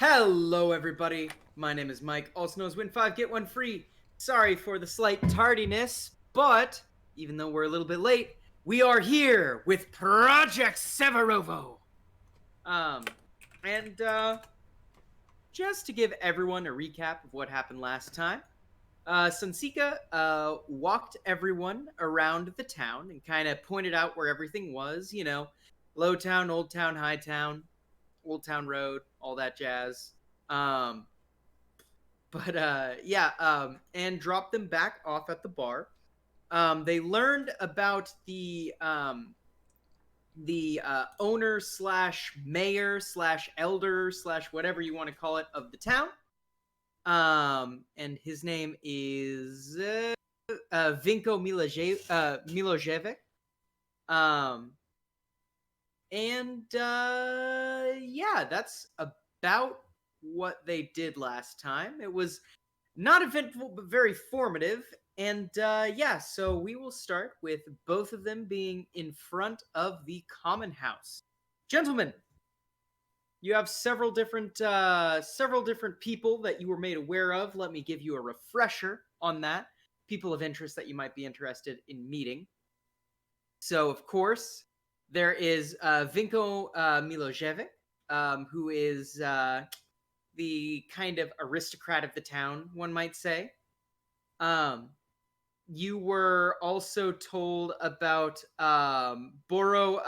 Hello, everybody. My name is Mike, also known as Win 5, Get 1 Free. Sorry for the slight tardiness, but even though we're a little bit late, we are here with Projekt Severovo. And just to give everyone a recap of what happened last time, Sunsika walked everyone around the town and kind of pointed out where everything was, you know, low town, old town, high town, Old Town Road, all that jazz. Um, and dropped them back off at the bar. They learned about the owner slash mayor slash elder slash whatever you want to call it of the town. And his name is Vinko Milojevic. Yeah, that's about what they did last time. It was not eventful, but very formative. And yeah, so we will start with both of them being in front of the common house. Gentlemen, you have several different people that you were made aware of. Let me give you a refresher on that. People of interest that you might be interested in meeting. So, of course, there is Vinko Milojevic, who is the kind of aristocrat of the town, one might say. You were also told about Boro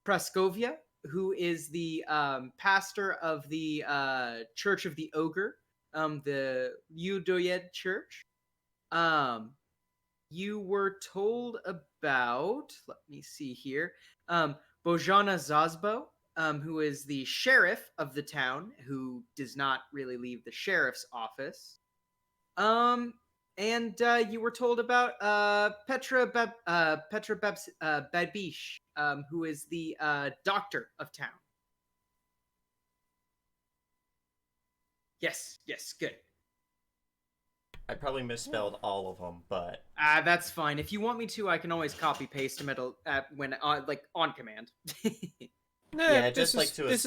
Praskovia, who is the pastor of the Church of the Ogre, the Udoyed Church. You were told about, let me see here, Bojana Zazbo, who is the sheriff of the town, who does not really leave the sheriff's office. And you were told about Petra Babish, who is the doctor of town. Yes, good. I probably misspelled all of them, but That's fine. If you want me to, I can always copy paste them when like on command. yeah, just like to a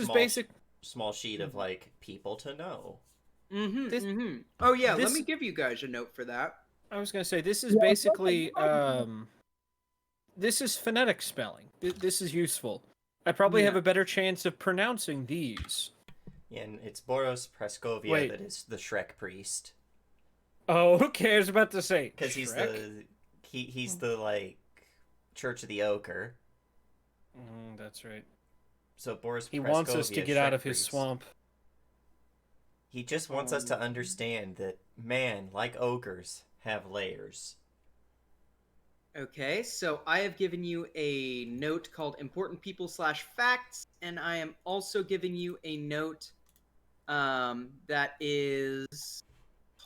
small sheet of like people to know. Oh yeah, let me give you guys a note for that. I was gonna say this is basically this is phonetic spelling. This is useful. I probably have a better chance of pronouncing these. Yeah, and it's Boros Praskovia that is the Shrek priest. Oh, who cares about to say? Because he's the like Church of the Ogre. That's right. So Boros he Praskovia, wants us to get Shrek out of priest. his swamp. He just wants us to understand that man, like ogres, have layers. Okay, so I have given you a note called Important People / Facts, and I am also giving you a note that is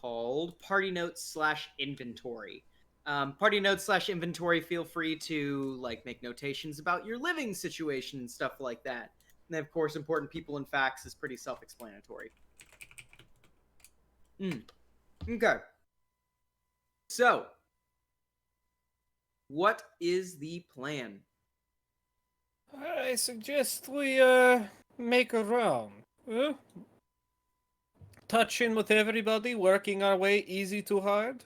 called Party Notes / Inventory. Party Notes / Inventory, feel free to like make notations about your living situation and stuff like that. And then, of course, Important People and Facts is pretty self-explanatory. Okay. So, what is the plan? I suggest we make a round. Touch in with everybody, working our way easy to hard.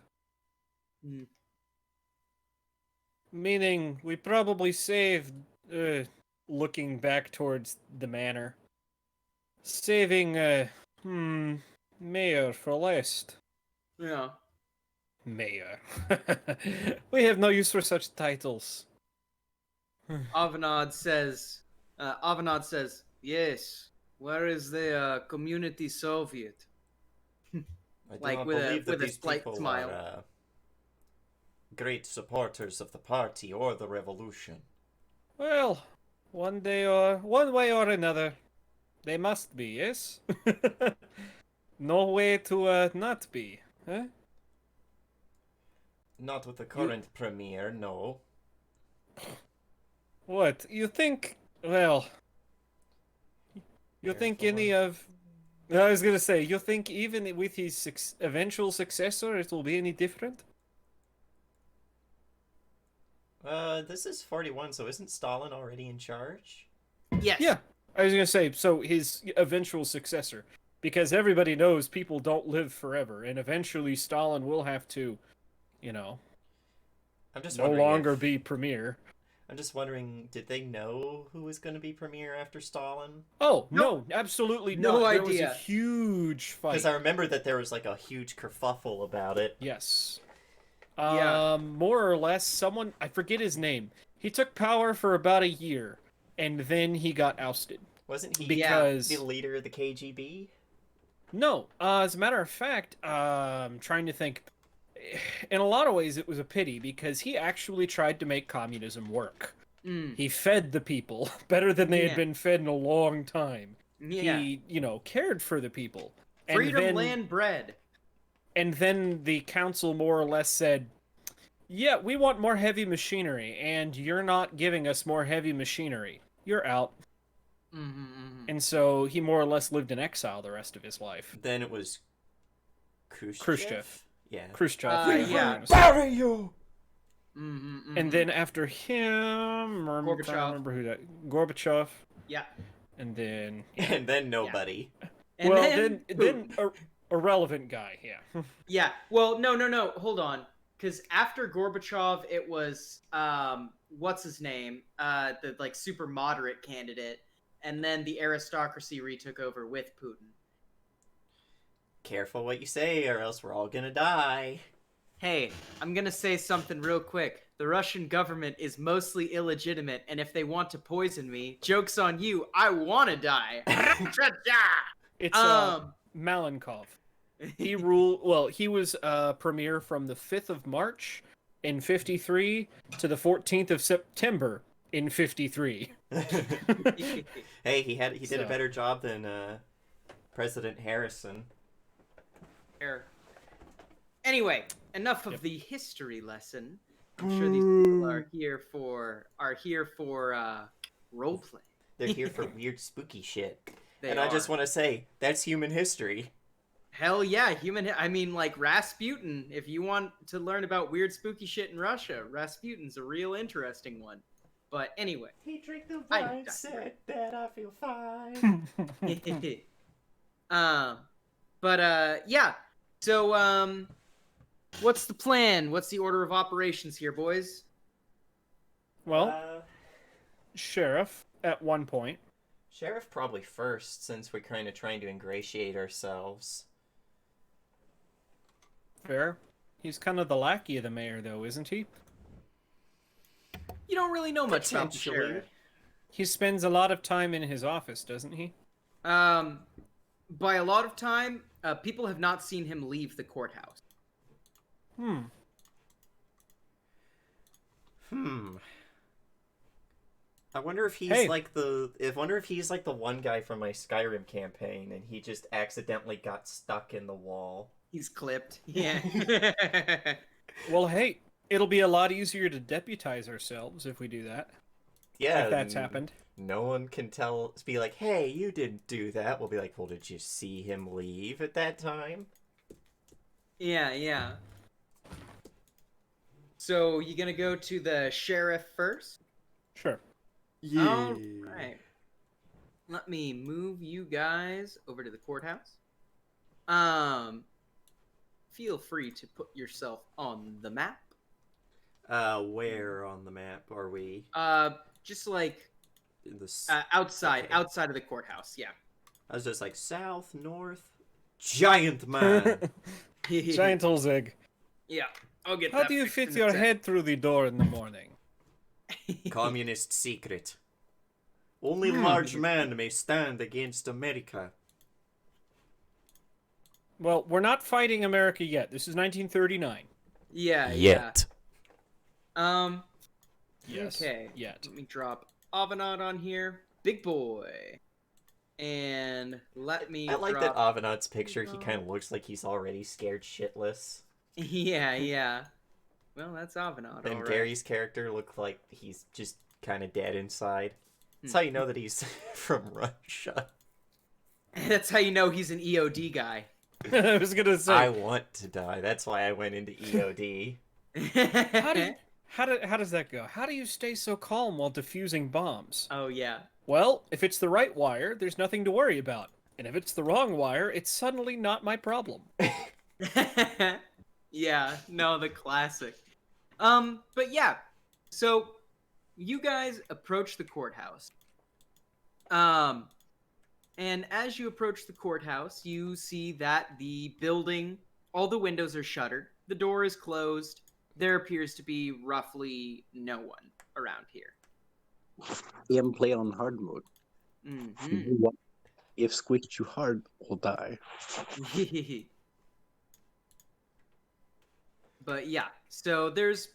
Meaning, we probably saved, looking back towards the manor. Saving, Mayor for last. Yeah. Mayor. We have no use for such titles. Avanad says, yes, where is the community Soviet? I do like not with believe that a these slight people smile. are great supporters of the party or the revolution. Well, one way or another, they must be, yes? No way to not be, huh? Not with the current premier, no. What? You think, well... You think any of... I was gonna say, you think even with his eventual successor it will be any different? This is 41, so isn't Stalin already in charge? Yes. Yeah, I was gonna say, so his eventual successor, because everybody knows people don't live forever, and eventually Stalin will have to, you know, I'm just no wondering longer if be premier. I'm just wondering, did they know who was going to be premier after Stalin? Oh Nope. no, absolutely No not. There was a idea. huge Because fight. I remember that there was like a huge kerfuffle about it. Yes. Yeah. More or less, someone, I forget his name. He took power for about a year, and then he got ousted. Wasn't he Yeah. the Because, leader of the KGB? no, as a matter of fact, I'm trying to think. In a lot of ways, it was a pity because he actually tried to make communism work. Mm. He fed the people better than they had Yeah. been fed in a long time. Yeah. He, cared for the people. Freedom, land, bread. And then the council more or less said, yeah, we want more heavy machinery, and you're not giving us more heavy machinery. You're out. Mm-hmm. And so he more or less lived in exile the rest of his life. Then it was Khrushchev. Khrushchev. Yeah. Khrushchev. Yeah. Bury you! And then after him, I'm trying to remember who that. Gorbachev. Yeah. And then. And then nobody. And well, then a relevant guy. Yeah. yeah. Well, no. Hold on. Because after Gorbachev, it was what's his name? The like super moderate candidate, and then the aristocracy retook over with Putin. Careful what you say, or else we're all gonna die. Hey, I'm gonna say something real quick. The Russian government is mostly illegitimate, and if they want to poison me, joke's on you. I want to die. It's Malenkov. He ruled. Well, he was premier from the 5th of March in 53 to the 14th of September in 53. Hey, he did a So. better job than President Harrison. Anyway, enough of the history lesson. I'm sure these people are here for role play. They're here for weird, spooky shit. They and are. I just want to say, that's human history. Hell yeah, I mean, like Rasputin. If you want to learn about weird, spooky shit in Russia, Rasputin's a real interesting one. But anyway, He drank the I wine, digress. said that I feel fine. yeah. So, what's the plan? What's the order of operations here, boys? Well, sheriff at one point. Sheriff probably first, since we're kind of trying to ingratiate ourselves. Fair. He's kind of the lackey of the mayor, though, isn't he? You don't really know much about the Potentially. sheriff. He spends a lot of time in his office, doesn't he? By a lot of time, people have not seen him leave the courthouse. I wonder if he's Hey. wonder if he's like the one guy from my Skyrim campaign and he just accidentally got stuck in the wall. He's clipped. Yeah. Well, hey, it'll be a lot easier to deputize ourselves if we do that. Yeah. If that's and happened. No one can be like, hey, you didn't do that. We'll be like, well, did you see him leave at that time? Yeah. So, you gonna go to the sheriff first? Sure. All right. Let me move you guys over to the courthouse. Feel free to put yourself on the map. Where on the map are we? Just like In the outside Okay. of the courthouse. Yeah. I was just like south, north, giant man. Giant Olzig. Yeah. I'll get How that do you fixed fit in a your sec. head through the door in the morning? Communist secret. Only large man may stand against America. Well, we're not fighting America yet. This is 1939. Yeah. Yet. Yes. Okay. Yet. Let me drop Avenant on here. Big boy. And let me I like drop... that Avenant's picture. He kind of looks like he's already scared shitless. Yeah. Well, that's Avenant, And all right. Gary's character looked like he's just kind of dead inside. That's how you know that he's from Russia. That's how you know he's an EOD guy. I was gonna say. I want to die. That's why I went into EOD. How does that go? How do you stay so calm while defusing bombs? Oh, yeah. Well, if it's the right wire, there's nothing to worry about. And if it's the wrong wire, it's suddenly not my problem. Yeah, no, the classic. But yeah, so you guys approach the courthouse. Um, and as you approach the courthouse, you see that the building, all the windows are shuttered, the door is closed. There appears to be roughly no one around here. Even play on hard mode. Mm-hmm. If squeezed too hard, we'll die. But yeah, so there's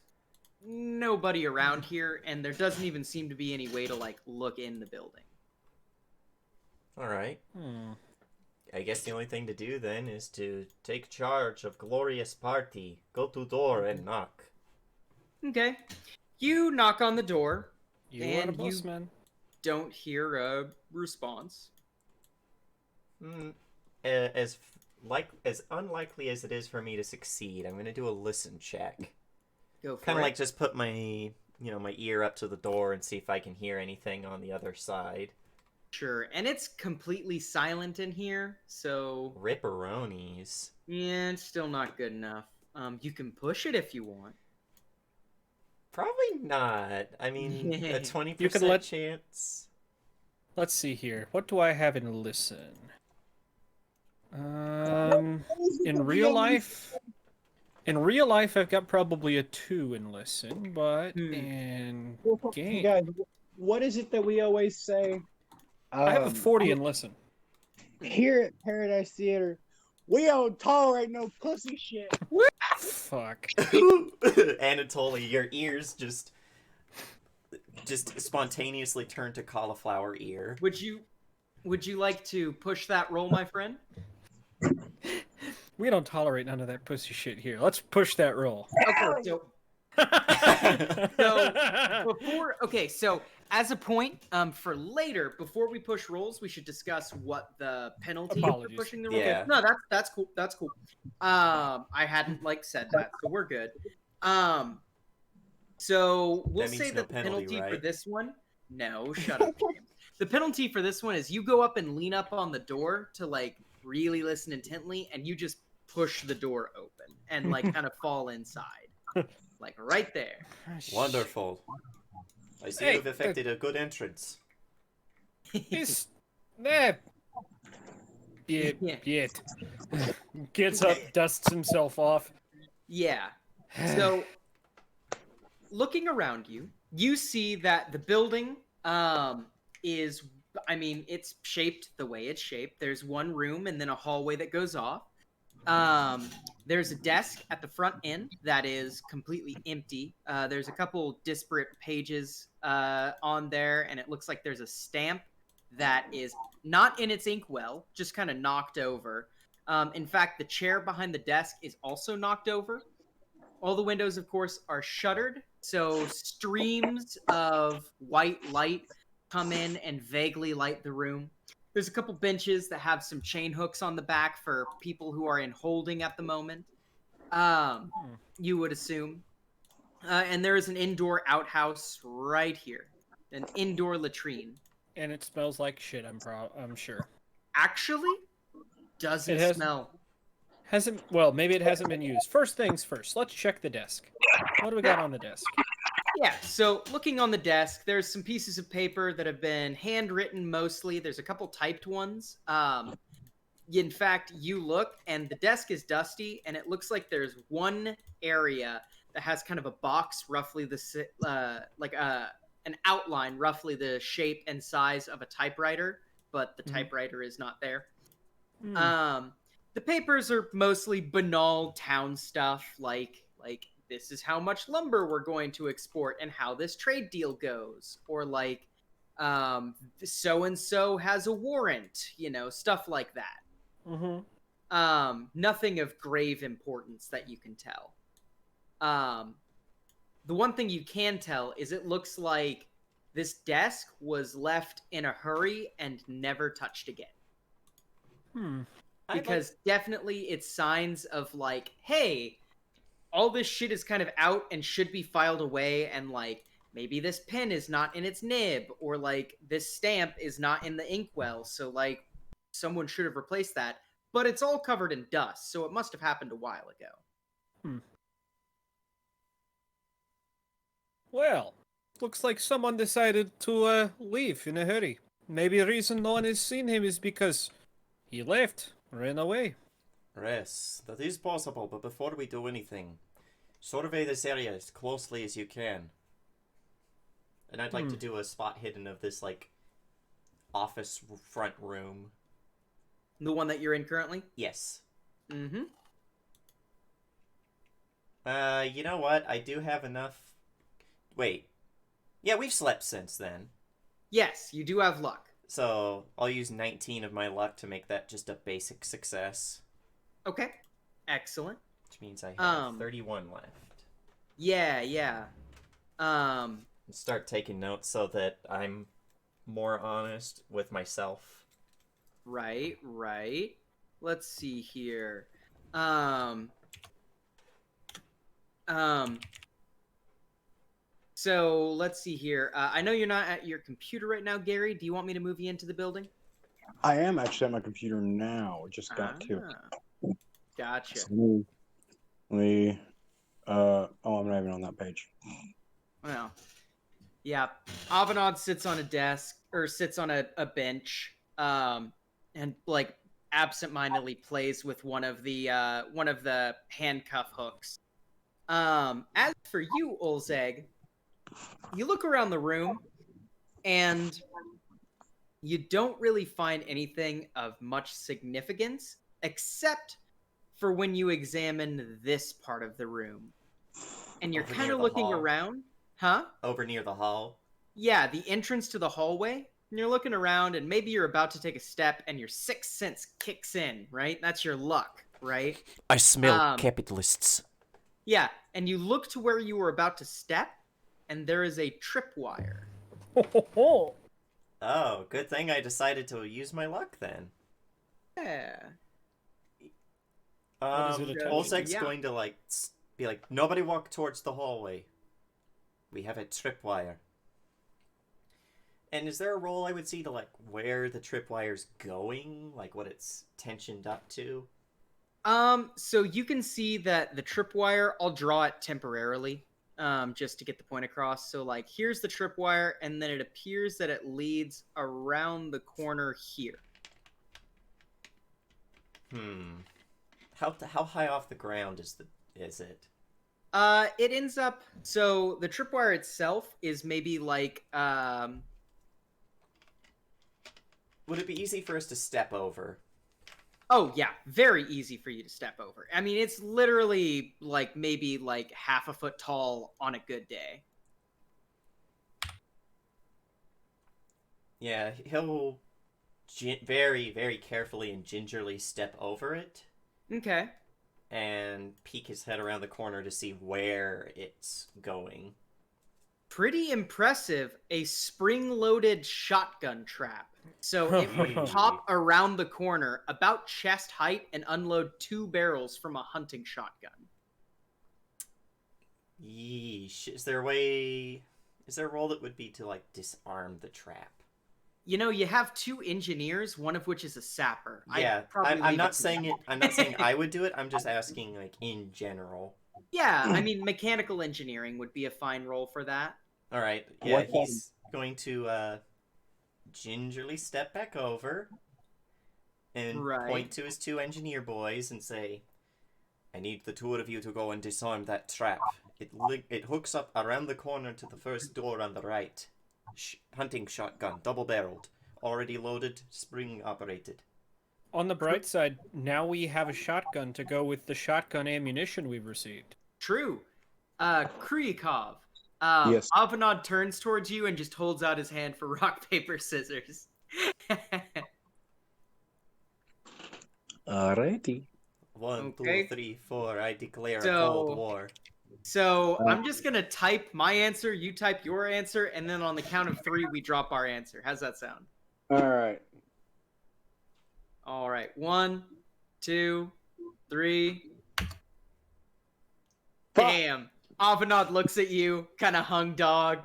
nobody around here, and there doesn't even seem to be any way to like look in the building. All right. I guess the only thing to do then is to take charge of glorious party. Go to door and knock. Okay, you knock on the door. You And are a boss, man. Don't hear a response. As unlikely as it is for me to succeed, I'm gonna do a listen check. Go for Kind it. of like just put my my ear up to the door and see if I can hear anything on the other side. Sure, and it's completely silent in here, so Ripperonis. yeah, it's still not good enough. You can push it if you want. Probably not. I mean, a 20% You can let- chance. Let's see here. What do I have in listen? In real life, I've got probably a 2 in listen, but in game, Guys, what is it that we always say? I have a 40 in listen. Here at Paradise Theater, we don't tolerate no pussy shit. Fuck. Anatoly, your ears just spontaneously turn to cauliflower ear. Would you like to push that roll, my friend? We don't tolerate none of that pussy shit here. Let's push that roll. Okay, so as a point, for later, before we push rolls, we should discuss what the penalty Apologies. for pushing the roll. Yeah. No, that's cool. That's cool. I hadn't said that, so we're good. So we'll That means say no that the penalty, penalty for right? this one. No, shut up, James. The penalty for this one is you go up and lean up on the door to like really listen intently, and you just push the door open and like kind of fall inside, like right there. Wonderful. I see Hey, you've effected a good entrance. He's that. Yeah. Gets up, dusts himself off. Yeah. So, looking around you, you see that the building is, I mean, it's shaped the way it's shaped. There's one room and then a hallway that goes off. There's a desk at the front end that is completely empty. There's a couple disparate pages on there, and it looks like there's a stamp that is not in its inkwell, just kind of knocked over. In fact, the chair behind the desk is also knocked over. All the windows, of course, are shuttered, so streams of white light come in and vaguely light the room. There's a couple benches that have some chain hooks on the back for people who are in holding at the moment. You would assume. And there is an indoor outhouse right here. An indoor latrine. And it smells like shit, I'm sure. Actually, doesn't It has- smell. Well, maybe it hasn't been used. First things first, let's check the desk. What do we got on the desk? Yeah, so looking on the desk, there's some pieces of paper that have been handwritten mostly. There's a couple typed ones. In fact, you look, and the desk is dusty, and it looks like there's one area that has kind of a box, roughly an outline, roughly the shape and size of a typewriter, but the typewriter is not there. The papers are mostly banal town stuff, like this is how much lumber we're going to export and how this trade deal goes, or like so and so has a warrant, stuff like that. Nothing of grave importance that you can tell. The one thing you can tell is it looks like this desk was left in a hurry and never touched again. Because definitely it's signs of like, hey, all this shit is kind of out and should be filed away, and like maybe this pen is not in its nib, or like this stamp is not in the inkwell, so like someone should have replaced that, but it's all covered in dust, so it must have happened a while ago. Well, looks like someone decided to leave in a hurry. Maybe the reason no one has seen him is because he left, ran away. Yes, that is possible, but before we do anything, survey this area as closely as you can. And I'd like to do a spot hidden of this, like, office front room. The one that you're in currently? Yes. Mm-hmm. You know what? I do have enough... Wait. Yeah, we've slept since then. Yes, you do have luck. So, I'll use 19 of my luck to make that just a basic success. Okay. Excellent. Which means I have 31 left. Yeah. Start taking notes so that I'm more honest with myself. Right. Let's see here. So let's see here. I know you're not at your computer right now, Gary. Do you want me to move you into the building? I am actually at my computer now. Just got to. Gotcha. So I'm not even on that page. Well, yeah. Avanad sits on a desk or sits on a bench, and like absentmindedly plays with one of the handcuff hooks. As for you, Olzeg, you look around the room, and you don't really find anything of much significance, except for when you examine this part of the room. And you're Over kind near of the looking hall. around. Huh? Over near the hall. Yeah, the entrance to the hallway. And you're looking around, and maybe you're about to take a step, and your sixth sense kicks in, right? That's your luck, right? I smell capitalists. Yeah, and you look to where you were about to step, and there is a tripwire. Oh, good thing I decided to use my luck then. Yeah. What is it attached to? Olzeg's Yeah. going to like be like, nobody walk towards the hallway. We have a tripwire. And is there a role I would see to like where the tripwire's going, like what it's tensioned up to? So you can see that the tripwire, I'll draw it temporarily, just to get the point across. So like, here's the tripwire, and then it appears that it leads around the corner here. How high off the ground is it? It ends up, so the tripwire itself is maybe like, Would it be easy for us to step over? Oh, yeah, very easy for you to step over. I mean, it's literally, like, maybe, like, half a foot tall on a good day. Yeah, he'll very, very carefully and gingerly step over it. Okay. And peek his head around the corner to see where it's going. Pretty impressive. A spring-loaded shotgun trap. So it would pop around the corner, about chest height, and unload 2 barrels from a hunting shotgun. Yeesh. Is there a role that would be to, like, disarm the trap? You know, you have 2 engineers, one of which is a sapper. Yeah, I'm not saying it. I'm not saying I would do it. I'm just asking, like, in general. Yeah, I mean, mechanical engineering would be a fine role for that. All right. Yeah, he's going to gingerly step back over and point to his 2 engineer boys and say, "I need the 2 of you to go and disarm that trap. It hooks up around the corner to the first door on the right. Hunting shotgun, double-barreled, already loaded, spring-operated." On the bright side, now we have a shotgun to go with the shotgun ammunition we've received. True. Kryakov. Yes. Avanad turns towards you and just holds out his hand for rock, paper, scissors. Alrighty. 1, Okay. 2, 3, 4. I declare a So- cold war. So I'm just going to type my answer, you type your answer, and then on the count of 3, we drop our answer. How's that sound? Alright. All right. 1, 2, 3. Damn. Avanad looks at you, kind of hung dog.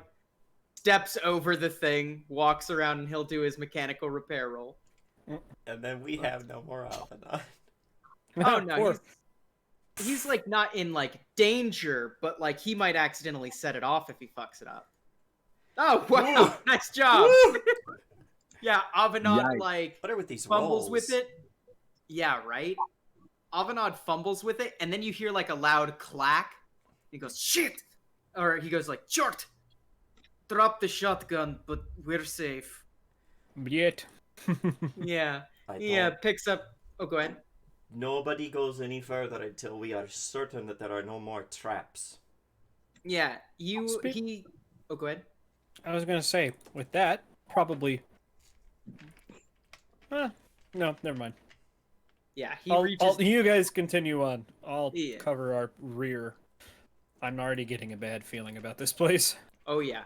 steps over the thing, walks around, and he'll do his mechanical repair roll. And then we have no more Alpha. Oh no, Poor- he's like not in like danger, but like he might accidentally set it off if he fucks it up. Oh wow, nice job. Yeah, Avanad Yikes. like What are with these fumbles rolls? with it. Yeah, right. Avanad fumbles with it, and then you hear like a loud clack. He goes shit, or he goes like short. Drop the shotgun, but we're safe. Yet. Yeah, I yeah. don't- Picks up. Oh, go ahead. Nobody goes any further until we are certain that there are no more traps. Yeah, you Speak- he. Oh, go ahead. I was gonna say, with that, probably. No, never mind. Yeah, he reaches. You guys continue on. I'll Yeah. cover our rear. I'm already getting a bad feeling about this place. Oh yeah.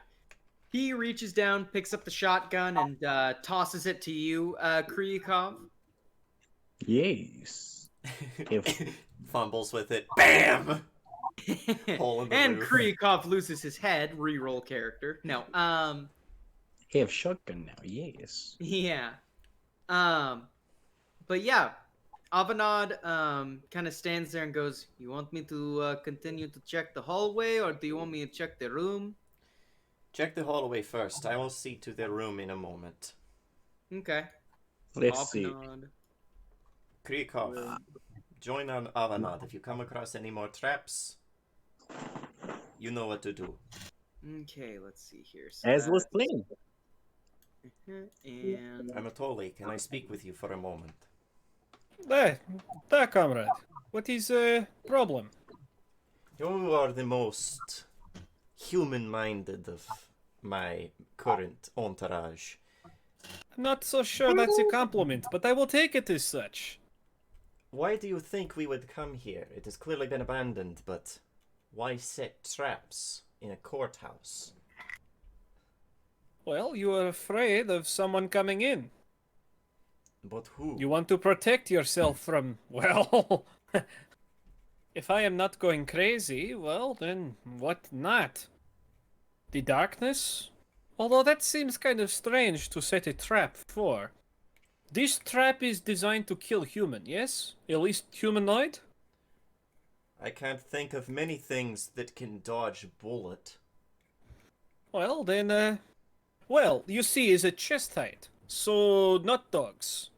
He reaches down, picks up the shotgun, and tosses it to you, Kryukov. Yes. If Fumbles with it. Bam! Hole in the And roof. Kryukov loses his head. Reroll character. No. have shotgun now, yes. Yeah. But yeah, Avanad kind of stands there and goes, "You want me to continue to check the hallway, or do you want me to check the room?" Check the hallway first. I will see to the room in a moment. Okay. Let's see. Avanad. Krikov, join on Avanad. If you come across any more traps, you know what to do. Okay, let's see here. So As was that's- planned. And Anatoly, can I speak with you for a moment? There, comrade. What is problem? You are the most human-minded of my current entourage. I'm not so sure that's a compliment, but I will take it as such. Why do you think we would come here? It has clearly been abandoned, but why set traps in a courthouse? Well, you are afraid of someone coming in. But who? You want to protect yourself from, well, if I am not going crazy, well, then what not? The darkness? Although that seems kind of strange to set a trap for. This trap is designed to kill human, yes? At least humanoid? I can't think of many things that can dodge a bullet. Well, then, well, you see, is a chest height. So, not dogs.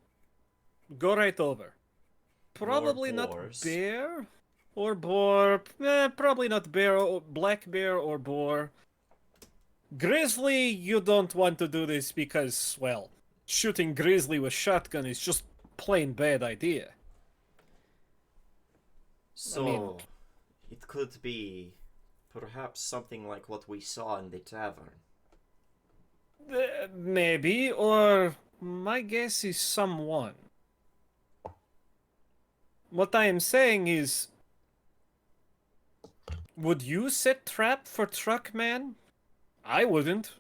Go right over. Probably not boars. bear or boar. Probably not bear, or black bear or boar. Grizzly, you don't want to do this because, well, shooting grizzly with shotgun is just plain bad idea. So, it could be perhaps something like what we saw in the tavern. Maybe, or my guess is someone. What I am saying is, would you set trap for Truckman? I wouldn't.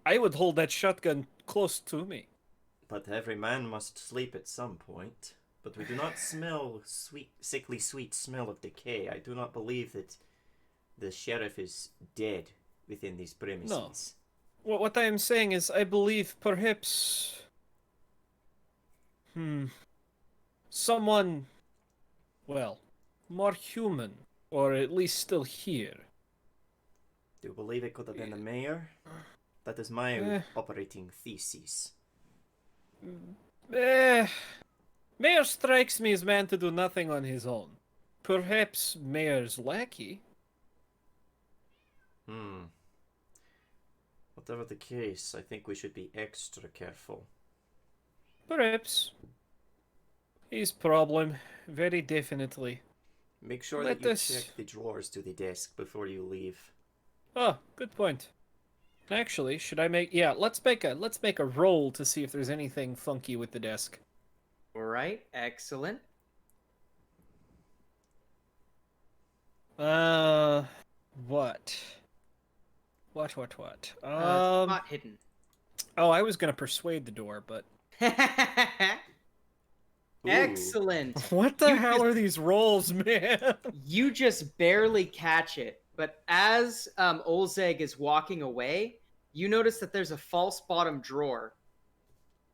I would hold that shotgun close to me. But every man must sleep at some point. But we do not smell sickly sweet smell of decay. I do not believe that the sheriff is dead within these premises. What I am saying is, I believe perhaps... someone, well, more human, or at least still here. Do you believe it could have been the mayor? That is my operating thesis. Mayor strikes me as man to do nothing on his own. Perhaps Mayor's lackey? Whatever the case, I think we should be extra careful. Perhaps. His problem, very definitely. Make sure Let that you us- check the drawers to the desk before you leave. Oh, good point. Actually, should I make... Yeah, let's make a roll to see if there's anything funky with the desk. all right, excellent. What? What? Spot hidden. Oh, I was gonna persuade the door, but... Excellent. What the You hell just- are these rolls, man? You just barely catch it, but as Olzeg is walking away, you notice that there's a false bottom drawer.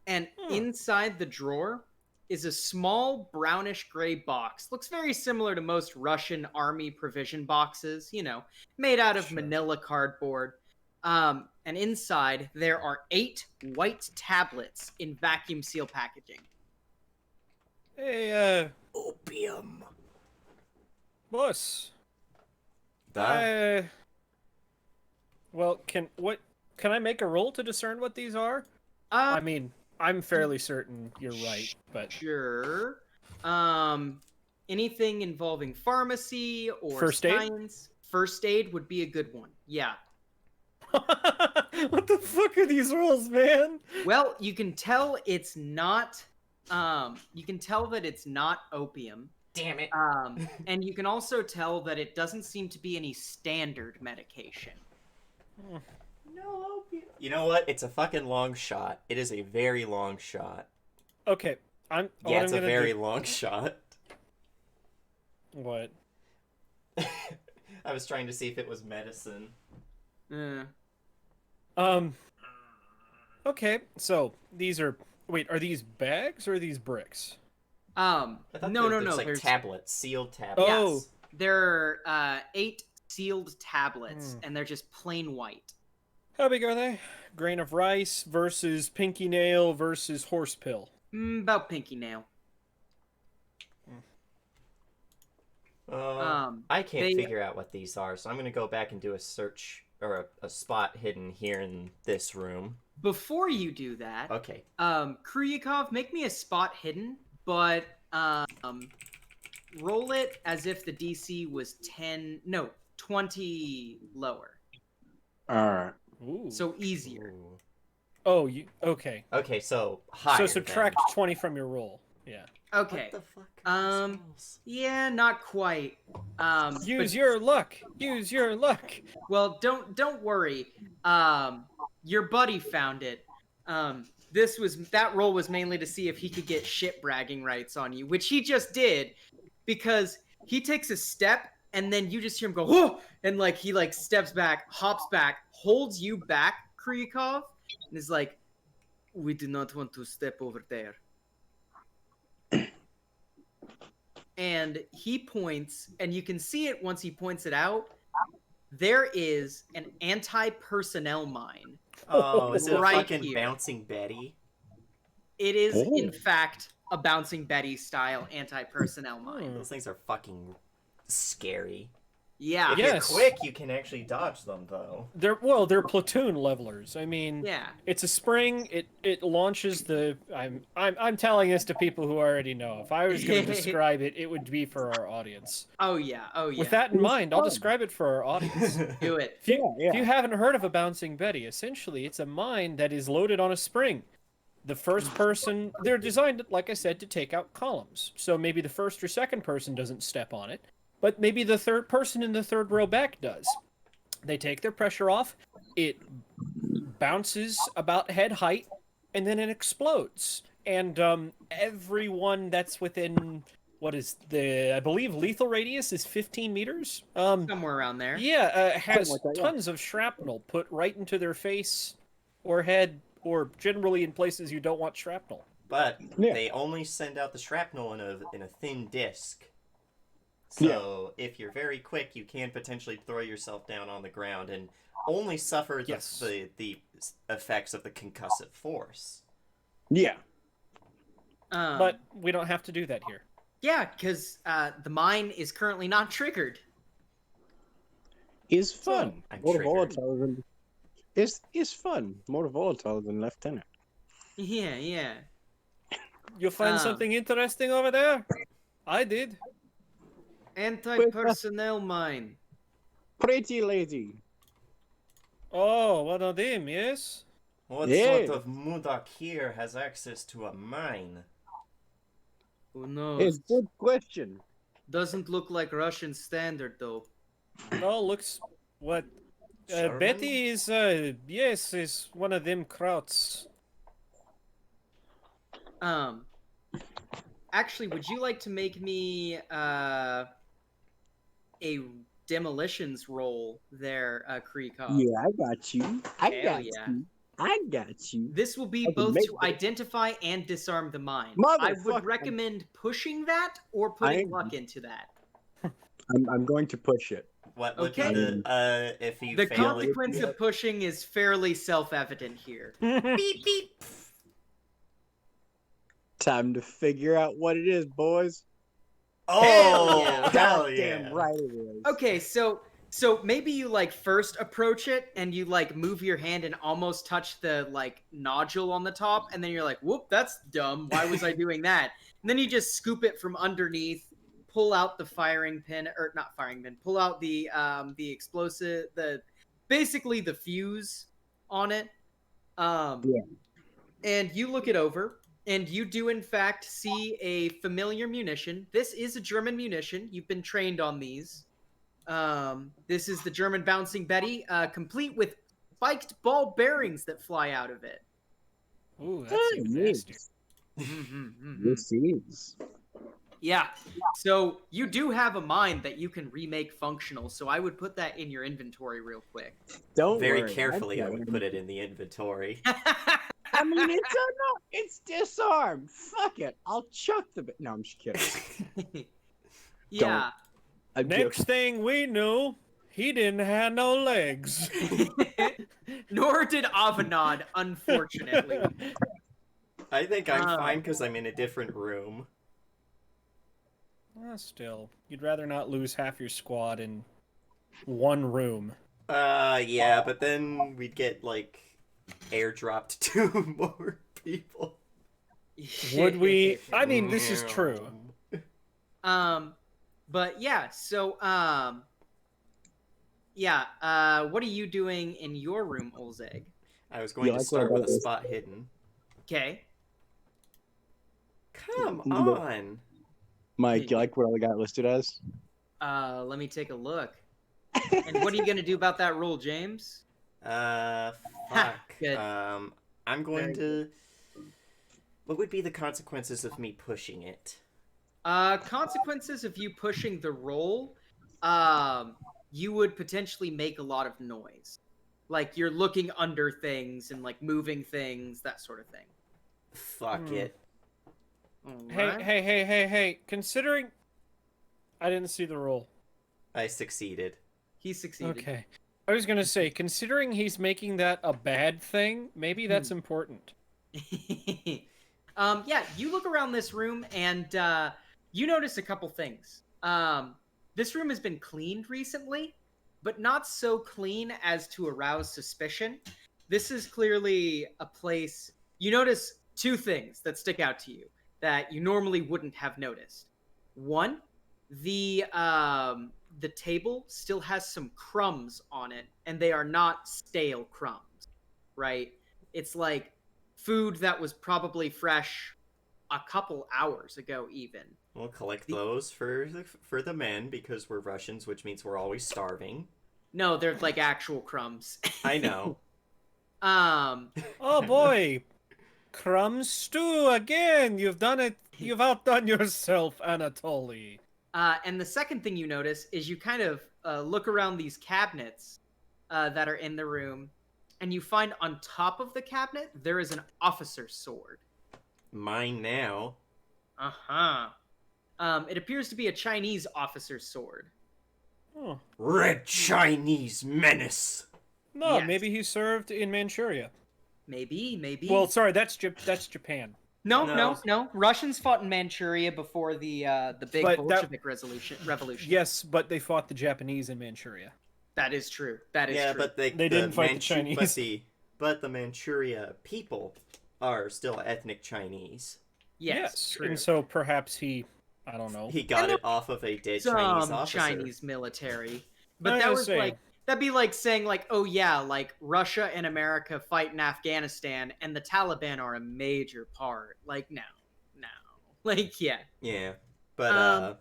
And inside the drawer is a small brownish gray box. Looks very similar to most Russian army provision boxes, made out of manila cardboard. And inside there are 8 white tablets in vacuum seal packaging. Hey, Opium. boss. That? Well, can I make a roll to discern what these are? I mean, I'm fairly certain you're right, but sure. Anything involving pharmacy or First aid? science? First aid would be a good one. Yeah. what the fuck are these rolls, man? Well, you can tell it's not. You can tell that it's not opium. Damn it. And you can also tell that it doesn't seem to be any standard medication. No opium. You know what? It's a fucking long shot. It is a very long shot. Okay, It's a very long shot. What? I was trying to see if it was medicine. Okay, so these are. Wait, are these bags or are these bricks? No. Like There's tablets, sealed tablets. Oh. Yes, there are 8 sealed tablets, and they're just plain white. How big are they? Grain of rice versus pinky nail versus horse pill. About pinky nail. I can't figure out what these are, so I'm gonna go back and do a search or a spot hidden here in this room. Before you do that, Okay. Kruyakov, make me a spot hidden, but roll it as if the DC was 20 lower. Alright. Ooh. So easier. Ooh. Oh, so Okay, so higher. So subtract 20 from your roll. Yeah. Okay. What the fuck are these rolls? Yeah, not quite. Use your luck. Use your luck. Well, don't worry. Your buddy found it. That roll was mainly to see if he could get shit bragging rights on you, which he just did, because he takes a step and then you just hear him go, whoa! And he steps back, hops back, holds you back, Kryukov, and is like, we do not want to step over there. And he points, and you can see it once he points it out. There is an anti-personnel mine. Oh, is it Right a fucking here. Bouncing Betty? It is, Oh. in fact, a Bouncing Betty-style anti-personnel mine. Those things are fucking scary. Yeah. If Yes. you're quick, you can actually dodge them, though. They're platoon levelers. I mean, Yeah. it's a spring. It launches the. I'm telling this to people who already know. If I was going to describe it, it would be for our audience. Oh, yeah. Oh, yeah. With that in mind, I'll describe it for our audience. Do it. If you haven't heard of a Bouncing Betty, essentially it's a mine that is loaded on a spring. The first person, they're designed, like I said, to take out columns. So maybe the first or second person doesn't step on it, but maybe the third person in the third row back does. They take their pressure off, it bounces about head height, and then it explodes. And everyone that's within, I believe lethal radius is 15 meters? Somewhere around there. Yeah, has like that, yeah. tons of shrapnel put right into their face or head, or generally in places you don't want shrapnel. But Yeah. they only send out the shrapnel in a thin disc. So if you're very quick, you can potentially throw yourself down on the ground and only suffer Yes. the effects of the concussive force. Yeah. But we don't have to do that here. Yeah, because the mine is currently not triggered. Is fun. I'm More triggered. volatile than. Is fun. More volatile than Lieutenant. Yeah, yeah. You find something interesting over there? I did. Anti-personnel mine. Pretty lady. Oh, one of them, yes? What Yeah. sort of Mudak here has access to a mine? Who knows? It's good question. Doesn't look like Russian standard, though. No, looks what? German? Betty is, yes, is one of them krauts. Actually, would you like to make me a demolitions roll there, Kreekov. Yeah, I got you. I Hell got yeah. you. I got you. This will be I can both make to that. identify and disarm the mind. I would Motherfucker. recommend pushing that or putting luck into that. I'm going to push it. What would Okay. be the if you The fail it? consequence of pushing is fairly self-evident here. Beep beep. Time to figure out what it is, boys. Oh, yeah. hell Goddamn yeah! right it is. Okay, so maybe you like first approach it and you like move your hand and almost touch the like nodule on the top, and then you're like, whoop, that's dumb. Why was I doing that? And then you just scoop it from underneath, pull out the firing pin, or not firing pin, pull out the explosive, basically the fuse on it. Yeah. And you look it over, and you do in fact see a familiar munition. This is a German munition. You've been trained on these. This is the German Bouncing Betty, complete with spiked ball bearings that fly out of it. Ooh, that's even nasty. This is. Yeah. So you do have a mine that you can remake functional, so I would put that in your inventory real quick. Don't Very worry. carefully, I would put it in the inventory. I mean, it's disarmed. Fuck it. I'll chuck the bit. No, I'm just kidding. Yeah. I'm Next joking. thing we knew, he didn't have no legs. Nor did Avanad, unfortunately. I think I'm fine because I'm in a different room. Still, you'd rather not lose half your squad in one room. Yeah, but then we'd get, like, airdropped 2 more people. Would we? I mean, this is true. But yeah, so, what are you doing in your room, Olzeg? I was going to start with a spot hidden. Okay. Come on! Mike, you like what I got listed as? Let me take a look. And what are you gonna do about that roll, James? Fuck. Good. I'm going to... What would be the consequences of me pushing it? Consequences of you pushing the roll, you would potentially make a lot of noise. Like, you're looking under things and, like, moving things, that sort of thing. Fuck it. Right. Hey, considering... I didn't see the roll. I succeeded. He succeeded. Okay. I was gonna say, considering he's making that a bad thing, maybe that's important. Yeah, you look around this room and you notice a couple things. This room has been cleaned recently, but not so clean as to arouse suspicion. This is clearly a place... You notice 2 things that stick out to you that you normally wouldn't have noticed. One, the table still has some crumbs on it, and they are not stale crumbs, right? It's like food that was probably fresh a couple hours ago, even. We'll collect those for the men, because we're Russians, which means we're always starving. No, they're like actual crumbs. I know. Oh boy! Crumb stew again! You've done it! You've outdone yourself, Anatoly. And the second thing you notice is you kind of look around these cabinets that are in the room, and you find on top of the cabinet there is an officer's sword. Mine now. Uh-huh. It appears to be a Chinese officer's sword. Oh. Red Chinese menace! No, Yes. maybe he served in Manchuria. Maybe. Well, sorry, that's Japan. No. Russians fought in Manchuria before the big But Bolshevik revolution. Yes, but they fought the Japanese in Manchuria. That is true. That is Yeah, true. but they didn't fight the Chinese. But the Manchuria people are still ethnic Chinese. yes, true. And so perhaps he, I don't know. He got it off of a dead Chinese officer. Chinese military. But I that was was saying. like that'd be like saying like, oh yeah, like Russia and America fight in Afghanistan and the Taliban are a major part. Like no. Like yeah. Yeah, but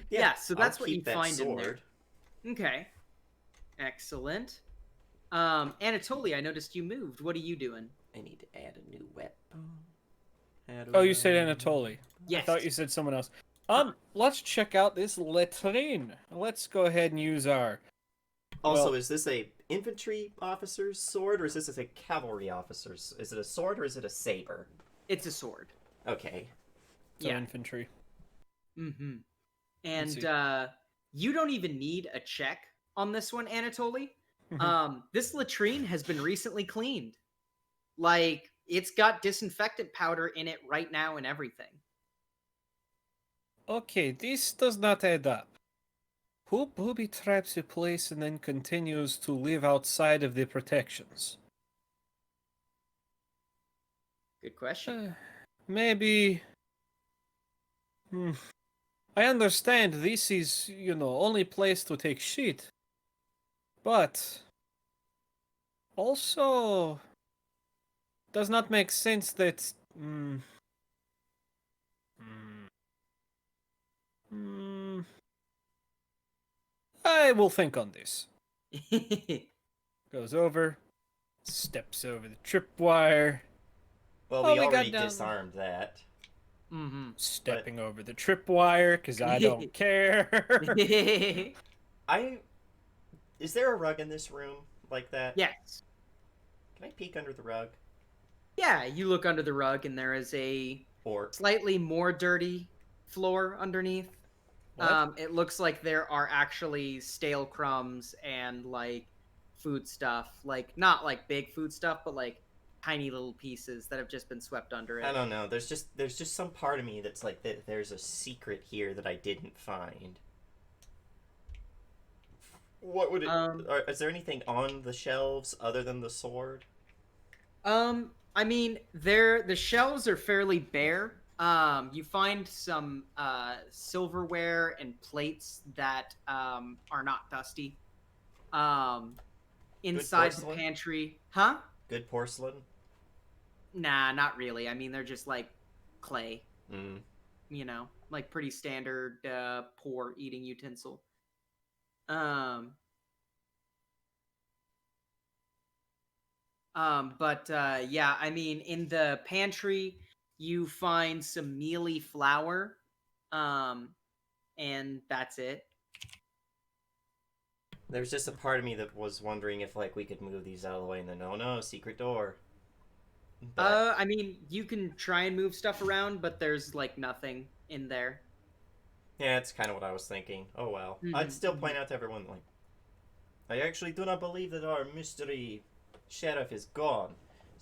yeah, so that's I'll what you keep that find in sword. there. Okay. Excellent. Anatoly, I noticed you moved. What are you doing? I need to add a new weapon. Oh, you said Anatoly. Yes. I thought you said someone else. Let's check out this latrine. Let's go ahead and use our. Also, Well- is this a infantry officer's sword, or is this a cavalry officer's? Is it a sword, or is it a saber? It's a sword. Okay. So Yeah. infantry. Mm-hmm. Let's see. And you don't even need a check on this one, Anatoly. This latrine has been recently cleaned. Like, it's got disinfectant powder in it right now and everything. Okay, this does not add up. Who booby traps a place and then continues to live outside of the protections? Good question. Maybe. I understand this is, only place to take shit. But. Also. Does not make sense that. I will think on this. Goes over. Steps over the tripwire. Well, Oh, we we got already down- disarmed that. Mm-hmm. Stepping over the tripwire because I don't care. Is there a rug in this room like that? Yes. Can I peek under the rug? Yeah, you look under the rug and there is a Or slightly more dirty floor underneath. What? It looks like there are actually stale crumbs and like food stuff, like not like big food stuff, but like tiny little pieces that have just been swept under I it. don't know. There's just some part of me that's like there's a secret here that I didn't find. What would it? Is there anything on the shelves other than the sword? I mean, the shelves are fairly bare. You find some silverware and plates that are not dusty. Inside the porcelain? pantry, huh? Good porcelain. Nah, not really. I mean, they're just like clay. Mm. Like pretty standard poor eating utensil. But yeah, I mean, in the pantry, you find some mealy flour, and that's it. There's just a part of me that was wondering if like we could move these out of the way, and then no, secret door. But I mean, you can try and move stuff around, but there's like nothing in there. yeah, it's kind of what I was thinking. Oh well. I'd still point out to everyone like, I actually do not believe that our mystery sheriff is gone.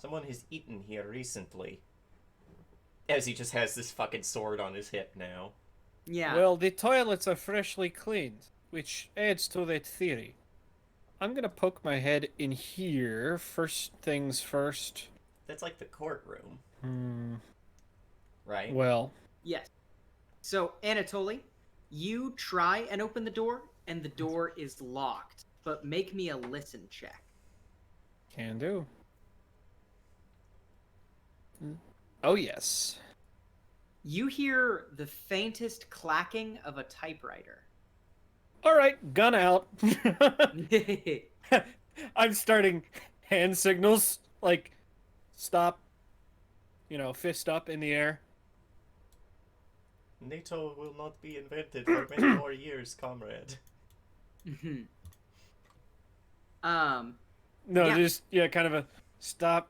Someone has eaten here recently. As he just has this fucking sword on his hip now. Yeah. Well, the toilets are freshly cleaned, which adds to that theory. I'm gonna poke my head in here. First things first. That's like the courtroom, Hmm. right? Well. Yes. So, Anatoly, you try and open the door, and the door is locked. But make me a listen check. Can do. Oh, yes. You hear the faintest clacking of a typewriter. All right, gun out. I'm starting hand signals, like stop, fist up in the air. NATO will not be invented for many more years, comrade. No, Yeah. just kind of a stop.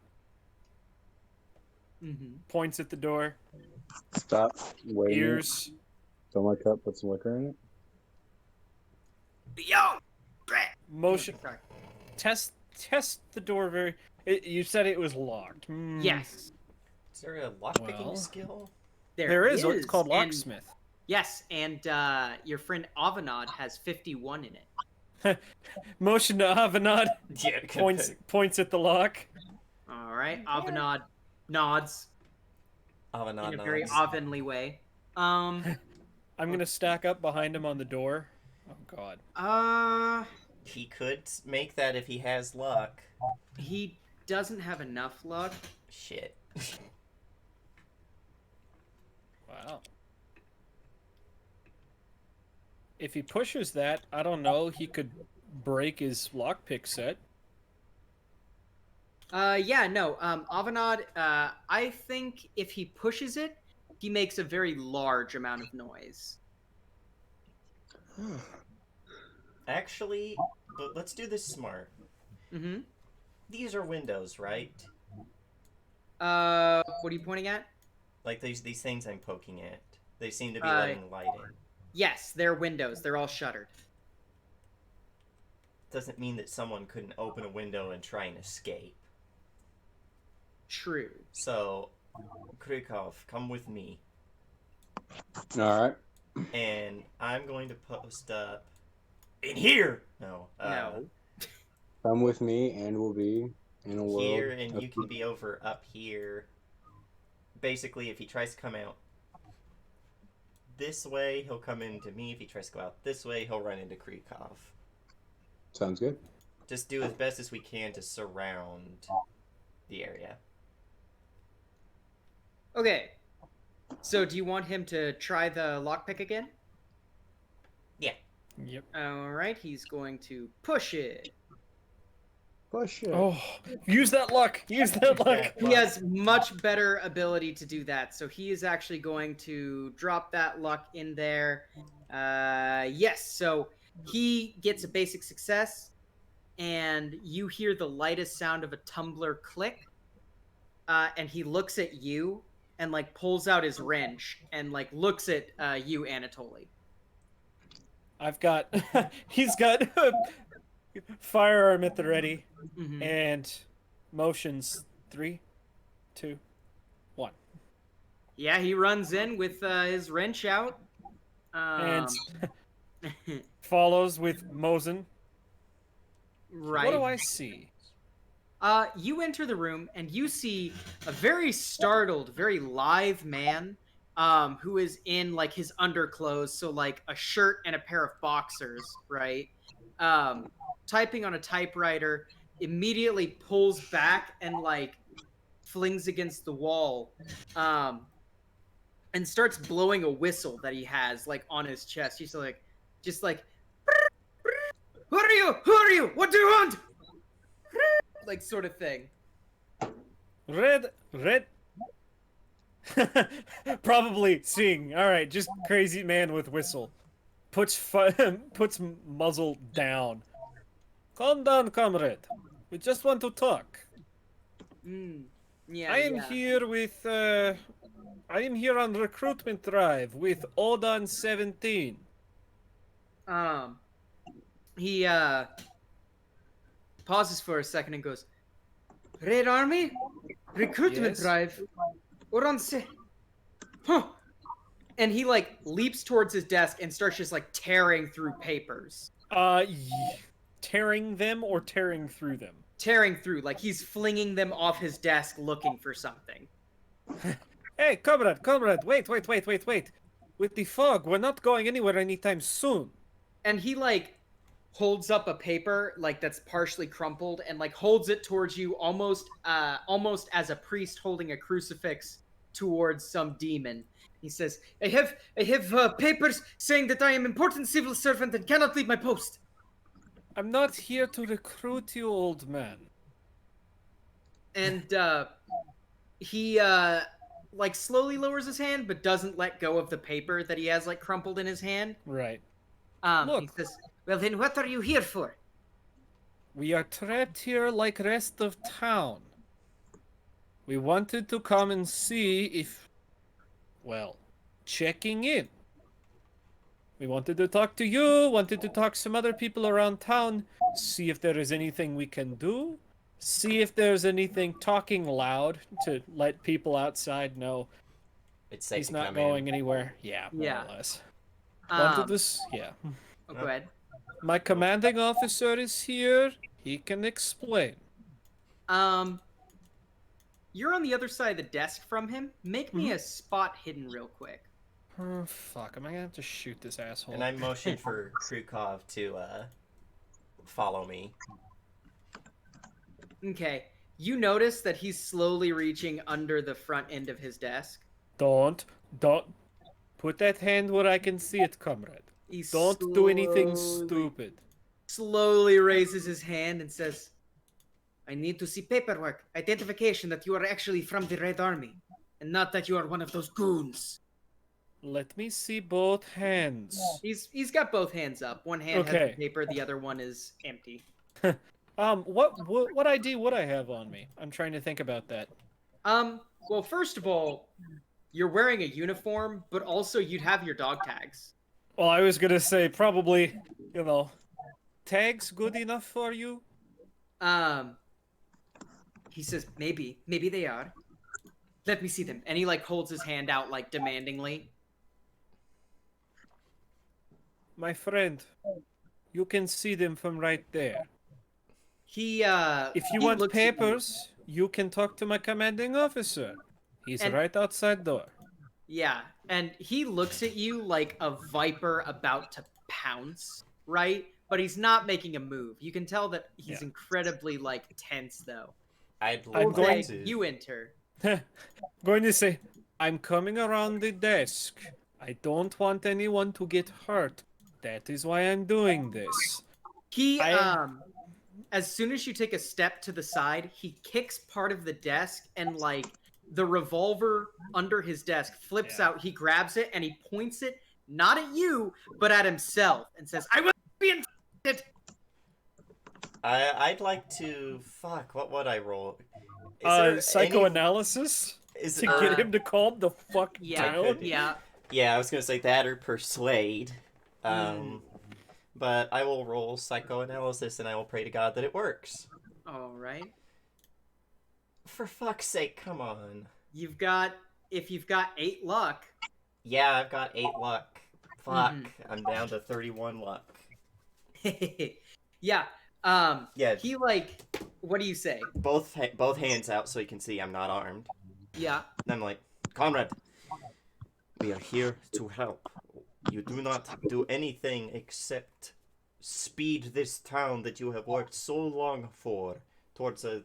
Mm-hmm. Points at the door. Stop. Wait. Ears. Fill my cup. Put some liquor in it. Yo! Motion. Sorry. Test the door very. You said it was locked. Yes. Is there a lockpicking Well. skill? There is. It's called and- locksmith. Yes, and your friend Avanad has 51 in it. Motion to Avanad. Yeah, Points at the lock. All right, Avanad nods Avanad in a very nods. Avanly way. I'm gonna stack up behind him on the door. Oh God. He could make that if he has luck. He doesn't have enough luck. Shit. Wow. If he pushes that, I don't know, he could break his lockpick set. Yeah, no, Avanad, I think if he pushes it, he makes a very large amount of noise. Actually, but let's do this smart. Mm-hmm. These are windows, right? What are you pointing at? Like these things I'm poking at. They seem to be letting light in. Yes, they're windows. They're all shuttered. Doesn't mean that someone couldn't open a window and try and escape. True. So, Krykov, come with me. All right. And I'm going to post up in here. No. No. Come with me, and we'll be in a world. Here, and you can be over up here. Basically, if he tries to come out this way, he'll come into me. If he tries to go out this way, he'll run into Krykov. Sounds good. Just do as best as we can to surround the area. Okay. So, do you want him to try the lockpick again? Yeah. Yep. All right. He's going to push it. Push it. Oh, use that luck. Use that luck. He has much better ability to do that. So he is actually going to drop that luck in there. Yes. So he gets a basic success, and you hear the lightest sound of a tumbler click. And he looks at you and like pulls out his wrench and like looks at you, Anatoly. I've got. He's got a firearm at the ready. Mm-hmm. And motions 3, 2, 1. Yeah, he runs in with his wrench out. And follows with Mosin. Right. What do I see? You enter the room and you see a very startled, very live man who is in like his underclothes, so like a shirt and a pair of boxers, right? Typing on a typewriter, immediately pulls back and like flings against the wall and starts blowing a whistle that he has like on his chest. He's like who are you, what do you want, like sort of thing. Red. Probably seeing. All right, just crazy man with whistle. Puts muzzle down. Calm down, comrade. We just want to talk. Yeah. I am here with. I am here on recruitment drive with Odon 17. He pauses for a second and goes, Red Army? Recruitment Yes? drive? Huh. And he like leaps towards his desk and starts just like tearing through papers. Tearing them or tearing through them? Tearing through, like he's flinging them off his desk looking for something. Hey, comrade, wait. With the fog, we're not going anywhere anytime soon. And he like holds up a paper like that's partially crumpled and like holds it towards you almost as a priest holding a crucifix towards some demon. He says, I have papers saying that I am important civil servant and cannot leave my post. I'm not here to recruit you, old man. And he like slowly lowers his hand but doesn't let go of the paper that he has like crumpled in his hand. Right. He says, well then what are you here for? We are trapped here like rest of town. We wanted to come and see if, well, checking in. We wanted to talk to you, wanted to talk to some other people around town, see if there is anything we can do, see if there's anything talking loud to let people outside know It's safe he's to not come going in. anywhere. Yeah, more Yeah. or less. Wanted Um, this, yeah. oh, go ahead. My commanding officer is here. He can explain. You're on the other side of the desk from him. Make me a spot hidden real quick. Oh, fuck. Am I gonna have to shoot this asshole? And I motioned for Krykov to follow me. Okay. You notice that he's slowly reaching under the front end of his desk. Don't put that hand where I can see it, comrade. He Don't do anything stupid. Slowly raises his hand and says, I need to see paperwork, identification that you are actually from the Red Army. and not that you are one of those goons. Let me see both hands. He's got both hands up. One hand has Okay. the paper, the other one is empty. What ID would I have on me? I'm trying to think about that. Well, first of all, you're wearing a uniform, but also you'd have your dog tags. Well, I was gonna say probably, tags good enough for you? He says, maybe they are. Let me see them. And he, like, holds his hand out, like, demandingly. My friend, you can see them from right there. If you he want looks at you. papers, you can talk to my commanding officer. He's And- right outside door. Yeah, and he looks at you like a viper about to pounce, right? But he's not making a move. You can tell that he's incredibly, like, tense, though. I'd I'm like going to. You enter. Going to say, I'm coming around the desk. I don't want anyone to get hurt. That is why I'm doing this. He, as soon as you take a step to the side, he kicks part of the desk and, like, the revolver under his desk flips out. He grabs it and he points it not at you, but at himself and says, I will be infected! I'd like to... Fuck, what would I roll? Psychoanalysis? Is To get him to calm the fuck down? Yeah. Yeah, I was gonna say that or persuade. But I will roll psychoanalysis and I will pray to God that it works. Alright. For fuck's sake, come on. If you've got 8 luck. Yeah, I've got 8 luck. Fuck, I'm down to 31 luck. Yeah. Yeah. He, like, what do you say? Both hands out so you can see I'm not armed. Yeah. And I'm like, Conrad, we are here to help. You do not do anything except speed this town that you have worked so long for towards a,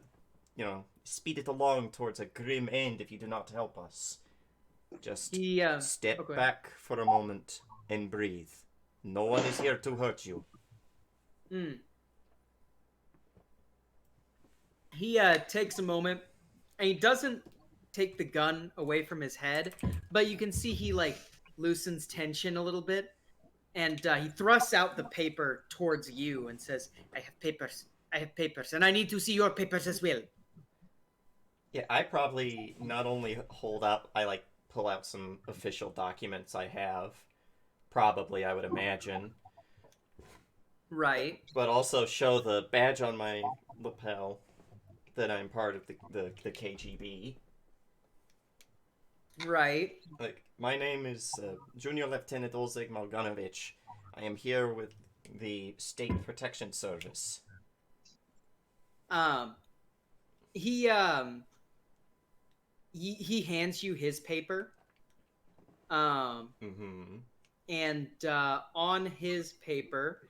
speed it along towards a grim end if you do not help us. Just step back for a moment and breathe. No one is here to hurt you. He takes a moment, and he doesn't take the gun away from his head, but you can see he, like, loosens tension a little bit, and he thrusts out the paper towards you and says, I have papers, and I need to see your papers as well. Yeah, I probably not only hold up, I, like, pull out some official documents I have. Probably, I would imagine. Right. But also show the badge on my lapel that I'm part of the KGB. Right. Like, my name is Junior Lieutenant Oleg Malganovich. I am here with the State Protection Service. He hands you his paper. And on his paper,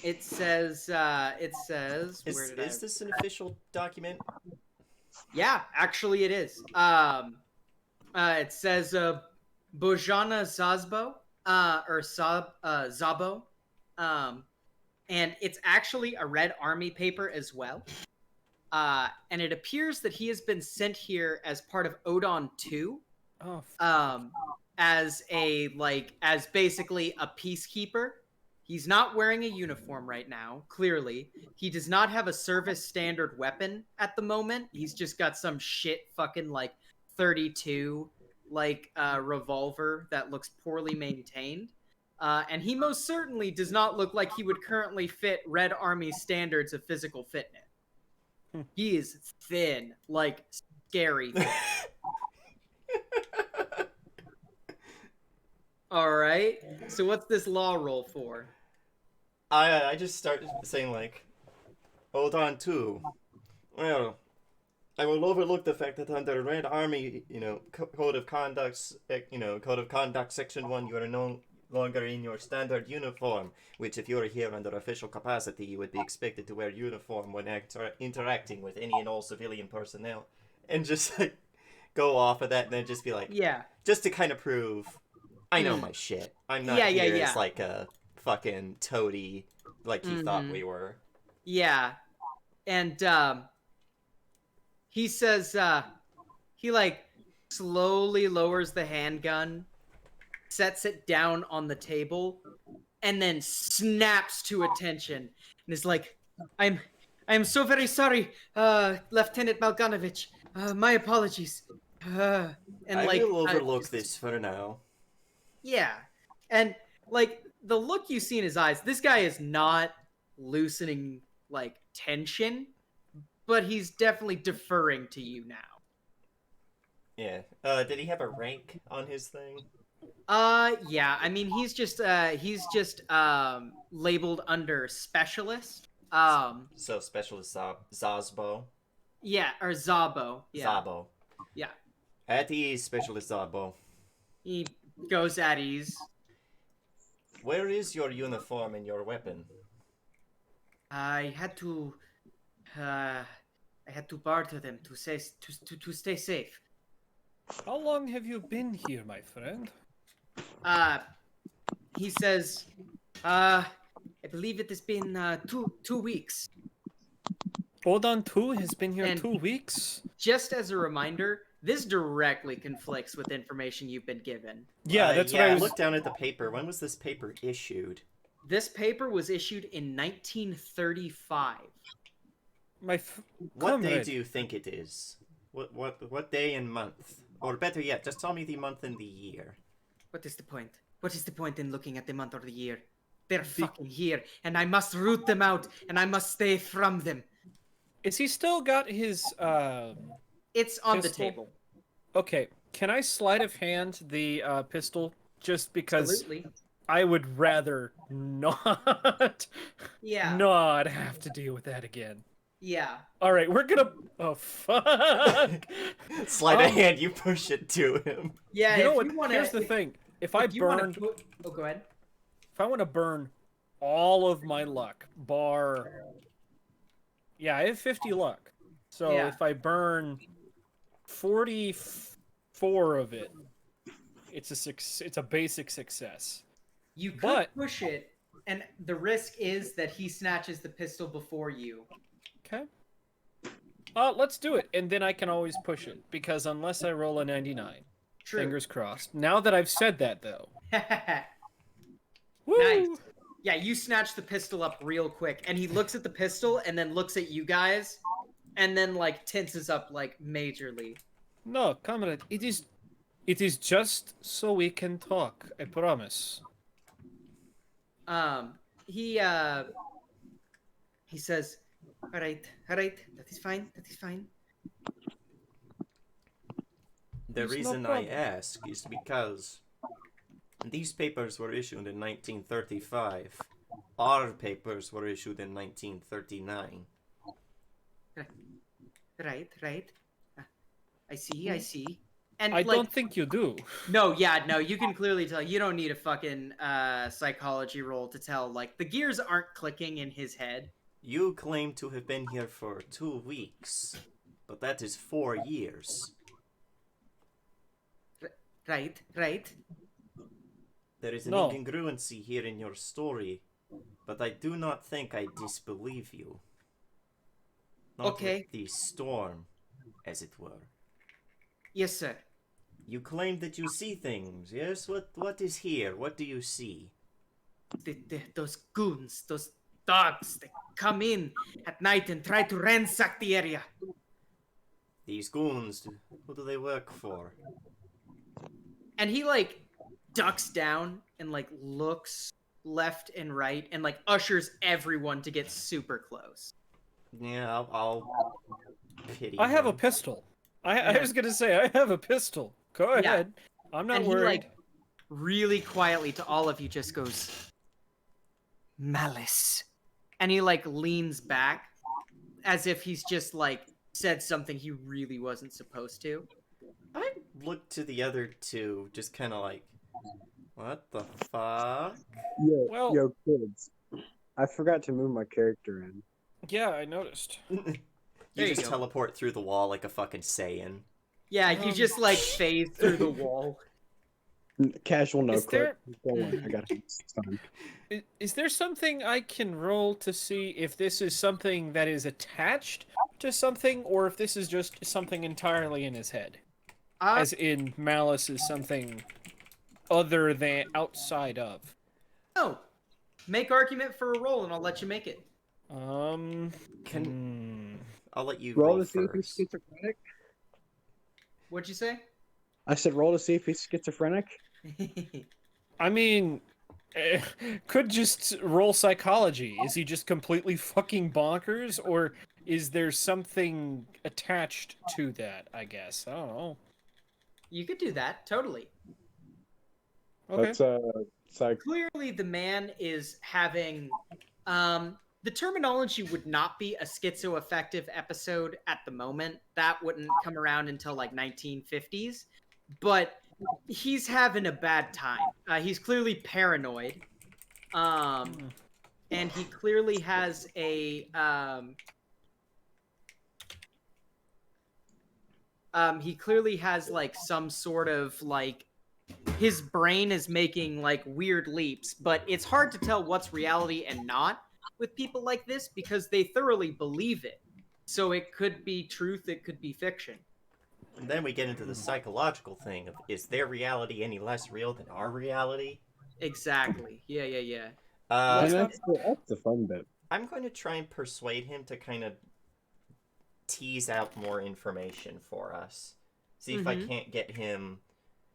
it says, Is this an official document? Yeah, actually it is. It says, Bojana Zazbo, or Zabo. And it's actually a Red Army paper as well. And it appears that he has been sent here as part of Odon 2. As basically a peacekeeper. He's not wearing a uniform right now, clearly. He does not have a service standard weapon at the moment. He's just got some shit fucking, like, 32, like, revolver that looks poorly maintained. And he most certainly does not look like he would currently fit Red Army standards of physical fitness. He is thin, like, scary thin. Alright, so what's this law roll for? I just started saying, like, hold on too. Well, I will overlook the fact that under Red Army, Code of Conduct Section 1, you are no longer in your standard uniform, which if you are here under official capacity, you would be expected to wear uniform when interacting with any and all civilian personnel. And just, like, go off of that and then just be like, yeah. Just to kind of prove, I know my shit. I'm not here as, like, a fucking toady like you thought we were. Yeah. And, he says, he like slowly lowers the handgun, sets it down on the table, and then snaps to attention and is like, I am so very sorry, Lieutenant Malganovich. My apologies. And I like, will overlook this for now. yeah. And like the look you see in his eyes, this guy is not loosening like tension, but he's definitely deferring to you now. Yeah. Did he have a rank on his thing? Yeah. I mean, he's just labeled under specialist. So specialist Zazbo. Yeah, or Zabo. Yeah. Zabo. Yeah. At ease, specialist Zabo. He goes at ease. Where is your uniform and your weapon? I had to barter them to stay safe. How long have you been here, my friend? He says, I believe it has been 2 weeks. Hold on, 2 has been here And 2 weeks? Just as a reminder, this directly conflicts with information you've been given. Yeah, that's yeah, what I was... looked down at the paper. When was this paper issued? This paper was issued in 1935. What day do you think it is? What day and month? Or better yet, just tell me the month and the year. What is the point? What is the point in looking at the month or the year? They're fucking here, and I must root them out, and I must stay from them. Is he still got his, It's on the pistol? table. Okay, can I sleight of hand the, pistol? Just because Absolutely. I would rather not... Yeah. not have to deal with that again. Yeah. Alright, we're gonna... Oh, fuck! Sleight of hand, you push it to him. Yeah, You know if what? you wanna, Here's the thing. If I you wanna burn... Oh, go ahead. If I want to burn all of my luck, bar... Yeah, I have 50 luck. So Yeah. if I burn 44 of it, it's a basic success. You could But- push it, and the risk is that he snatches the pistol before you. Okay. Let's do it, and then I can always push it, because unless I roll a 99. True. Fingers crossed. Now that I've said that, though. Woo! Nice. Yeah, you snatch the pistol up real quick, and he looks at the pistol, and then looks at you guys, and then, like, tenses up, like, majorly. No, comrade, it is just so we can talk, I promise. He says, all right, that is fine. The There's no reason I problem. ask is because these papers were issued in 1935. Our papers were issued in 1939. Right. I see. And I like, don't think you do. no, you can clearly tell. You don't need a fucking psychology roll to tell. Like, the gears aren't clicking in his head. You claim to have been here for 2 weeks, but that is 4 years. Right. There is an No. incongruency here in your story, but I do not think I disbelieve you. Not Okay. with the storm, as it were. Yes, sir. You claim that you see things, yes? What is here? What do you see? Those goons, those dogs, they come in at night and try to ransack the area. These goons, who do they work for? And he, like, ducks down and, like, looks left and right and, like, ushers everyone to get super close. Yeah, I'll pity I have a him. pistol. I Yeah. was gonna say, I have a pistol. Go Yeah. ahead. I'm not And worried. he, like, really quietly to all of you just goes, Malice. And he, like, leans back as if he's just, like, said something he really wasn't supposed to. I looked to the other two, just kind of like, what the fuck? Well- Yo, kids. I forgot to move my character in. Yeah, I noticed. You There you just go. teleport through the wall like a fucking Saiyan. Yeah, you just, like, phase through the wall. Casual no Is clip. Don't worry, I got it. It's fine. Is there something I can roll to see if this is something that is attached to something, or if this is just something entirely in his head? As in, malice is something other than outside of. No. Make argument for a roll, and I'll let you make it. I'll let you Roll roll to see if he's first. schizophrenic. What'd you say? I said roll to see if he's schizophrenic. I mean, could just roll psychology. Is he just completely fucking bonkers, or is there something attached to that? I guess I don't know. You could do that, totally. Okay. That's psych. Clearly, the man is having. The terminology would not be a schizoaffective episode at the moment. That wouldn't come around until like 1950s. But he's having a bad time. He's clearly paranoid. And he clearly has a he clearly has like some sort of like his brain is making like weird leaps, but it's hard to tell what's reality and not with people like this because they thoroughly believe it. So it could be truth, it could be fiction. And then we get into the psychological thing of, is their reality any less real than our reality? Exactly. Yeah. And that's the fun bit. I'm going to try and persuade him to kind of tease out more information for us. See if I can't get him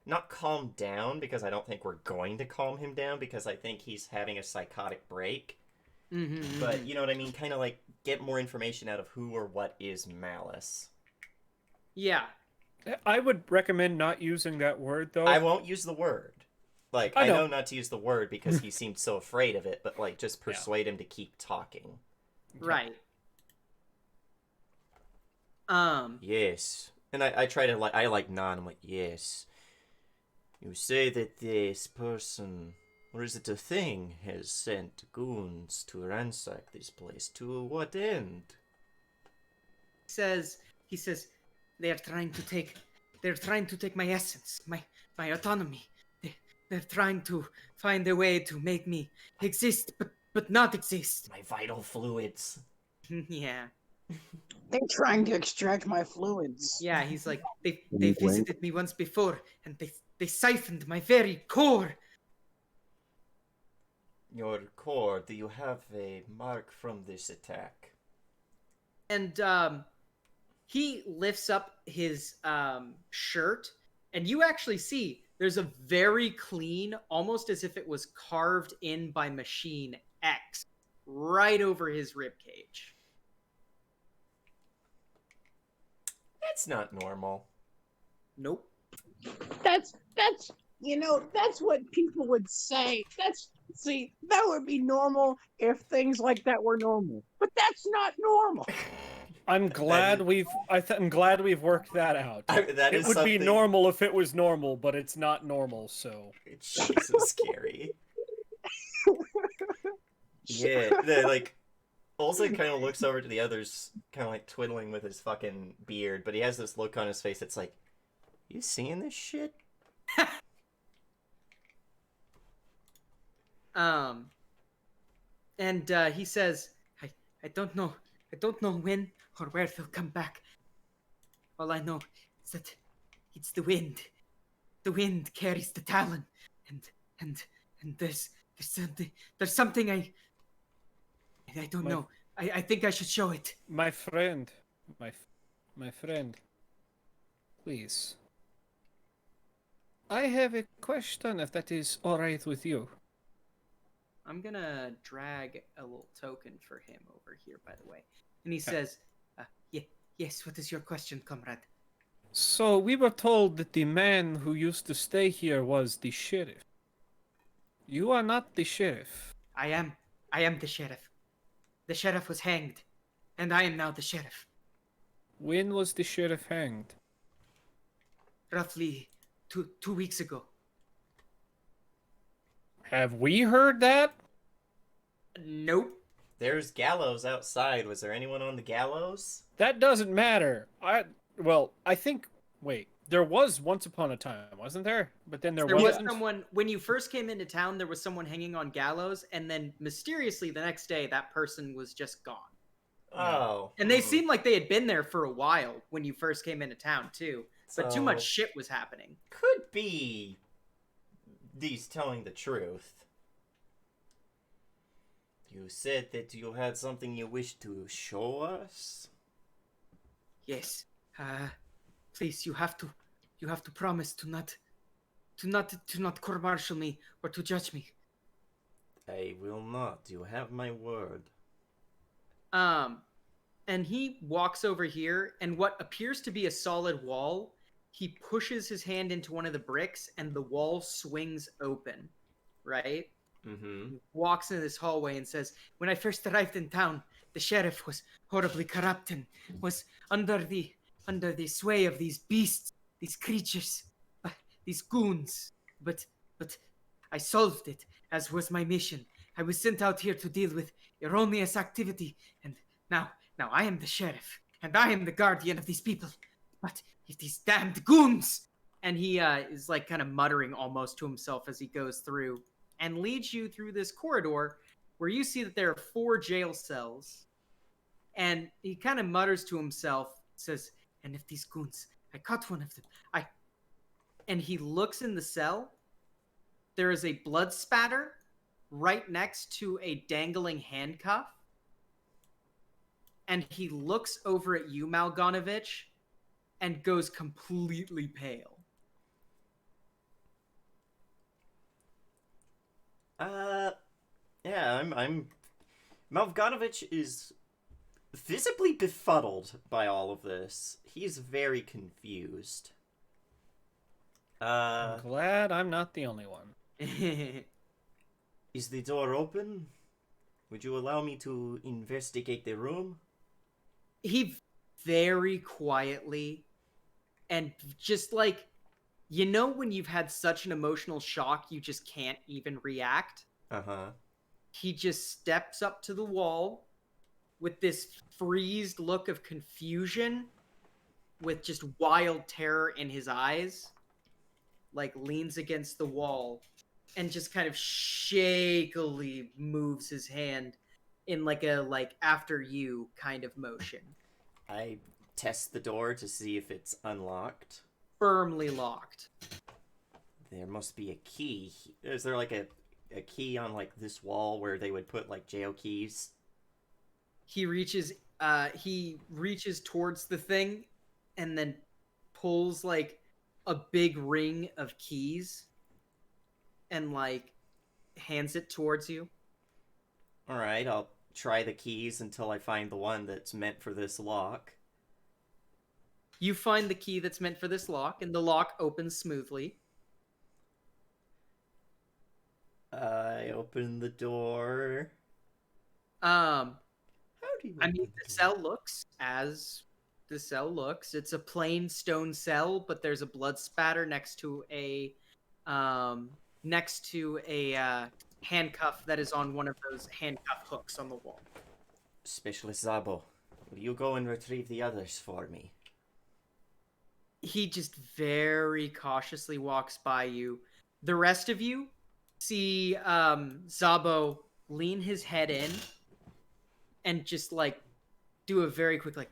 not calm down, because I don't think we're going to calm him down, because I think he's having a psychotic break. But you know what I mean? Kind of like get more information out of who or what is malice. Yeah. I would recommend not using that word, though. I won't use the word. Like, I I know. know not to use the word because he seemed so afraid of it, but like just persuade him to keep talking. Right. Yes. And I try to I nod. I'm like, yes. You say that this person, or is it a thing, has sent goons to ransack this place. To what end? He says they're trying to take my essence, my autonomy. They're trying to find a way to make me exist but not exist. My vital fluids. Yeah. They're trying to extract my fluids. Yeah, he's like they visited me once before and they siphoned my very core. Your core, do you have a mark from this attack? And he lifts up his shirt, and you actually see there's a very clean, almost as if it was carved in by machine, X right over his rib cage. That's not normal. Nope. That's that's what people would say. That would be normal if things like that were normal. But that's not normal. I'm glad I'm glad we've worked that out. That it is would something... be normal if it was normal, but it's not normal, so. It's so scary. Yeah, like, Olsen kind of looks over to the others, kind of like twiddling with his fucking beard, but he has this look on his face that's like, you seeing this shit? And he says, I don't know when or where they'll come back. All I know is that it's the wind. The wind carries the Talon, and there's something I don't know. I think I should show it. My friend, my friend, please. I have a question, if that is all right with you. I'm gonna drag a little token for him over here, by the way. And he says, yes, what is your question, comrade? So, we were told that the man who used to stay here was the sheriff. You are not the sheriff. I am the sheriff. The sheriff was hanged, and I am now the sheriff. When was the sheriff hanged? Roughly 2 weeks ago. Have we heard that? Nope. There's gallows outside. Was there anyone on the gallows? That doesn't matter. I think... Wait, there was once upon a time, wasn't there? But then there was wasn't? someone, when you first came into town, there was someone hanging on gallows, and then mysteriously the next day, that person was just gone. Oh. And they seemed like they had been there for a while when you first came into town, too. but too much So, shit was happening. could be these telling the truth. You said that you had something you wished to show us? Yes. Please, you have to promise to not court-martial me or to judge me. I will not. You have my word. And he walks over here, and what appears to be a solid wall, he pushes his hand into one of the bricks, and the wall swings open, right? Mm-hmm. He walks into this hallway and says, "When I first arrived in town, the sheriff was horribly corrupt and was under the sway of these beasts, these creatures, these goons. But I solved it, as was my mission. I was sent out here to deal with erroneous activity, and now I am the sheriff, and I am the guardian of these people. But if these damned goons..." And he is like kind of muttering almost to himself as he goes through and leads you through this corridor where you see that there are 4 jail cells. And he kind of mutters to himself, says, "And if these goons, I caught one of them, And he looks in the cell. There is a blood spatter right next to a dangling handcuff. And he looks over at you, Malgonovich, and goes completely pale. Yeah, I'm Malvganovich is visibly befuddled by all of this. He's very confused. I'm glad I'm not the only one. Is the door open? Would you allow me to investigate the room? He very quietly and just like, you know when you've had such an emotional shock you just can't even react? Uh-huh. He just steps up to the wall with this freezed look of confusion with just wild terror in his eyes, like leans against the wall and just kind of shakily moves his hand in like a after you kind of motion. I test the door to see if it's unlocked. Firmly locked. There must be a key. Is there like a key on like this wall where they would put like jail keys? He reaches towards the thing and then pulls like a big ring of keys and like hands it towards you. All right, I'll try the keys until I find the one that's meant for this lock. You find the key that's meant for this lock, and the lock opens smoothly. I open the door. How do you I mean, open the cell looks as the cell looks. It's a plain stone cell, but there's a blood spatter next to a handcuff that is on one of those handcuff hooks on the wall. Specialist Zabo, will you go and retrieve the others for me? He just very cautiously walks by you. The rest of you see Zabo lean his head in and just like do a very quick like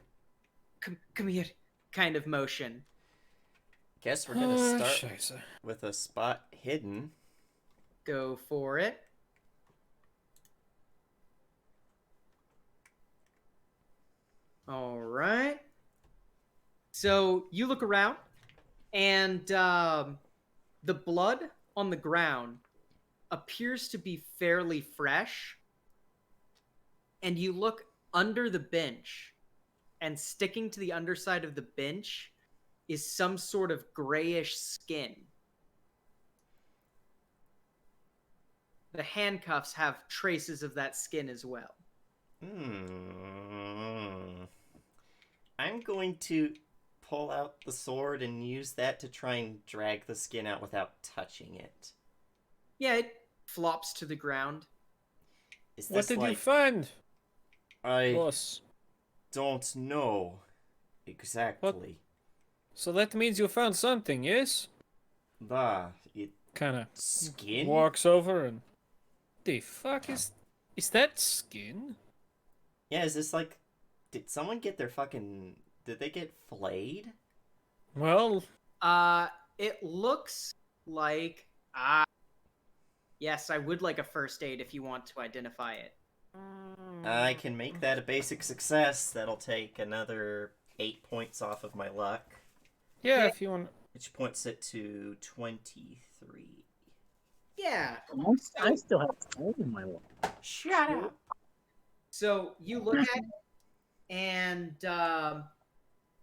come here kind of motion. Guess we're gonna start with a spot hidden. Go for it. All right. So you look around, and the blood on the ground appears to be fairly fresh. And you look under the bench, and sticking to the underside of the bench is some sort of grayish skin. The handcuffs have traces of that skin as well. I'm going to pull out the sword and use that to try and drag the skin out without touching it. Yeah, it flops to the ground. What did you find? I Boss? don't know exactly. What? So that means you found something, yes? It kind of skin walks over and the fuck is that skin? Yeah, is this like, did someone get their fucking, did they get flayed? Well, It looks like yes, I would like a first aid if you want to identify it. I can make that a basic success. That'll take another 8 points off of my luck, yeah, Okay. if you want. which points it to 23. Yeah. I still have 10 in my life. Shut up! So you look at it, and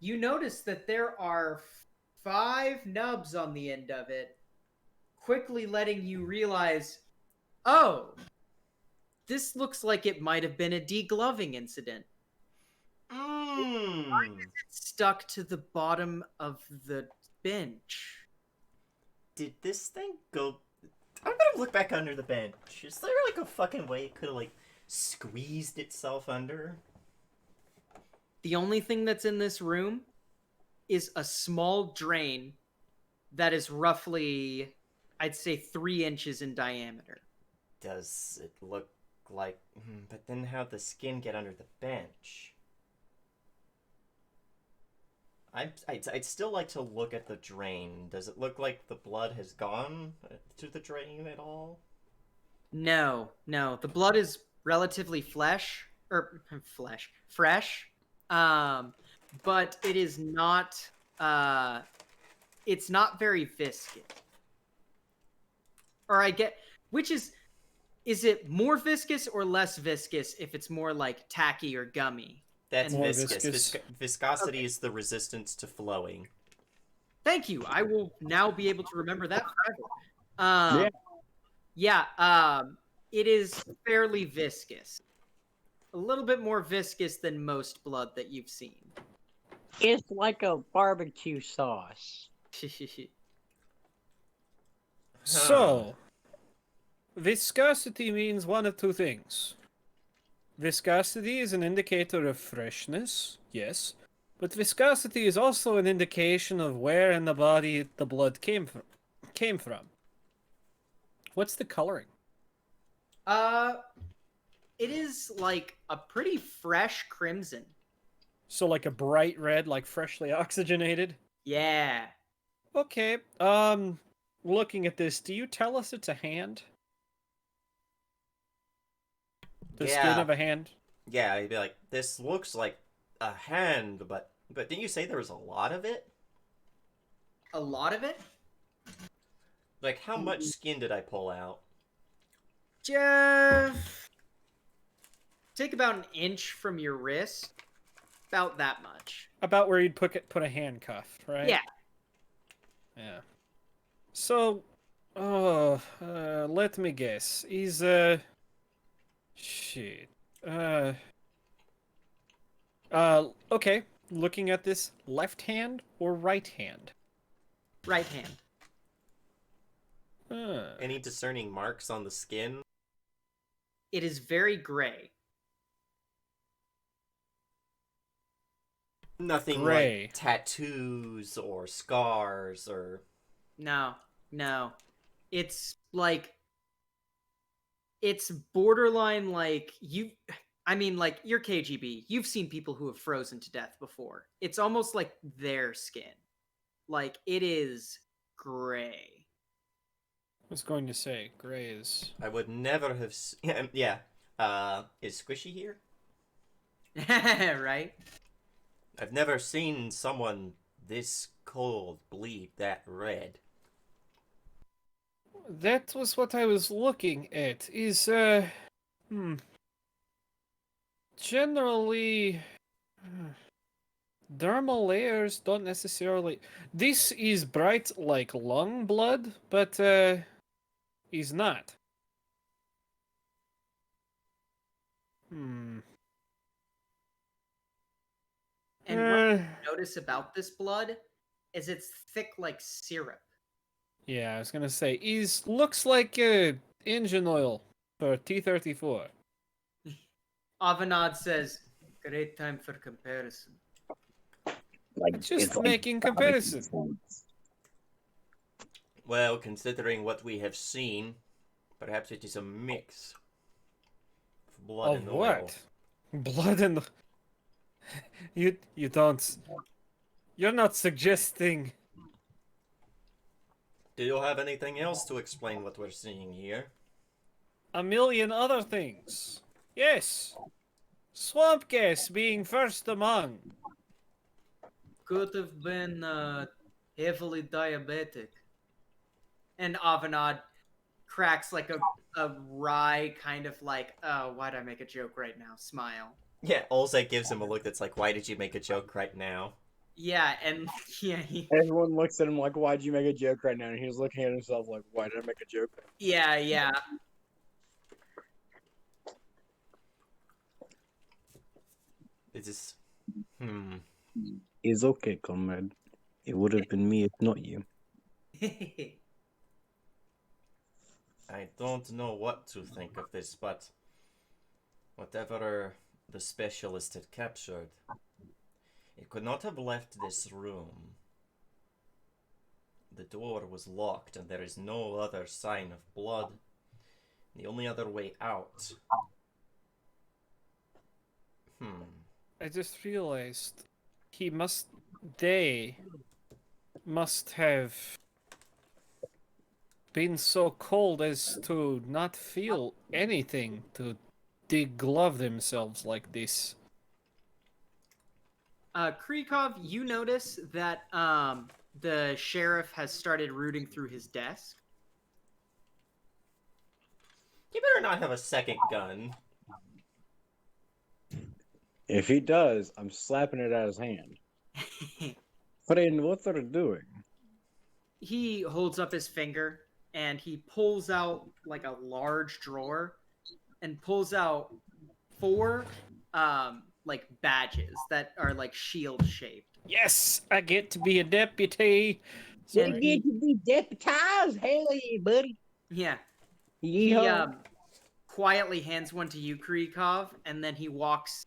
you notice that there are 5 nubs on the end of it, quickly letting you realize, oh, this looks like it might have been a degloving incident. Mmm. It's stuck to the bottom of the bench. Did this thing go... I'm gonna look back under the bench. Is there like a fucking way it could have like squeezed itself under? The only thing that's in this room is a small drain that is roughly, I'd say, 3 inches in diameter. Does it look like... But then how'd the skin get under the bench? I'd still like to look at the drain. Does it look like the blood has gone to the drain at all? No. The blood is relatively fresh. But it is not, it's not very viscous. Or which is it more viscous or less viscous if it's more like tacky or gummy? That's More viscous. viscous. Viscosity is the resistance to flowing. Thank you. I will now be able to remember that forever. It is fairly viscous. A little bit more viscous than most blood that you've seen. It's like a barbecue sauce. So, viscosity means one of two things. Viscosity is an indicator of freshness, yes, but viscosity is also an indication of where in the body the blood came from. What's the coloring? It is like a pretty fresh crimson. So like a bright red, like freshly oxygenated? Yeah. Okay, looking at this, do you tell us it's a hand? The skin of a hand? Yeah, I'd be like, this looks like a hand, but didn't you say there was a lot of it? A lot of it? Like, how much skin did I pull out? Jeff, take about an inch from your wrist. About that much. About where you'd put a handcuff, right? Yeah. Yeah. So, let me guess. He's shit. Okay. Looking at this, left hand or right hand? Right hand. Any discerning marks on the skin? It is very gray. Nothing Gray. like tattoos or scars or... No. It's like, it's borderline like like you're KGB. You've seen people who have frozen to death before. It's almost like their skin. Like, it is gray. I was going to say, gray is... I would never have... Yeah. Is Squishy here? Right? I've never seen someone this cold bleed that red. That was what I was looking at. Is, generally... dermal layers don't necessarily... This is bright like lung blood, but, is not. And what you notice about this blood is it's thick like syrup. Yeah, I was gonna say, looks like engine oil for T-34. Avanad says, great time for comparison. Like Just it's like making barbecue comparison. sauce. Well, considering what we have seen, perhaps it is a mix of blood Of and what? oil. Blood and... You don't... You're not suggesting... Do you have anything else to explain what we're seeing here? A million other things. Yes. Swamp gas being first among. Could have been heavily diabetic. And Avanad cracks like a wry kind of like, oh, why'd I make a joke right now? Smile. Yeah, Olzek gives him a look that's like, why did you make a joke right now? Yeah, and yeah, Everyone looks at him like, why'd you make a joke right now? And he's looking at himself like, why did I make a joke? yeah. It's just... It's okay, comrade. It would have been me if not you. I don't know what to think of this, but whatever the specialist had captured, it could not have left this room. The door was locked and there is no other sign of blood. The only other way out... I just realized they must have been so cold as to not feel anything to deglove themselves like this. Krikov, you notice that the sheriff has started rooting through his desk. You better not have a second gun. If he does, I'm slapping it out of his hand. Friend, what are you doing? He holds up his finger and he pulls out like a large drawer and pulls out 4 like badges that are like shield shaped. Yes, I get to be a deputy. So you get to be deputized? Hell yeah, buddy. Yeah. Yeehaw. He quietly hands one to you, Krikov, and then he walks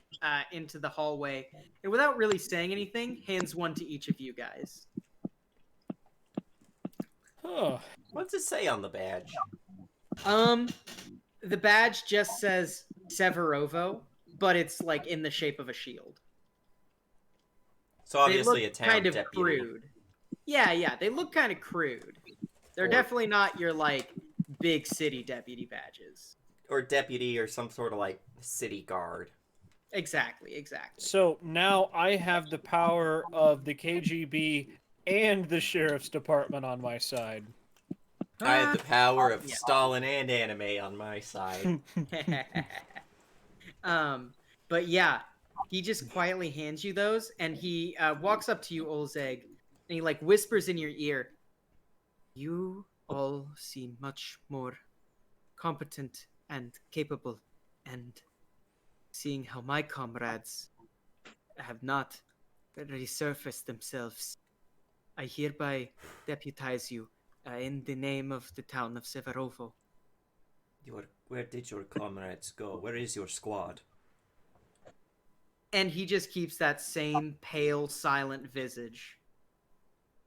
into the hallway and without really saying anything, hands one to each of you guys. Oh. What's it say on the badge? The badge just says Severovo, but it's like in the shape of a shield. So obviously they a look town kind of deputy. crude. Yeah, they look kind of crude. They're definitely not your like big city deputy badges. Or deputy or some sort of like city guard. Exactly. So now I have the power of the KGB and the sheriff's department on my side. I had the power of Stalin and anime on my side. But yeah, he just quietly hands you those, and he walks up to you, Olzeg, and he like whispers in your ear, "You all seem much more competent and capable, and seeing how my comrades have not resurfaced themselves, I hereby deputize you in the name of the town of Severovo." Where did your comrades go? Where is your squad? And he just keeps that same pale, silent visage.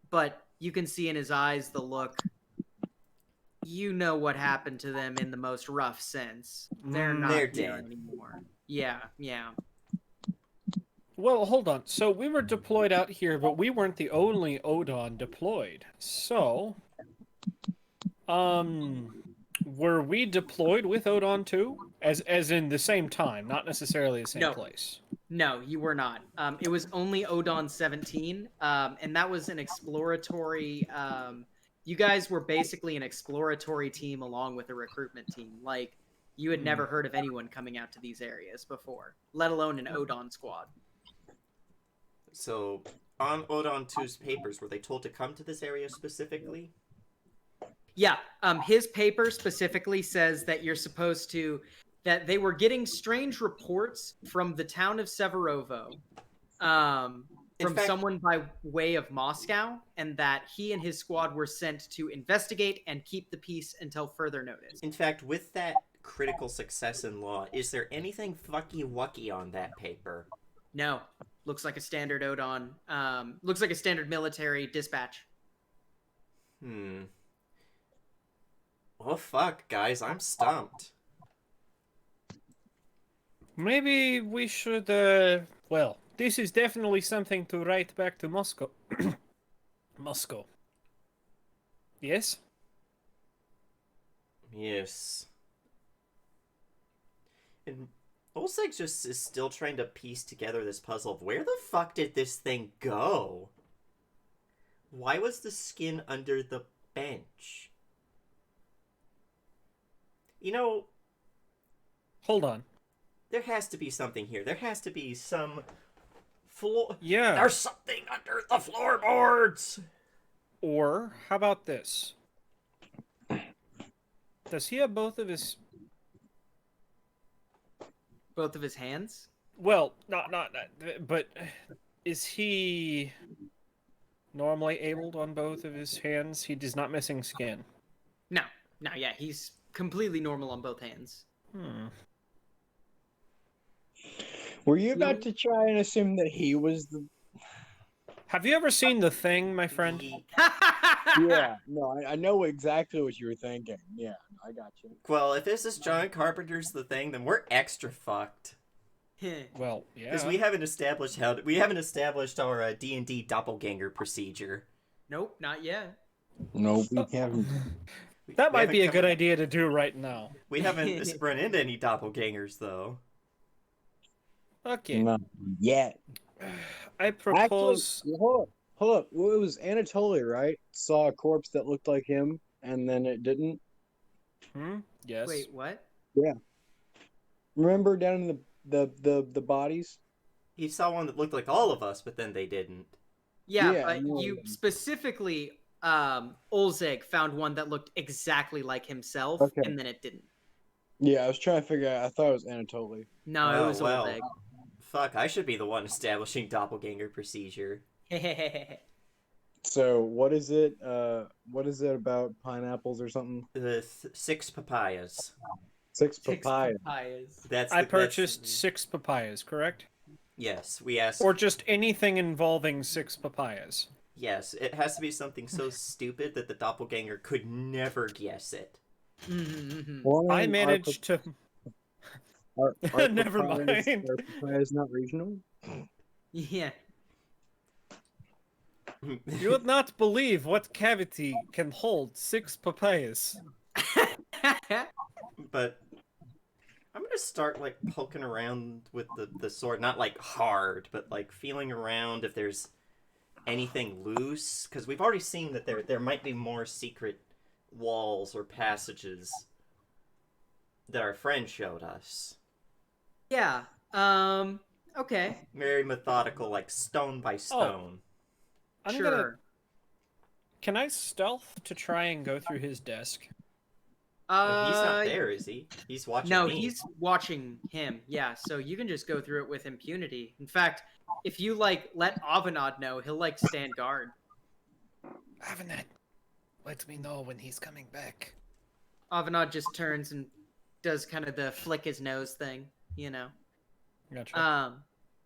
But you can see in his eyes the look. You know what happened to them in the most rough sense. They're not They're there dead. anymore. Yeah. Well, hold on. So we were deployed out here, but we weren't the only Odon deployed. So, were we deployed with Odon too? As in the same time, not necessarily the same place. No, you were not. It was only Odon 17, and that was an exploratory. You guys were basically an exploratory team along with a recruitment team. Like, you had never heard of anyone coming out to these areas before, let alone an Odon squad. So, on Odon 2's papers, were they told to come to this area specifically? Yeah, his paper specifically says that you're supposed to... that they were getting strange reports from the town of Severovo, from someone by way of Moscow, and that he and his squad were sent to investigate and keep the peace until further notice. In fact, with that critical success in law, is there anything fucky-wucky on that paper? No. Looks like a standard Odon. Looks like a standard military dispatch. Oh, fuck, guys, I'm stumped. Maybe we should, well, this is definitely something to write back to Moscow. Moscow. Yes? Yes. And Olsek just is still trying to piece together this puzzle of where the fuck did this thing go? Why was the skin under the bench? You know, Hold on. there has to be something here. There has to be some floor. Yeah. There's something under the floorboards. Or, how about this? Does he have both of his... Both of his hands? Well, not, but is he normally abled on both of his hands? He is not missing skin. No, yeah, he's completely normal on both hands. Were you about to try and assume that he was the? Have you ever seen The Thing, my friend? Yeah, no, I know exactly what you were thinking. Yeah, I got you. Well, if this is John Carpenter's The Thing, then we're extra fucked. Well, yeah. Because we haven't established our D&D doppelganger procedure. Nope, not yet. Nope, we haven't. That might be a good idea to do right now. We haven't run into any doppelgangers, though. Okay. Not yet. I propose... Actually, hold up. Well, it was Anatoly, right? Saw a corpse that looked like him, and then it didn't. Yes. Wait, what? Yeah. Remember down in the bodies? He saw one that looked like all of us, but then they didn't. Yeah, Yeah, but no. you specifically, Olzeg found one that looked exactly like himself, Okay. and then it didn't. Yeah, I was trying to figure out. I thought it was Anatoly. No, it was Olzeg. Fuck, I should be the one establishing doppelganger procedure. So what is it? What is it about pineapples or something? The 6 papayas. Six Six papayas. papayas. I purchased 6 papayas, correct? Yes, we asked. Or just anything involving 6 papayas. Yes, it has to be something so stupid that the doppelganger could never guess it. I managed to... Are Never papayas, mind. Are papayas not regional? Yeah. You would not believe what cavity can hold 6 papayas. But I'm gonna start like poking around with the sword, not like hard, but like feeling around if there's anything loose, because we've already seen that there might be more secret walls or passages that our friend showed us. Yeah. Okay. Very methodical, like stone by stone. I'm Sure. gonna... Can I stealth to try and go through his desk? But he's not there, is he? He's watching No, me. he's watching him. Yeah, so you can just go through it with impunity. In fact, if you like let Avanad know, he'll like stand guard. Avanad, let me know when he's coming back. Avanad just turns and does kind of the flick his nose thing, you know. Gotcha.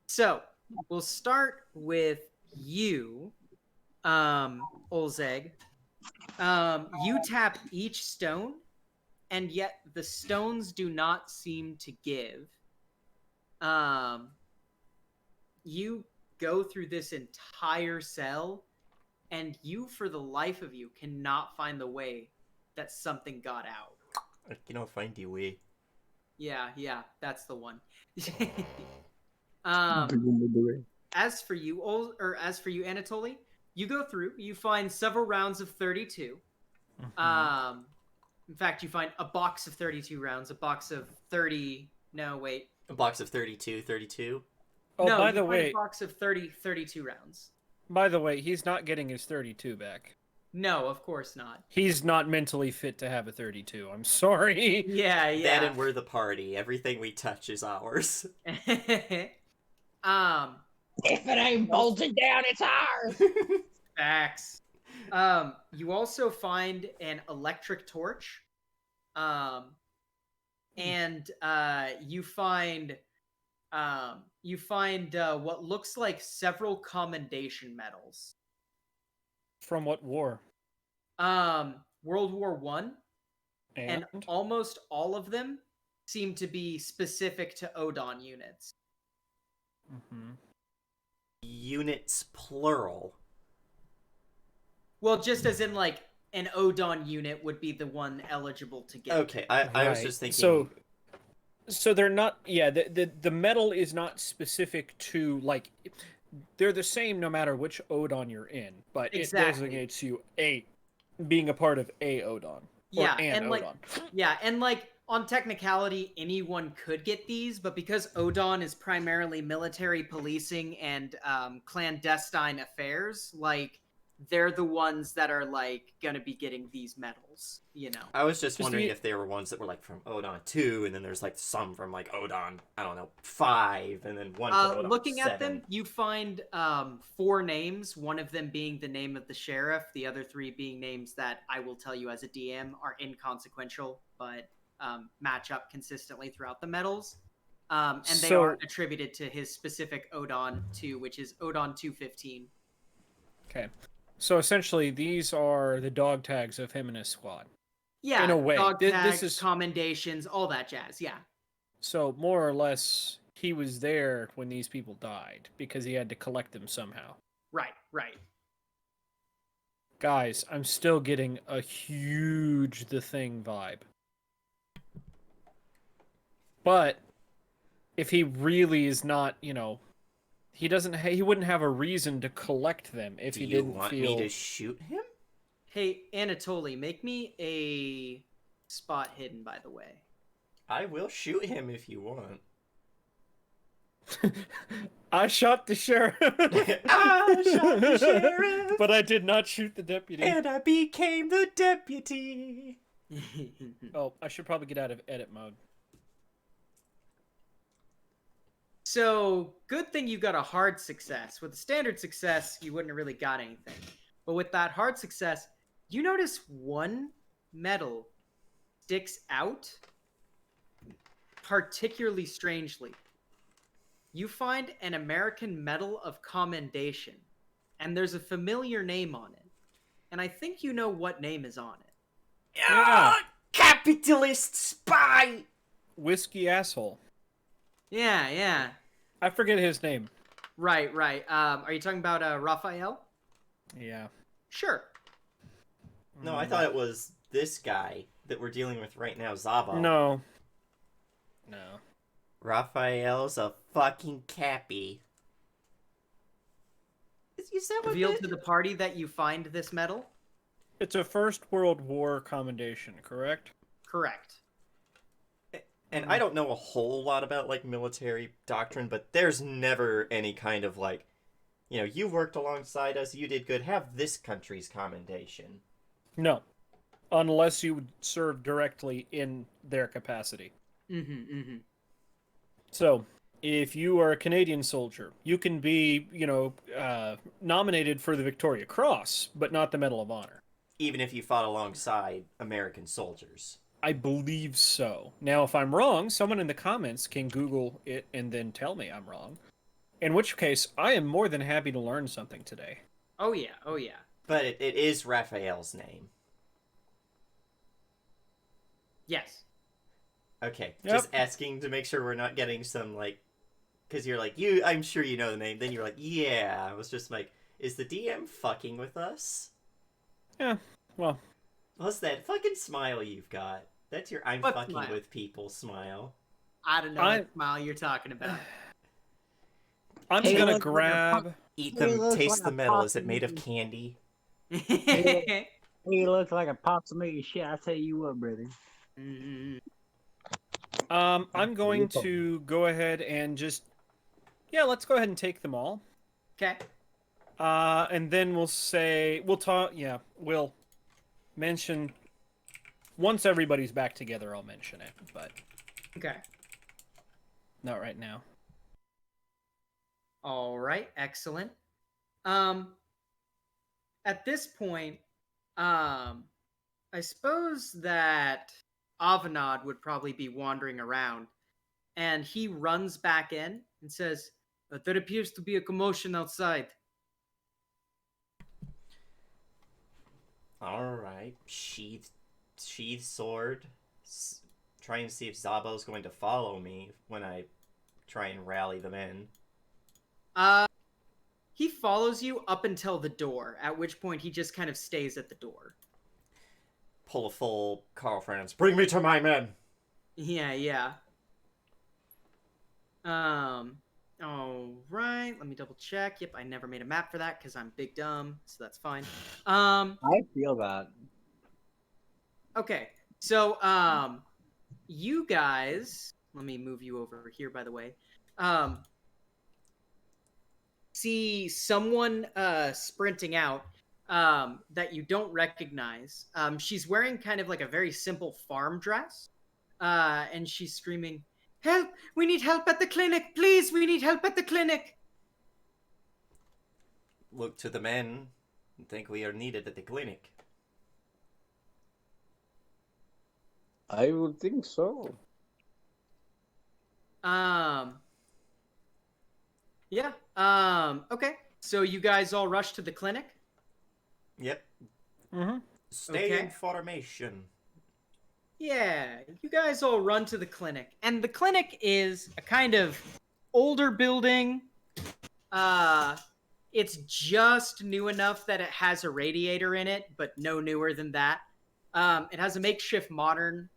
So we'll start with you, Olzeg. You tap each stone, and yet the stones do not seem to give. You go through this entire cell, and you, for the life of you, cannot find the way that something got out. I cannot find the way. Yeah, that's the one. As for you, Anatoly, you go through. You find several rounds of 32. In fact, you find a box of 32 rounds, a box of 30. No, wait. A box of 32. Oh, no, by you the find way, a box of 32 rounds. by the way, he's not getting his 32 back. No, of course not. He's not mentally fit to have a 32. I'm sorry. Yeah. That and we're the party. Everything we touch is ours. If it ain't bolted down, it's ours. Facts. You also find an electric torch. And you find what looks like several commendation medals. From what war? World War One, and And almost all of them seem to be specific to Odon units. units plural? Well, just as in like an Odon unit would be the one eligible to get. Okay, I was Right. just thinking. So they're not. Yeah, the medal is not specific to like. They're the same no matter which Odon you're in, but Exactly. it designates you being a part of a Odon. Yeah, an and Odon. like on technicality, anyone could get these, but because Odon is primarily military policing and clandestine affairs, like they're the ones that are like gonna be getting these medals, you know. I was just wondering if there were ones that were like from Odon 2, and then there's like some from like Odon, I don't know, 5, and then one from Odon Looking 7. at them, you find 4 names, one of them being the name of the sheriff, the other 3 being names that I will tell you as a DM are inconsequential, but match up consistently throughout the medals. And they are attributed to his specific Odon 2, which is Odon 215. Okay. So essentially, these are the dog tags of him and his squad. Yeah, in a way. Dog tags, this is commendations, all that jazz. Yeah. So more or less, he was there when these people died because he had to collect them somehow. Right. Guys, I'm still getting a huge The Thing vibe. But if he really is not, he wouldn't have a reason to collect them if he didn't feel. Do you want me to shoot him? Hey, Anatoly, make me a spot hidden, by the way. I will shoot him if you want. I shot the sheriff. I shot the sheriff. But I did not shoot the deputy. And I became the deputy. Oh, I should probably get out of edit mode. So, good thing you got a hard success. With a standard success, you wouldn't have really got anything. But with that hard success, you notice one medal sticks out particularly strangely. You find an American Medal of Commendation, and there's a familiar name on it. And I think you know what name is on it. Yeah. Capitalist spy! Whiskey asshole. Yeah. I forget his name. Right. Are you talking about Raphael? Yeah. Sure. No, I thought it was this guy that we're dealing with right now, Zabo. No. Raphael's a fucking cappy. Is that what Revealed to the party that you find this medal? It's a First World War commendation, correct? Correct. And I don't know a whole lot about, like, military doctrine, but there's never any kind of, like, you worked alongside us, you did good, have this country's commendation. No. Unless you serve directly in their capacity. Mm-hmm. So, if you are a Canadian soldier, you can be, nominated for the Victoria Cross, but not the Medal of Honor. Even if you fought alongside American soldiers. I believe so. Now, if I'm wrong, someone in the comments can Google it and then tell me I'm wrong. In which case, I am more than happy to learn something today. Oh yeah. But it is Raphael's name. Yes. Okay, Yep. just asking to make sure we're not getting some, like... Because you're like, I'm sure you know the name. Then you're like, yeah. I was just like, is the DM fucking with us? Yeah, well... What's that fucking smile you've got? That's your I'm What fucking smile? with people smile. I don't know what smile you're talking about. I'm Hey, gonna look, grab... Eat Hey, them, looks taste like the a metal. Is it possum. made of candy? He looks like a possum eating shit. I tell you what, brother. I'm going to go ahead and just... Yeah, let's go ahead and take them all. Okay. And then we'll mention... Once everybody's back together, I'll mention it, but... Okay. Not right now. All right. Excellent. At this point, I suppose that Avanad would probably be wandering around, and he runs back in and says, "There appears to be a commotion outside." All right, sheath sword. Try and see if Zabo's going to follow me when I try and rally them in. he follows you up until the door, at which point he just kind of stays at the door. Pull a full Carl Franz. Bring me to my men. Yeah. All right. Let me double check. Yep, I never made a map for that because I'm big dumb, so that's fine. I feel that. Okay. So, you guys, let me move you over here, by the way. See someone sprinting out that you don't recognize. She's wearing kind of like a very simple farm dress, and she's screaming, "Help! We need help at the clinic! Please, we need help at the clinic!" Look to the men and think we are needed at the clinic. I would think so. Yeah. Okay. So you guys all rush to the clinic? Yep. Mm-hmm. Stay in formation. Yeah, you guys all run to the clinic. And the clinic is a kind of older building. It's just new enough that it has a radiator in it, but no newer than that. It has a makeshift modern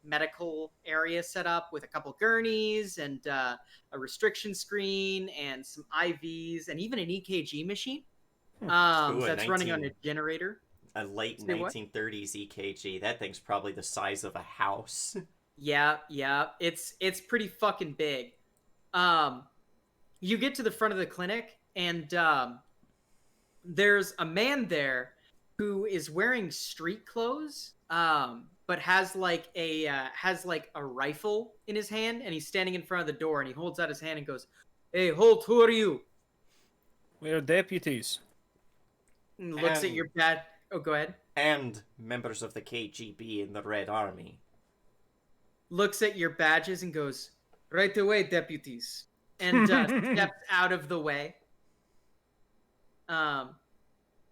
medical area set up with a couple gurneys and a restriction screen and some IVs and even an EKG machine that's running on a generator. A late Say what? 1930s EKG. That thing's probably the size of a house. Yeah. It's pretty fucking big. You get to the front of the clinic, and there's a man there who is wearing street clothes, but has like a rifle in his hand, and he's standing in front of the door, and he holds out his hand and goes, "Hey, Holt, who are you?" We are deputies. And looks at your badge. Oh, go ahead. And members of the KGB in the Red Army. Looks at your badges and goes, "Right away, deputies." And steps out of the way.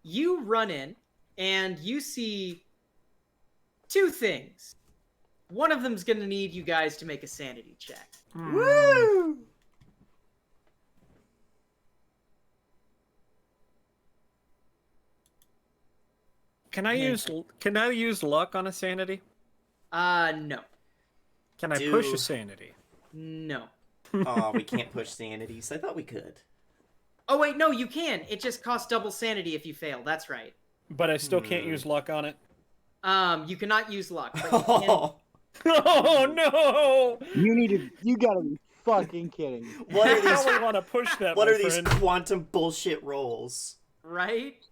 You run in, and you see two things. One of them's going to need you guys to make a sanity check. Woo! Can I use luck on a sanity? No. Can I push a sanity? No. Oh, we can't push sanities. I thought we could. Oh, wait, no, you can. It just costs double sanity if you fail. That's right. But I still can't use luck on it? You cannot use luck, but you can... Oh, no! You gotta be fucking kidding me. What are I these? want to push that, What my are these friend. quantum bullshit rolls? Right?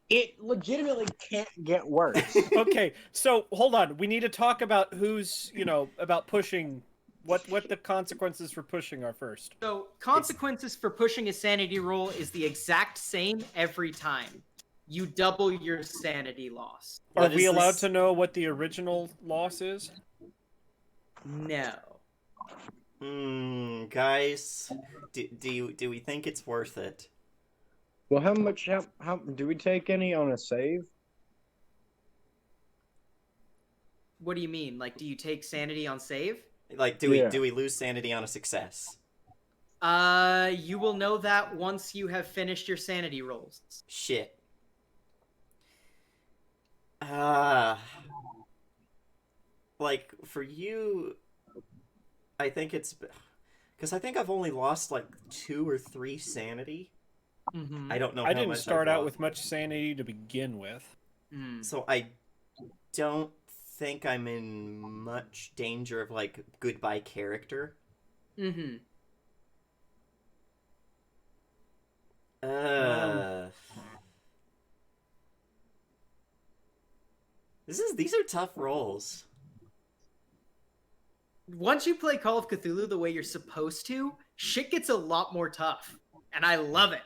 It legitimately can't get worse. Okay, so hold on. We need to talk about who's, about pushing. What the consequences for pushing are first. So, consequences for pushing a sanity roll is the exact same every time. You double your sanity loss. Are What we is allowed this? to know what the original loss is? No. Guys, do we think it's worth it? Well, how do we take any on a save? What do you mean? Like, do you take sanity on save? Like, do we lose sanity on a success? You will know that once you have finished your sanity rolls. Shit. Like, for you, I think it's... Because I think I've only lost, like, 2 or 3 sanity. Mm-hmm. I don't know I how didn't much start I've out lost. with much sanity to begin with. So I don't think I'm in much danger of, like, goodbye character. Mm-hmm. These are tough rolls. Once you play Call of Cthulhu the way you're supposed to, shit gets a lot more tough. And I love it.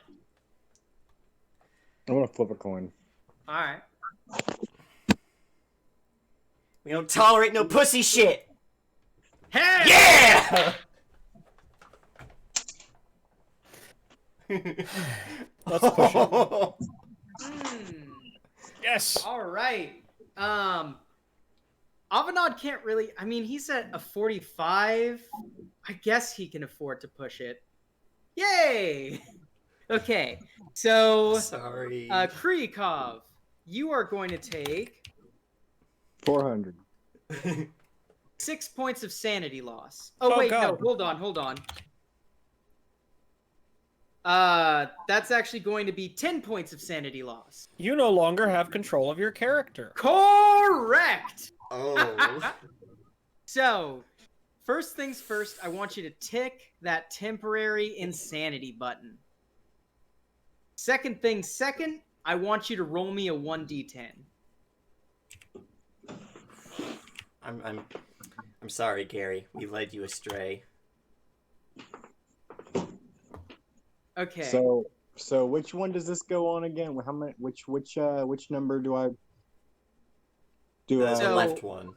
I'm gonna flip a coin. Alright. We don't tolerate no pussy shit. Hey! Yeah! Let's push it. Yes! Alright. Avanad can't really... I mean, he's at a 45. I guess he can afford to push it. Yay! Okay, so Sorry. Kryukov, you are going to take 400. 6 points of sanity loss. Oh, Oh, wait, God. no, hold on. That's actually going to be 10 points of sanity loss. You no longer have control of your character. Correct! Oh. So, first things first, I want you to tick that temporary insanity button. Second thing second, I want you to roll me a 1d10. I'm sorry, Gary. We led you astray. Okay. So which one does this go on again? How many? Which number do I do? The left one.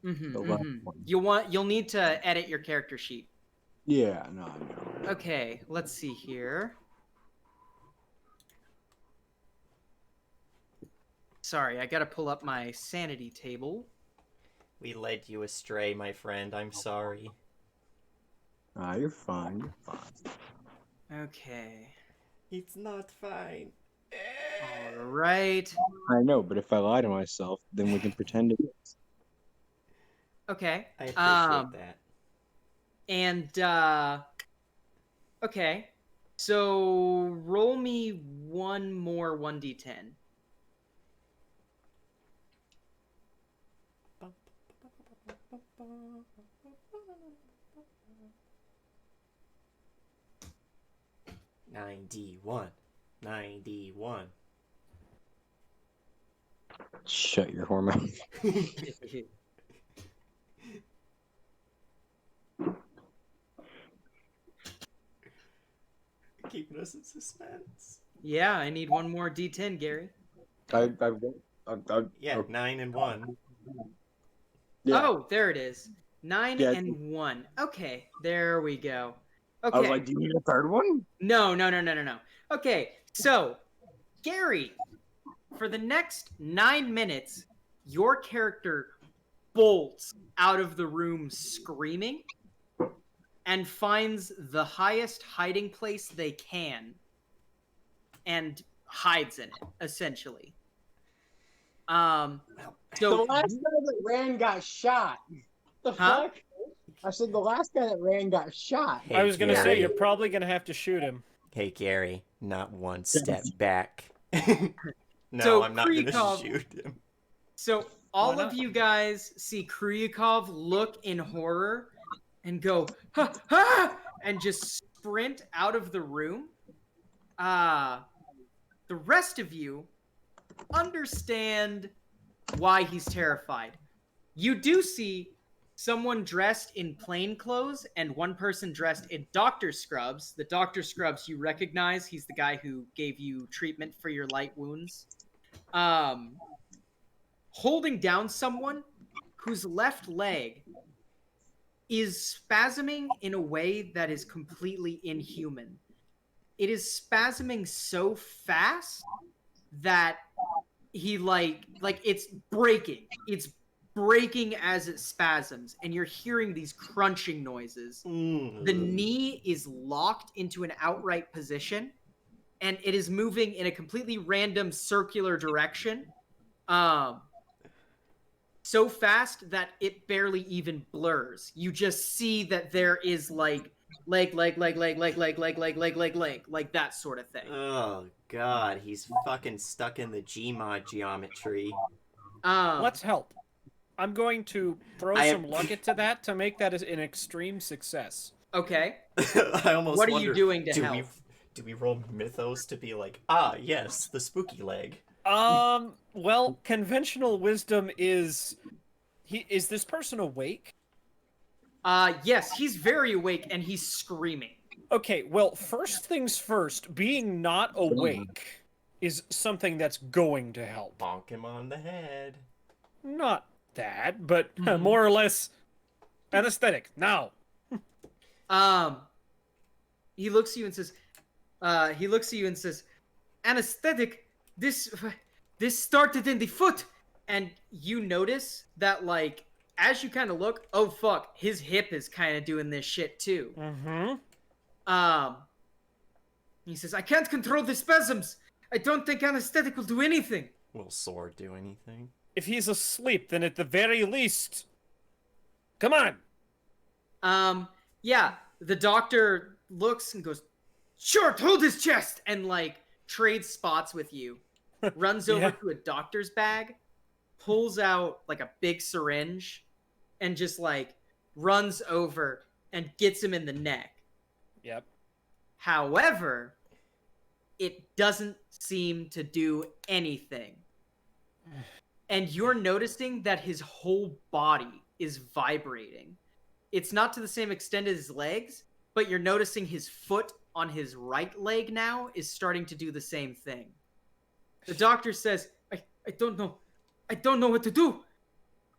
Mm-hmm, The left one. You'll need to edit your character sheet. Yeah, no, I know. Okay, let's see here. Sorry, I gotta pull up my sanity table. We led you astray, my friend. I'm sorry. Ah, you're fine. You're fine. Okay. It's not fine. All right. I know, but if I lie to myself, then we can pretend it is. Okay. I appreciate that. And okay. So roll me one more 1d10. $91. Shut your whore mouth. Keeping us in suspense. Yeah, I need one more d10, Gary. Yeah, 9 and 1. Yeah. Oh, there it is. 9 Yeah. and 1. Okay, there we go. Okay. I was like, do you need a third one? No. Okay, so, Gary, for the next 9 minutes, your character bolts out of the room screaming and finds the highest hiding place they can and hides in it, essentially. The So last guy that ran got shot. The Huh? fuck? I said the last guy that ran got shot. Hey, I was going to say, Gary. you're probably going to have to shoot him. Hey, Gary, not one step back. No, So, I'm not going to Kryukov- shoot him. So all Why of not? you guys see Kryukov look in horror and go, ha, ha, and just sprint out of the room. The rest of you understand why he's terrified. You do see someone dressed in plain clothes and one person dressed in doctor scrubs. The doctor scrubs you recognize. He's the guy who gave you treatment for your light wounds. Holding down someone whose left leg is spasming in a way that is completely inhuman. It is spasming so fast that he like it's breaking. It's breaking as it spasms, and you're hearing these crunching noises. The knee is locked into an outright position, and it is moving in a completely random circular direction. So fast that it barely even blurs. You just see that there is like leg, like that sort of thing. Oh, God, he's fucking stuck in the Gmod geometry. Let's help. I'm going to throw some luck into that to make that an extreme success. Okay. I almost What are wonder, you doing to do help? do we roll Mythos to be like, yes, the spooky leg? Well, conventional wisdom is this person awake? Yes, he's very awake and he's screaming. Okay, well, first things first, being not awake is something that's going to help. Bonk him on the head. Not that, but more or less anesthetic. Now. He looks at you and says, anesthetic, this started in the foot. And you notice that, like, as you kind of look, oh fuck, his hip is kind of doing this shit too. Mm-hmm. He says, I can't control the spasms. I don't think anesthetic will do anything. Will sword do anything? If he's asleep, then at the very least... Come on! Yeah, the doctor looks and goes, Short, hold his chest! And, like, trades spots with you. Runs over to a doctor's bag, pulls out, like, a big syringe, and just, like, runs over and gets him in the neck. Yep. However, it doesn't seem to do anything. And you're noticing that his whole body is vibrating. It's not to the same extent as his legs, but you're noticing his foot on his right leg now is starting to do the same thing. The doctor says, I don't know. I don't know what to do.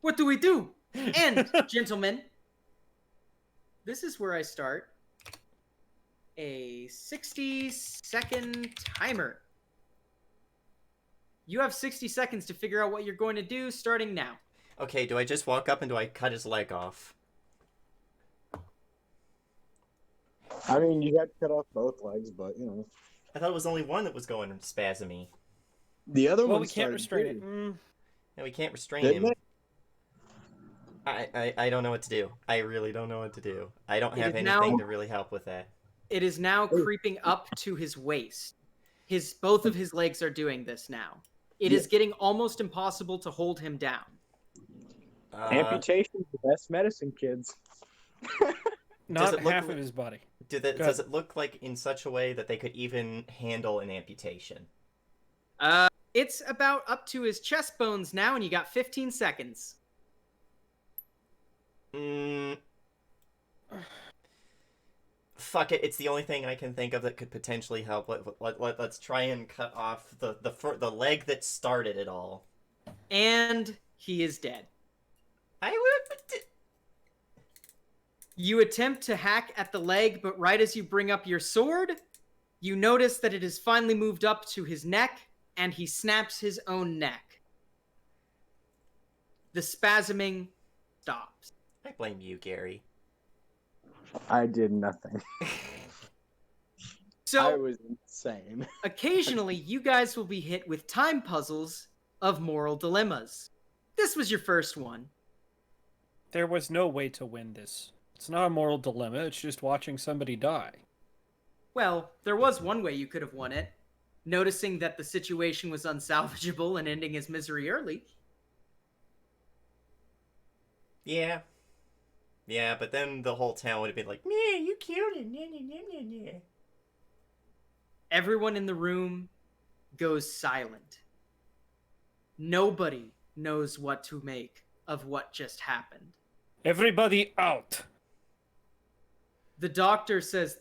What do we do? And, gentlemen, this is where I start a 60-second timer. You have 60 seconds to figure out what you're going to do starting now. Okay, do I just walk up and do I cut his leg off? I mean, you had to cut off both legs, but, you know. I thought it was only one that was going spasmy. The other one we can't restrain it. Yeah, we can't restrain Didn't him. it? I don't know what to do. I really don't know what to do. I don't have is anything now- to really help with that. It is now creeping up to his waist. Both of his legs are doing this now. It is getting almost impossible to hold him down. Amputation is the best medicine, kids. Not it look half li- of his body. Does it look like in such a way that they could even handle an amputation? It's about up to his chest bones now, and you got 15 seconds. Fuck it, it's the only thing I can think of that could potentially help. Let's try and cut off the leg that started it all. And he is dead. I would... You attempt to hack at the leg, but right as you bring up your sword, you notice that it has finally moved up to his neck, and he snaps his own neck. The spasming stops. I blame you, Gary. I did nothing. So, I was insane. occasionally, you guys will be hit with time puzzles of moral dilemmas. This was your first one. There was no way to win this. It's not a moral dilemma, it's just watching somebody die. Well, there was one way you could have won it. Noticing that the situation was unsalvageable and ending his misery early. Yeah. Yeah, but then the whole town would have been like, "Meh, you killed him." Nah, nah, nah, nah, nah." Everyone in the room goes silent. Nobody knows what to make of what just happened. Everybody out! The doctor says,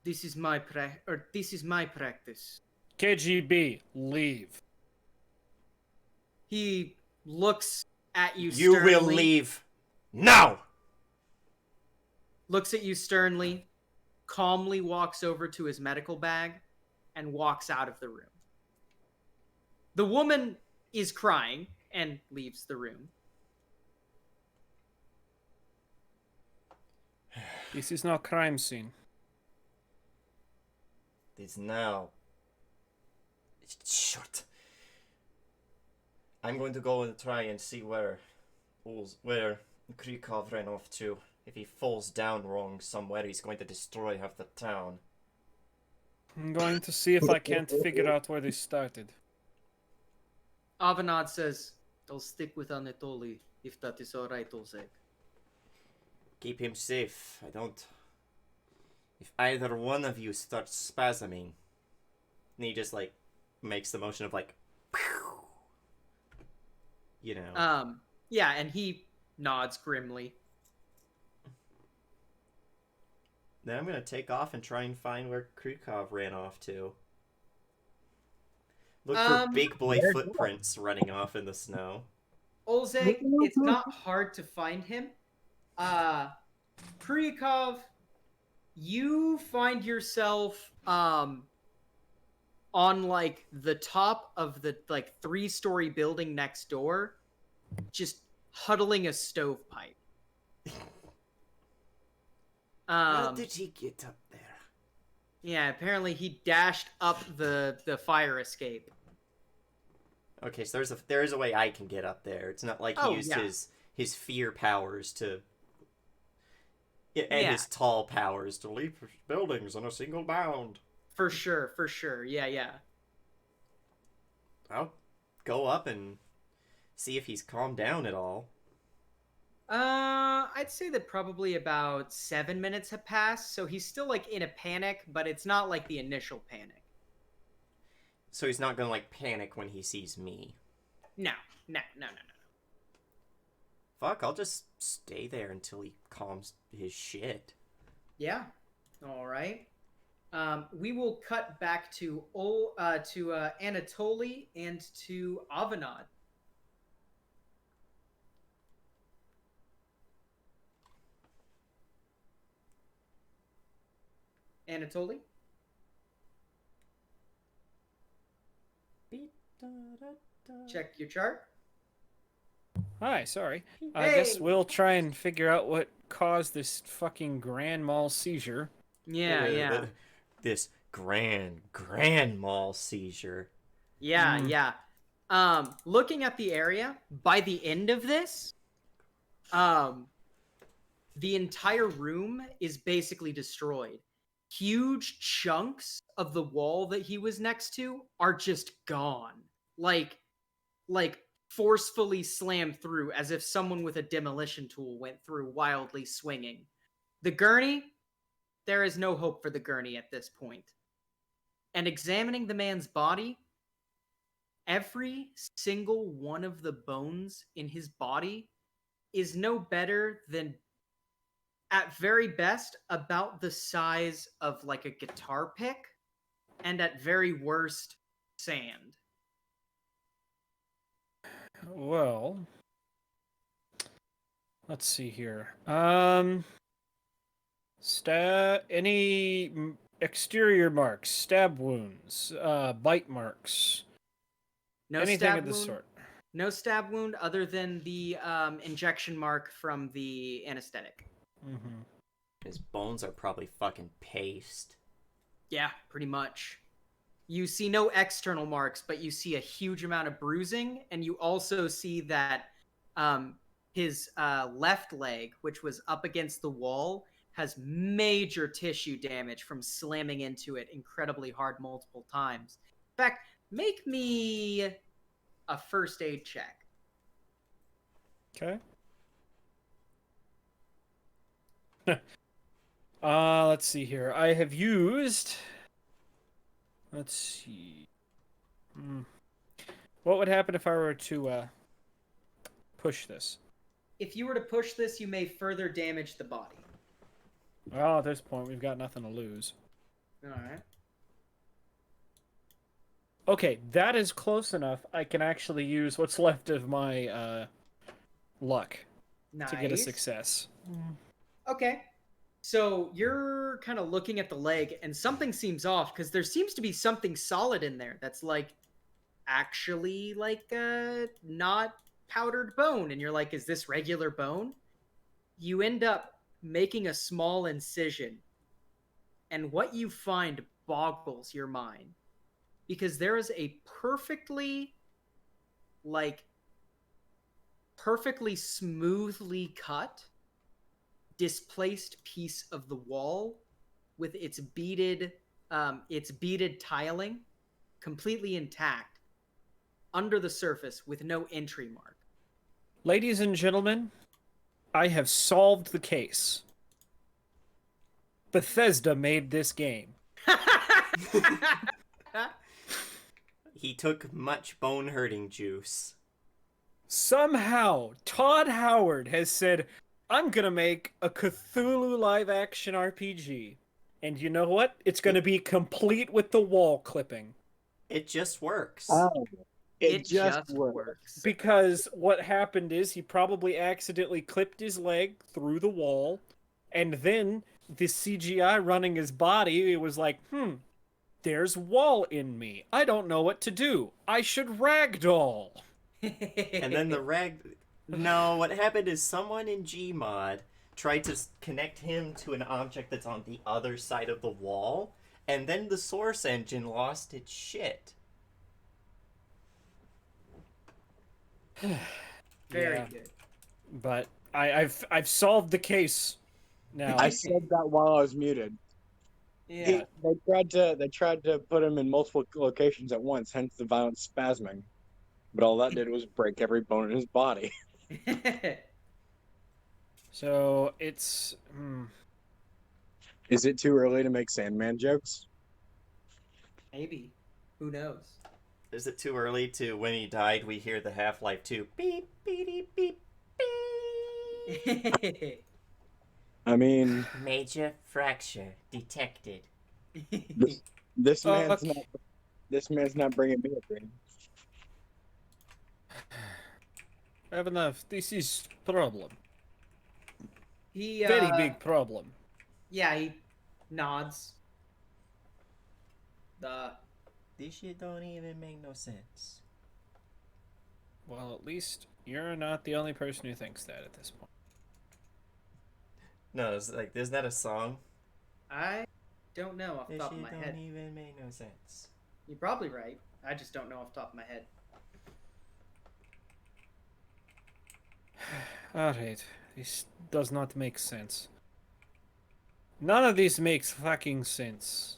this is my practice. KGB, leave. He looks at you You sternly. will leave now! Looks at you sternly, calmly walks over to his medical bag, and walks out of the room. The woman is crying and leaves the room. This is not crime scene. It's now. Shut. I'm going to go and try and see where Krykov ran off to. If he falls down wrong somewhere, he's going to destroy half the town. I'm going to see if I can't figure out where they started. Avanad says, I'll stick with Anatoly, if that is alright, Olzek. Keep him safe. I don't... If either one of you starts spasming... And he just, like, makes the motion of, like... You know. Yeah, and he nods grimly. Then I'm gonna take off and try and find where Krykov ran off to. Look for big boy footprints running off in the snow. Olzek, it's not hard to find him. Kryukov, you find yourself on like the top of the like 3-story building next door, just huddling a stovepipe. How did he get up there? Yeah, apparently he dashed up the fire escape. Okay, so there is a way I can get up there. It's not like he Oh, used yeah. his fear powers to and Yeah, his tall powers to leap buildings in a single bound. for sure, for sure. Yeah, yeah. I'll go up and see if he's calmed down at all. I'd say that probably about 7 minutes have passed, so he's still like in a panic, but it's not like the initial panic. So he's not gonna like panic when he sees me. No, no, no, no, no. Fuck, I'll just stay there until he calms his shit. Yeah. All right. We will cut back to Anatoly and to Avanad. Anatoly? Check your chart. Hi, sorry. I Hey! guess we'll try and figure out what caused this fucking grand mal seizure. Yeah, yeah. This grand mal seizure. Yeah, yeah. Looking at the area, by the end of this, the entire room is basically destroyed. Huge chunks of the wall that he was next to are just gone. Like forcefully slammed through as if someone with a demolition tool went through wildly swinging. The gurney, there is no hope for the gurney at this point. And examining the man's body, every single one of the bones in his body is no better than, at very best, about the size of like a guitar pick, and at very worst, sand. Well, let's see here. Any exterior marks, stab wounds, bite marks, No anything stab of the wound. sort. No stab wound other than the injection mark from the anesthetic. Mm-hmm. His bones are probably fucking paste. Yeah, pretty much. You see no external marks, but you see a huge amount of bruising, and you also see that his left leg, which was up against the wall, has major tissue damage from slamming into it incredibly hard multiple times. In fact, make me a first aid check. Okay. Let's see here. I have used. Let's see. What would happen if I were to push this? If you were to push this, you may further damage the body. Well, at this point, we've got nothing to lose. All right. Okay, that is close enough. I can actually use what's left of my luck Nice. to get a success. Okay. So you're kind of looking at the leg, and something seems off because there seems to be something solid in there that's like actually like not powdered bone, and you're like, is this regular bone? You end up making a small incision, and what you find boggles your mind, because there is a perfectly smoothly cut displaced piece of the wall with its beaded tiling completely intact under the surface with no entry mark. Ladies and gentlemen, I have solved the case. Bethesda made this game. He took much bone-hurting juice. Somehow, Todd Howard has said, I'm gonna make a Cthulhu live-action RPG. And you know what? It's gonna be complete with the wall clipping. It just works. Oh, It just just works. works. Because what happened is he probably accidentally clipped his leg through the wall, and then the CGI running his body, it was like, there's wall in me. I don't know what to do. I should ragdoll. And then the rag... No, what happened is someone in Gmod tried to connect him to an object that's on the other side of the wall, And then the Source engine lost its shit. Very Yeah. good. But I've solved the case now. I said that while I was muted. Yeah. They tried to put him in multiple locations at once, hence the violent spasming. But all that did was break every bone in his body. So it's Is it too early to make Sandman jokes? Maybe. Who knows? Is it too early to, when he died, we hear the Half-Life 2 beep, beep, beep, beep. I mean, Major fracture detected. this man's okay. not. This man's not bringing me a dream. I have enough. This is problem. He Very big problem. Yeah, he nods. This shit don't even make no sense. Well, at least you're not the only person who thinks that at this point. No, it's like, isn't that a song? I don't know off the This top of shit my don't head. even make no sense. You're probably right. I just don't know off the top of my head. Alright, this does not make sense. None of this makes fucking sense.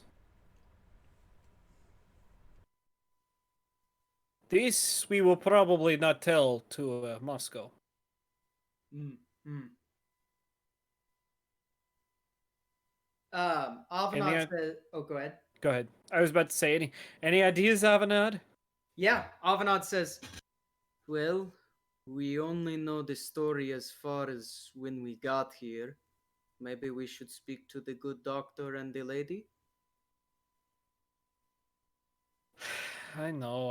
This we will probably not tell to Moscow. Mm. Avenant says, oh, go ahead. Go ahead. I was about to say, any ideas, Avenad? Yeah, Avenant says, well, we only know the story as far as when we got here. Maybe we should speak to the good doctor and the lady? I know,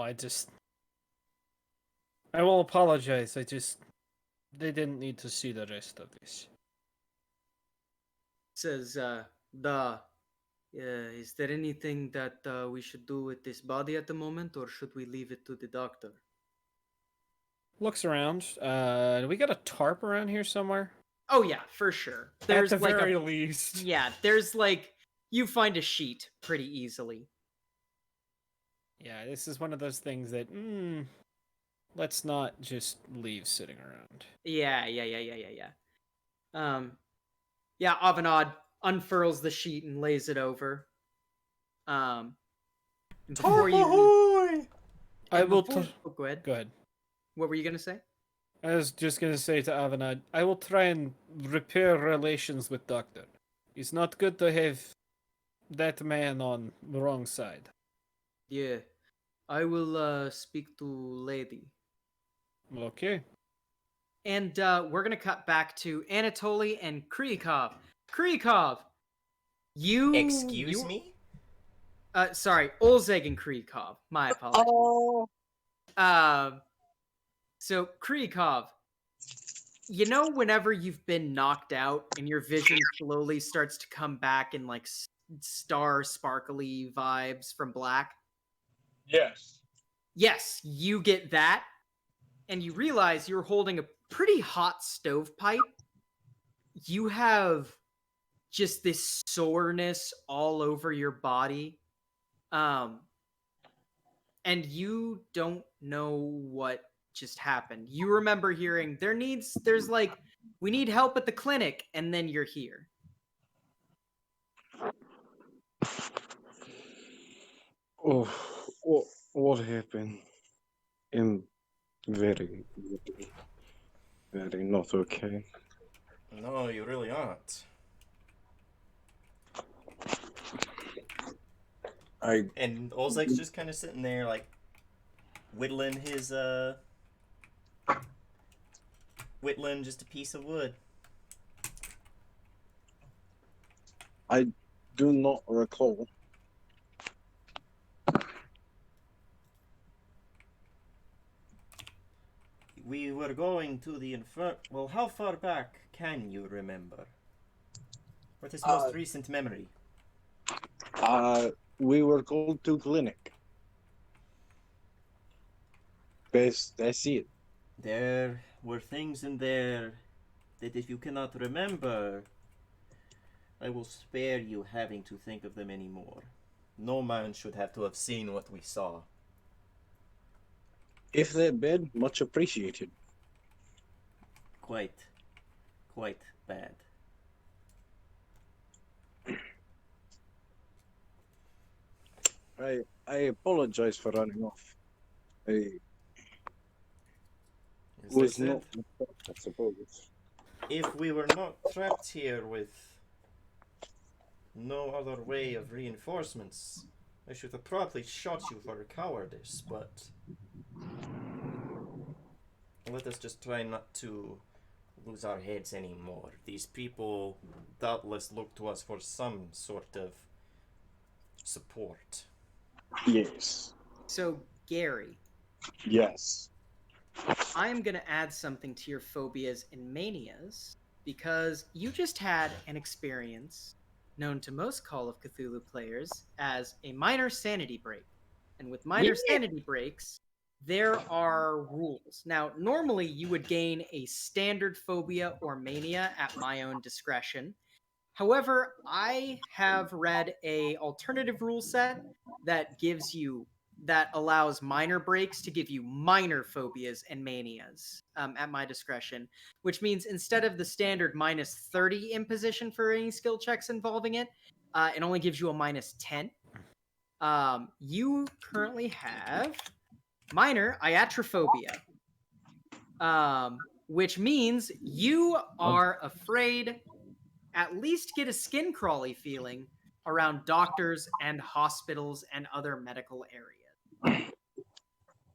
I will apologize, they didn't need to see the rest of this. Says, is there anything that we should do with this body at the moment, or should we leave it to the doctor? Looks around. Do we got a tarp around here somewhere? Oh yeah, for sure. There's at the like very least. Yeah, there's like you find a sheet pretty easily. Yeah, this is one of those things that let's not just leave sitting around. Yeah. Yeah, Avenad unfurls the sheet and lays it over. And before you, I will. oh, go ahead. Go ahead. What were you gonna say? I was just gonna say to Avanad, I will try and repair relations with Doctor. It's not good to have that man on the wrong side. Yeah, I will speak to Lady. Okay. And we're gonna cut back to Anatoly and Kryukov. Kryukov, Excuse me? Sorry, Olzeg and Kryukov. My apologies. Oh. So Kryukov, you know, whenever you've been knocked out and your vision slowly starts to come back in like star sparkly vibes from Black? Yes. Yes, you get that. And you realize you're holding a pretty hot stovepipe. You have just this soreness all over your body. And you don't know what just happened. You remember hearing we need help at the clinic, and then you're here. Oh, what happened? I'm very, very not okay. No, you really aren't. And Olzek's just kind of sitting there, like, whittling just a piece of wood. I do not recall. We were going to the Well, how far back can you remember? What is most recent memory? We were called to clinic. Best, that's it. There were things in there that if you cannot remember, I will spare you having to think of them anymore. No man should have to have seen what we saw. If they bid, much appreciated. Quite bad. I apologize for running off. I As I was said, not, I suppose. if we were not trapped here with no other way of reinforcements, I should have probably shot you for cowardice, but let us just try not to lose our heads anymore. These people doubtless look to us for some sort of support. Yes. So, Gary, Yes. I'm going to add something to your phobias and manias because you just had an experience known to most Call of Cthulhu players as a minor sanity break. And with minor sanity breaks, there are rules. Now, normally you would gain a standard phobia or mania at my own discretion. However, I have read a alternative rule set that allows minor breaks to give you minor phobias and manias at my discretion, which means instead of the standard minus 30 imposition for any skill checks involving it, it only gives you a minus 10. You currently have minor iatrophobia, which means you are afraid, at least get a skin crawly feeling around doctors and hospitals and other medical areas.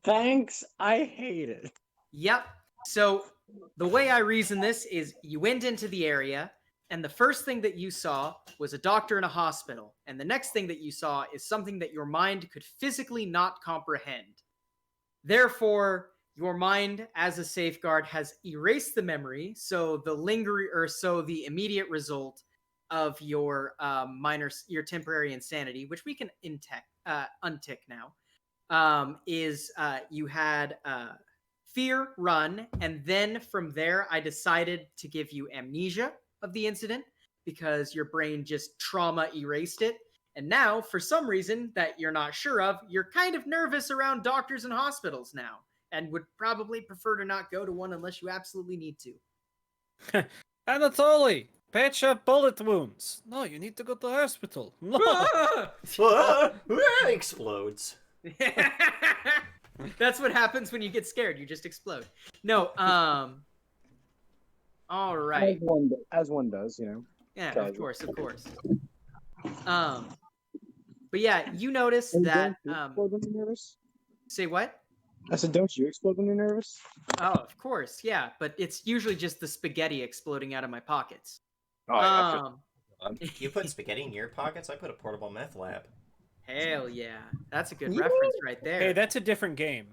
Thanks, I hate it. Yep. So the way I reason this is you went into the area, and the first thing that you saw was a doctor in a hospital, and the next thing that you saw is something that your mind could physically not comprehend. Therefore, your mind, as a safeguard, has erased the memory, so the immediate result of your your temporary insanity, which we can untick now, is you had fear, run, and then from there I decided to give you amnesia of the incident because your brain just trauma erased it. And now, for some reason that you're not sure of, you're kind of nervous around doctors and hospitals now, and would probably prefer to not go to one unless you absolutely need to. Anatoly, patch up bullet wounds. No, you need to go to the hospital. No. Explodes. That's what happens when you get scared. You just explode. No, all right. As one does, you know. Yeah, Casual. of course. But yeah, you notice And that don't you explode when you're nervous? say what? I said, don't you explode when you're nervous? Oh, of course, yeah, but it's usually just the spaghetti exploding out of my pockets. Oh, yeah, You put spaghetti in your pockets? I put a portable meth lab. Hell yeah. That's a good reference right there. Hey, that's a different game.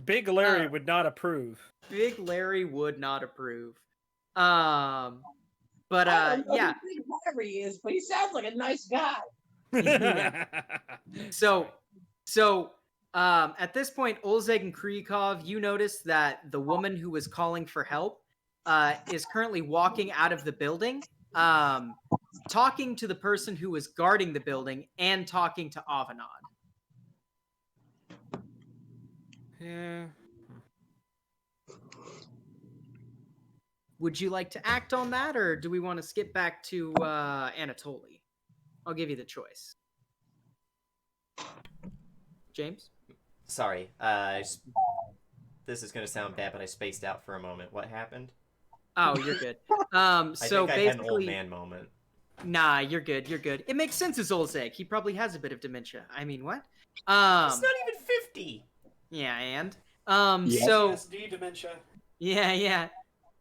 Big Larry would not approve. Big Larry would not approve. But I don't know yeah. who Big Larry is, but he sounds like a nice guy. Yeah. So at this point, Olzeg and Kryukov, you notice that the woman who was calling for help is currently walking out of the building, talking to the person who was guarding the building and talking to Avanad. Yeah. Would you like to act on that, or do we want to skip back to Anatoly? I'll give you the choice. James? Sorry, this is gonna sound bad, but I spaced out for a moment. What happened? Oh, you're good. So I think I basically, had an old man moment. Nah, you're good. You're good. It makes sense as Olzeg. He probably has a bit of dementia. I mean, what? He's not even 50. Yeah, and Yes. so PTSD dementia. yeah.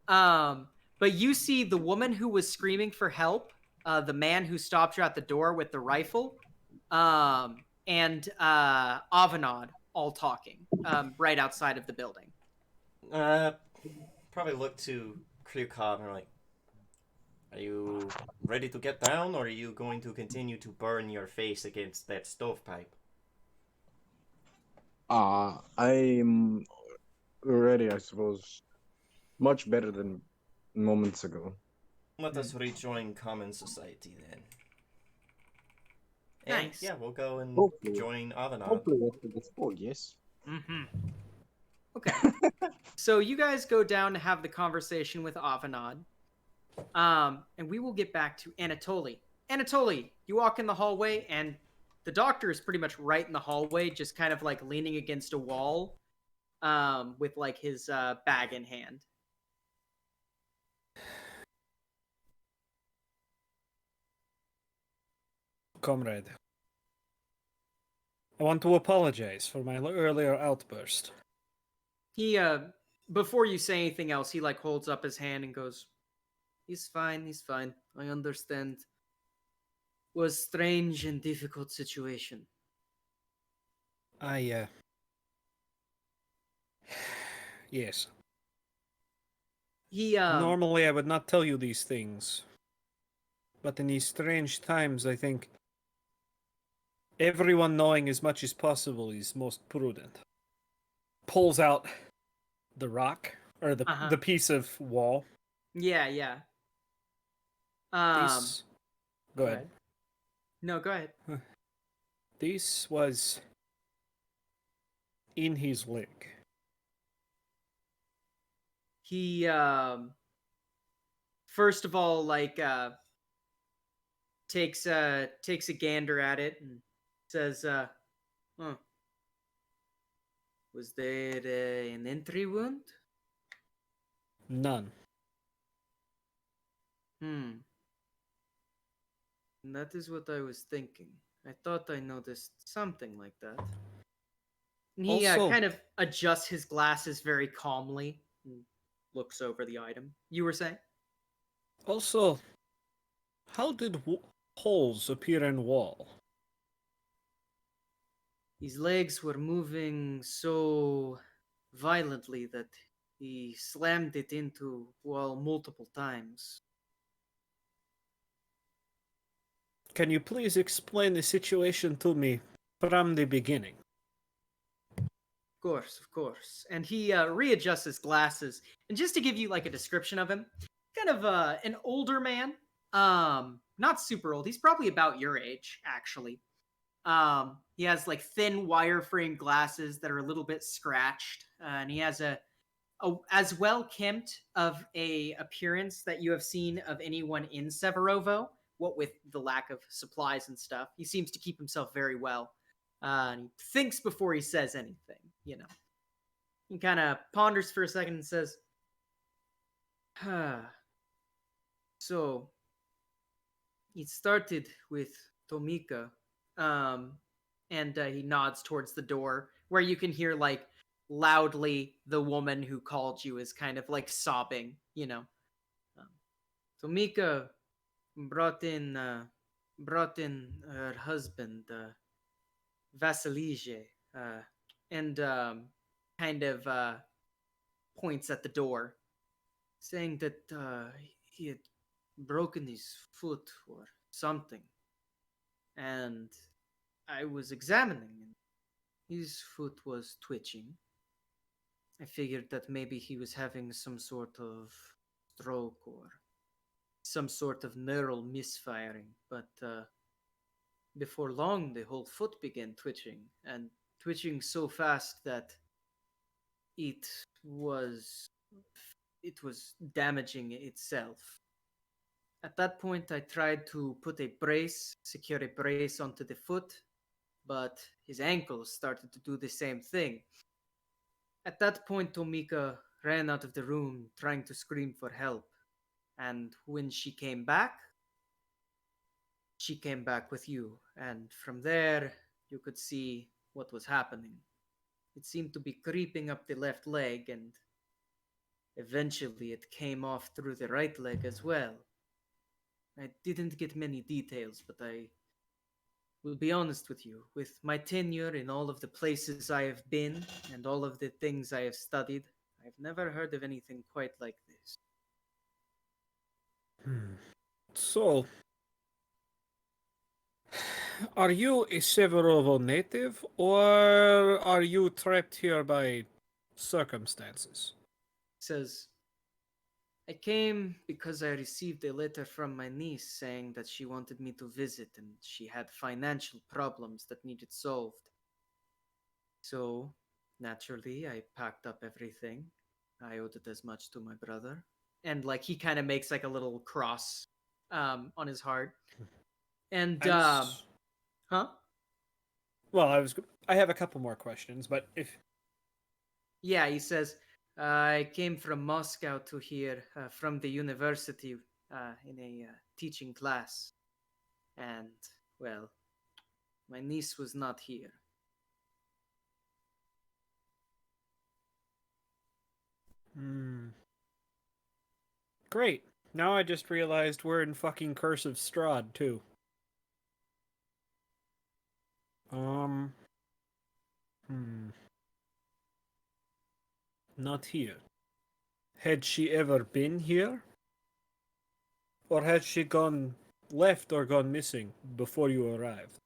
But you see the woman who was screaming for help, the man who stopped you at the door with the rifle, and Avanad all talking right outside of the building. Probably look to Kryukov and are like, are you ready to get down, or are you going to continue to burn your face against that stovepipe? I'm ready, I suppose. Much better than moments ago. Let us rejoin common society then. And Nice. yeah, we'll go and Hopefully. join Avanade. Hopefully after this fall, yes. Mm-hmm. Okay. So you guys go down to have the conversation with Avanade. And we will get back to Anatoly. Anatoly, you walk in the hallway, and the doctor is pretty much right in the hallway, just kind of like leaning against a wall, with like his bag in hand. Comrade, I want to apologize for my earlier outburst. He, before you say anything else, he like holds up his hand and goes, he's fine, I understand. Was strange and difficult situation. Yes. He, Normally I would not tell you these things. But in these strange times, I think everyone knowing as much as possible is most prudent. Pulls out the rock, or the piece of wall. Yeah. Go ahead. No, go ahead. This was in his leg. He, first of all, like, takes a gander at it and says, huh. Was there an entry wound? None. That is what I was thinking. I thought I noticed something like that. And he kind of adjusts his glasses very calmly and looks over the item. You were saying? Also, how did holes appear in wall? His legs were moving so violently that he slammed it into wall multiple times. Can you please explain the situation to me from the beginning? Of course. And he readjusts his glasses. And just to give you like a description of him, kind of an older man. Not super old. He's probably about your age, actually. He has like thin wireframe glasses that are a little bit scratched, and he has a as well kempt of a appearance that you have seen of anyone in Severovo. What with the lack of supplies and stuff, he seems to keep himself very well. And he thinks before he says anything. You know, he kind of ponders for a second and says, "So it started with Tomika." And he nods towards the door where you can hear like loudly the woman who called you is kind of like sobbing, you know. Tomika brought in her husband, Vasilije, and kind of points at the door, saying that he had broken his foot or something. And I was examining him. His foot was twitching. I figured that maybe he was having some sort of stroke or some sort of neural misfiring, but before long the whole foot began twitching, and twitching so fast that it was damaging itself. At that point I tried to secure a brace onto the foot, but his ankles started to do the same thing. At that point, Tomika ran out of the room trying to scream for help, and when she came back with you, and from there you could see what was happening. It seemed to be creeping up the left leg, and eventually it came off through the right leg as well. I didn't get many details, but I will be honest with you. With my tenure in all of the places I have been and all of the things I have studied, I've never heard of anything quite like this. So, are you a Severovo native, or are you trapped here by circumstances? Says, I came because I received a letter from my niece saying that she wanted me to visit and she had financial problems that needed solved. So, naturally, I packed up everything. I owed it as much to my brother. And, like, he kind of makes, like, a little cross on his heart. And, I'm s- huh? well, I have a couple more questions, but if Yeah, he says, I came from Moscow to here, from the university, in a teaching class. And, well, my niece was not here. Great. Now I just realized we're in fucking Curse of Strahd too. Um. Hmm. Not here. Had she ever been here? Or had she gone left or gone missing before you arrived?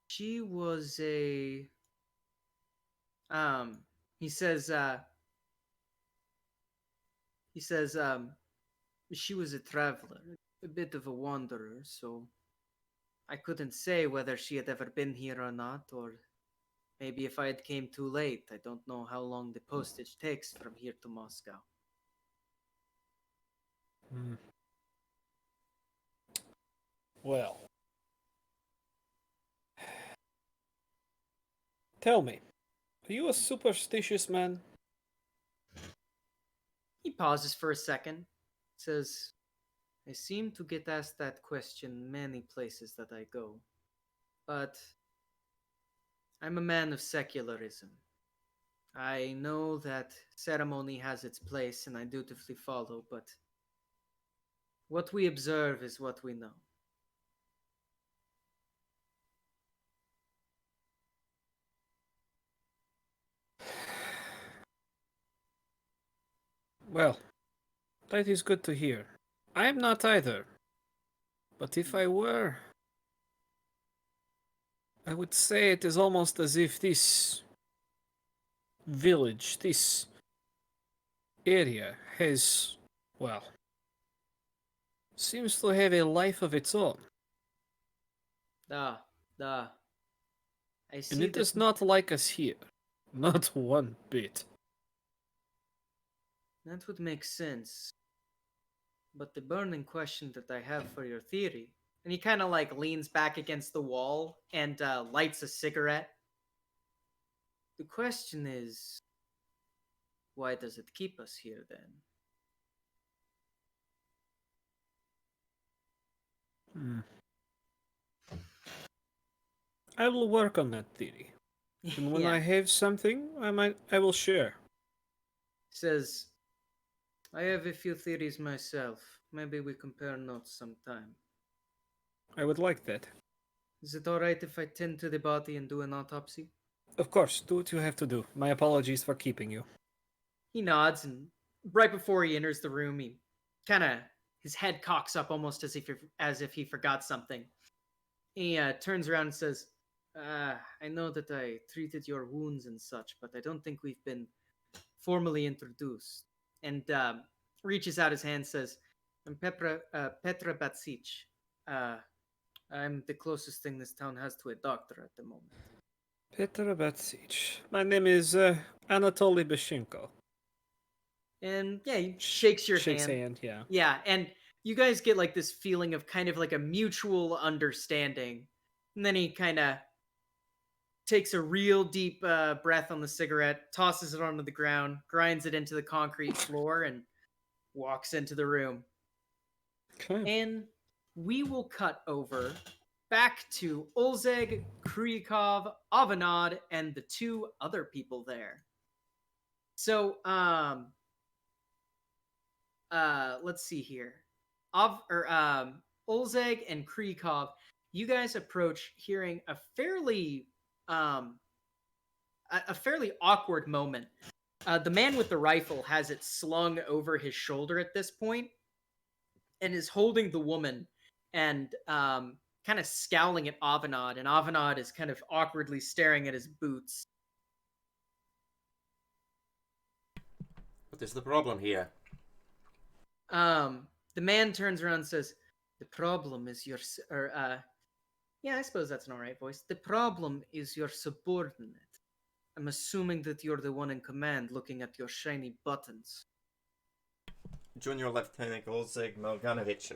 She was a, um, he says, uh, he says, she was a traveler, a bit of a wanderer, so I couldn't say whether she had ever been here or not, or maybe if I had came too late. I don't know how long the postage takes from here to Moscow. Hmm. Well. Tell me, are you a superstitious man? He pauses for a second, says, I seem to get asked that question many places that I go, but I'm a man of secularism. I know that ceremony has its place and I dutifully follow, but what we observe is what we know. Well, that is good to hear. I am not either. But if I were, I would say it is almost as if this village, this area has, well, seems to have a life of its own. Ah, ah. I And see it that does not like us here. Not one bit. that would make sense. But the burning question that I have for your theory, and he kind of like leans back against the wall and lights a cigarette. The question is, why does it keep us here then? Hmm. I will work on that theory. And when Yeah, I have something, I will share. says, I have a few theories myself. Maybe we compare notes sometime. I would like that. Is it alright if I tend to the body and do an autopsy? Of course, do what you have to do. My apologies for keeping you. He nods, and right before he enters the room, he kind of his head cocks up almost as if he forgot something. He turns around and says, I know that I treated your wounds and such, but I don't think we've been formally introduced. And reaches out his hand and says, I'm Petra Batsic. Uh, I'm the closest thing this town has to a doctor at the moment. Petra Batsic. My name is Anatoly Beshenko. And yeah, he shakes your Shakes hand. hand, yeah. Yeah, and you guys get like this feeling of kind of like a mutual understanding. And then he kind of takes a real deep breath on the cigarette, tosses it onto the ground, grinds it into the concrete floor, and walks into the room. Okay. And we will cut over back to Olzeg, Krykov, Avanad, and the two other people there. So, let's see here. Olzeg and Krykov, you guys approach hearing um, a fairly awkward moment. The man with the rifle has it slung over his shoulder at this point, and is holding the woman and kind of scowling at Avanad, and Avanad is kind of awkwardly staring at his boots. What is the problem here? The man turns around and says, "The problem is your yeah, I suppose that's an alright voice. The problem is your subordinate. I'm assuming that you're the one in command looking at your shiny buttons." Junior Lieutenant Olzeg Melganovich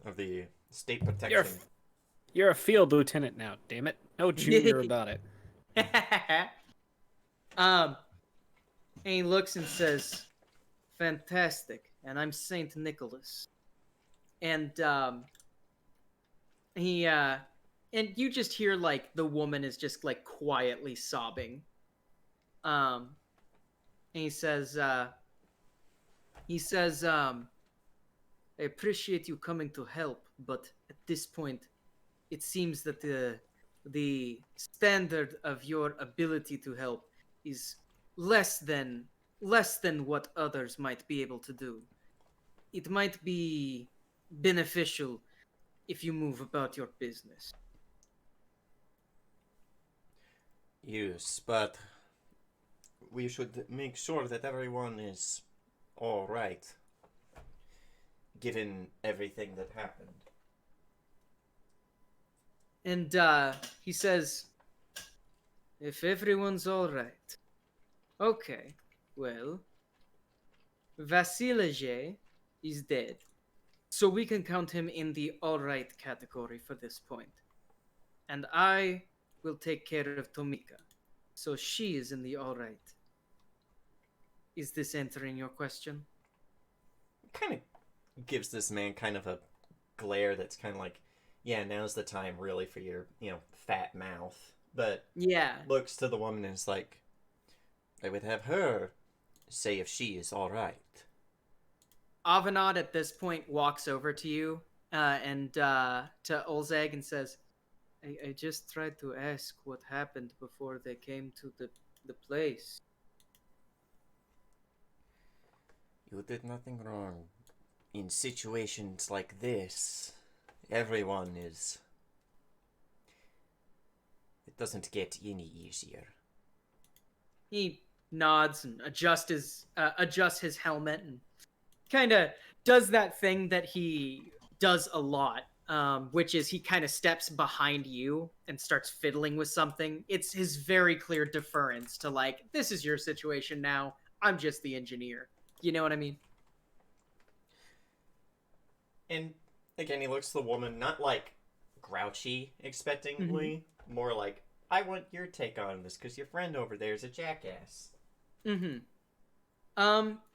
of the State You're Protection. you're a field lieutenant now, damn it. No junior about it. And he looks and says, "Fantastic. And I'm Saint Nicholas." And he and you just hear like the woman is just like quietly sobbing. And he says, "I appreciate you coming to help, but at this point, it seems that the standard of your ability to help is less than what others might be able to do. It might be beneficial if you move about your business." Yes, but we should make sure that everyone is all right, given everything that happened. And he says, "If everyone's all right, okay. Well, Vasilije is dead, so we can count him in the all right category for this point. And I will take care of Tomika, so she is in the all right. Is this answering your question?" Kind of gives this man kind of a glare that's kind of like, yeah, now's the time really for your, fat mouth. But Yeah. looks to the woman and is like, I would have her say if she is all right. Avenant at this point walks over to you and to Olzeg and says, I just tried to ask what happened before they came to the place." You did nothing wrong. In situations like this, everyone is... It doesn't get any easier. He nods and adjusts his helmet and kind of does that thing that he does a lot, which is he kind of steps behind you and starts fiddling with something. It's his very clear deference to like, this is your situation now. I'm just the engineer. You know what I mean? And again, he looks to the woman, not like grouchy, expectingly, more like, I want your take on this because your friend over there is a jackass.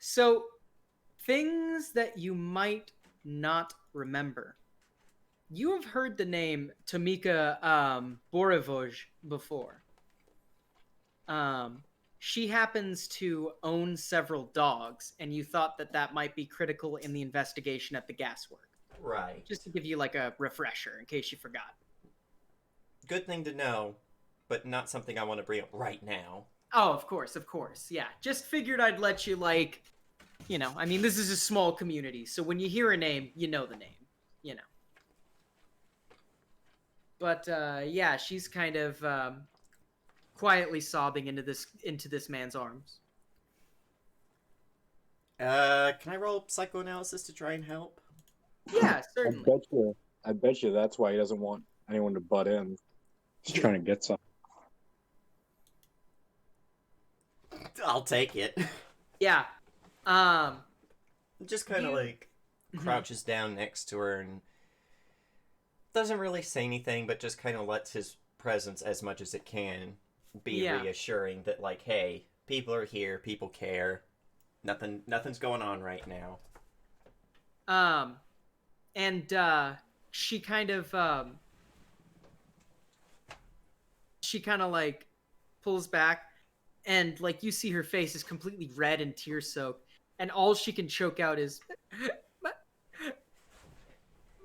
So things that you might not remember. You have heard the name Tomika Borevoj before. She happens to own several dogs, and you thought that that might be critical in the investigation at the gaswork. Right. Just to give you like a refresher in case you forgot. Good thing to know, but not something I want to bring up right now. Oh, of course. Yeah. Just figured I'd let you like, I mean, this is a small community, so when you hear a name, you know the name, But yeah, she's kind of quietly sobbing into this man's arms. Can I roll psychoanalysis to try and help? Yeah, certainly. I bet you that's why he doesn't want anyone to butt in. He's trying to get some. I'll take it. Yeah. Just kind of like crouches down next to her and doesn't really say anything, but just kind of lets his presence as much as it can be reassuring that like, hey, people are here, people care. Nothing's going on right now. And she kind of like pulls back, and like you see her face is completely red and tear soaked, and all she can choke out is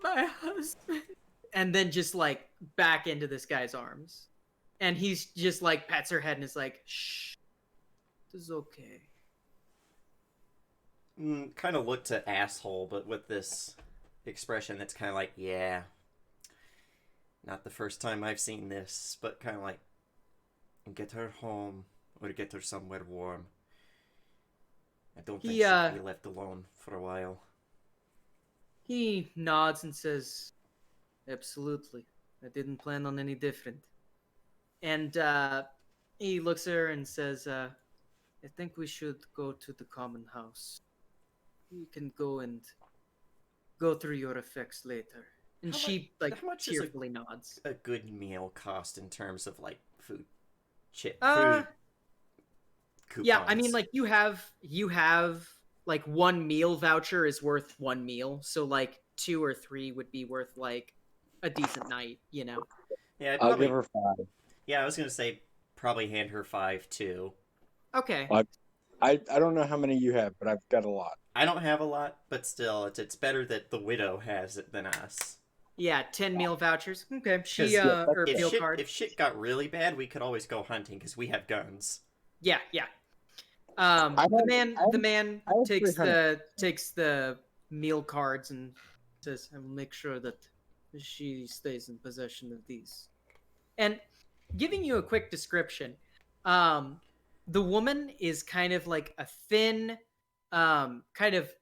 my husband, and then just like back into this guy's arms, and he's just like pats her head and is like, shh, it's okay. Kind of look to asshole, but with this expression that's kind of like, yeah, not the first time I've seen this, but kind of like, get her home or get her somewhere warm. I don't think she'll be left alone for a while. He nods and says, "Absolutely. I didn't plan on any different." And he looks at her and says, "I think we should go to the common house. You can go and go through your effects later." And How much? she like How much is tearfully nods. a good meal cost in terms of like food, Uh, food yeah, I mean, coupons? like you have like one meal voucher is worth one meal, so like two or three would be worth like a decent night, you know. Yeah, I'd I'll give probably. her 5. Yeah, I was gonna say probably hand her 5 too. Okay. I don't know how many you have, but I've got a lot. I don't have a lot, but still, it's better that the widow has it than us. Yeah, 10 meal vouchers. Okay. She Because Yeah, that's or if meal shit card. if shit got really bad, we could always go hunting because we have guns. Yeah, yeah. I The have, man I have, the man I have takes 300. the meal cards and says, "I will make sure that she stays in possession of these." And giving you a quick description, um, the woman is kind of like a thin, kind of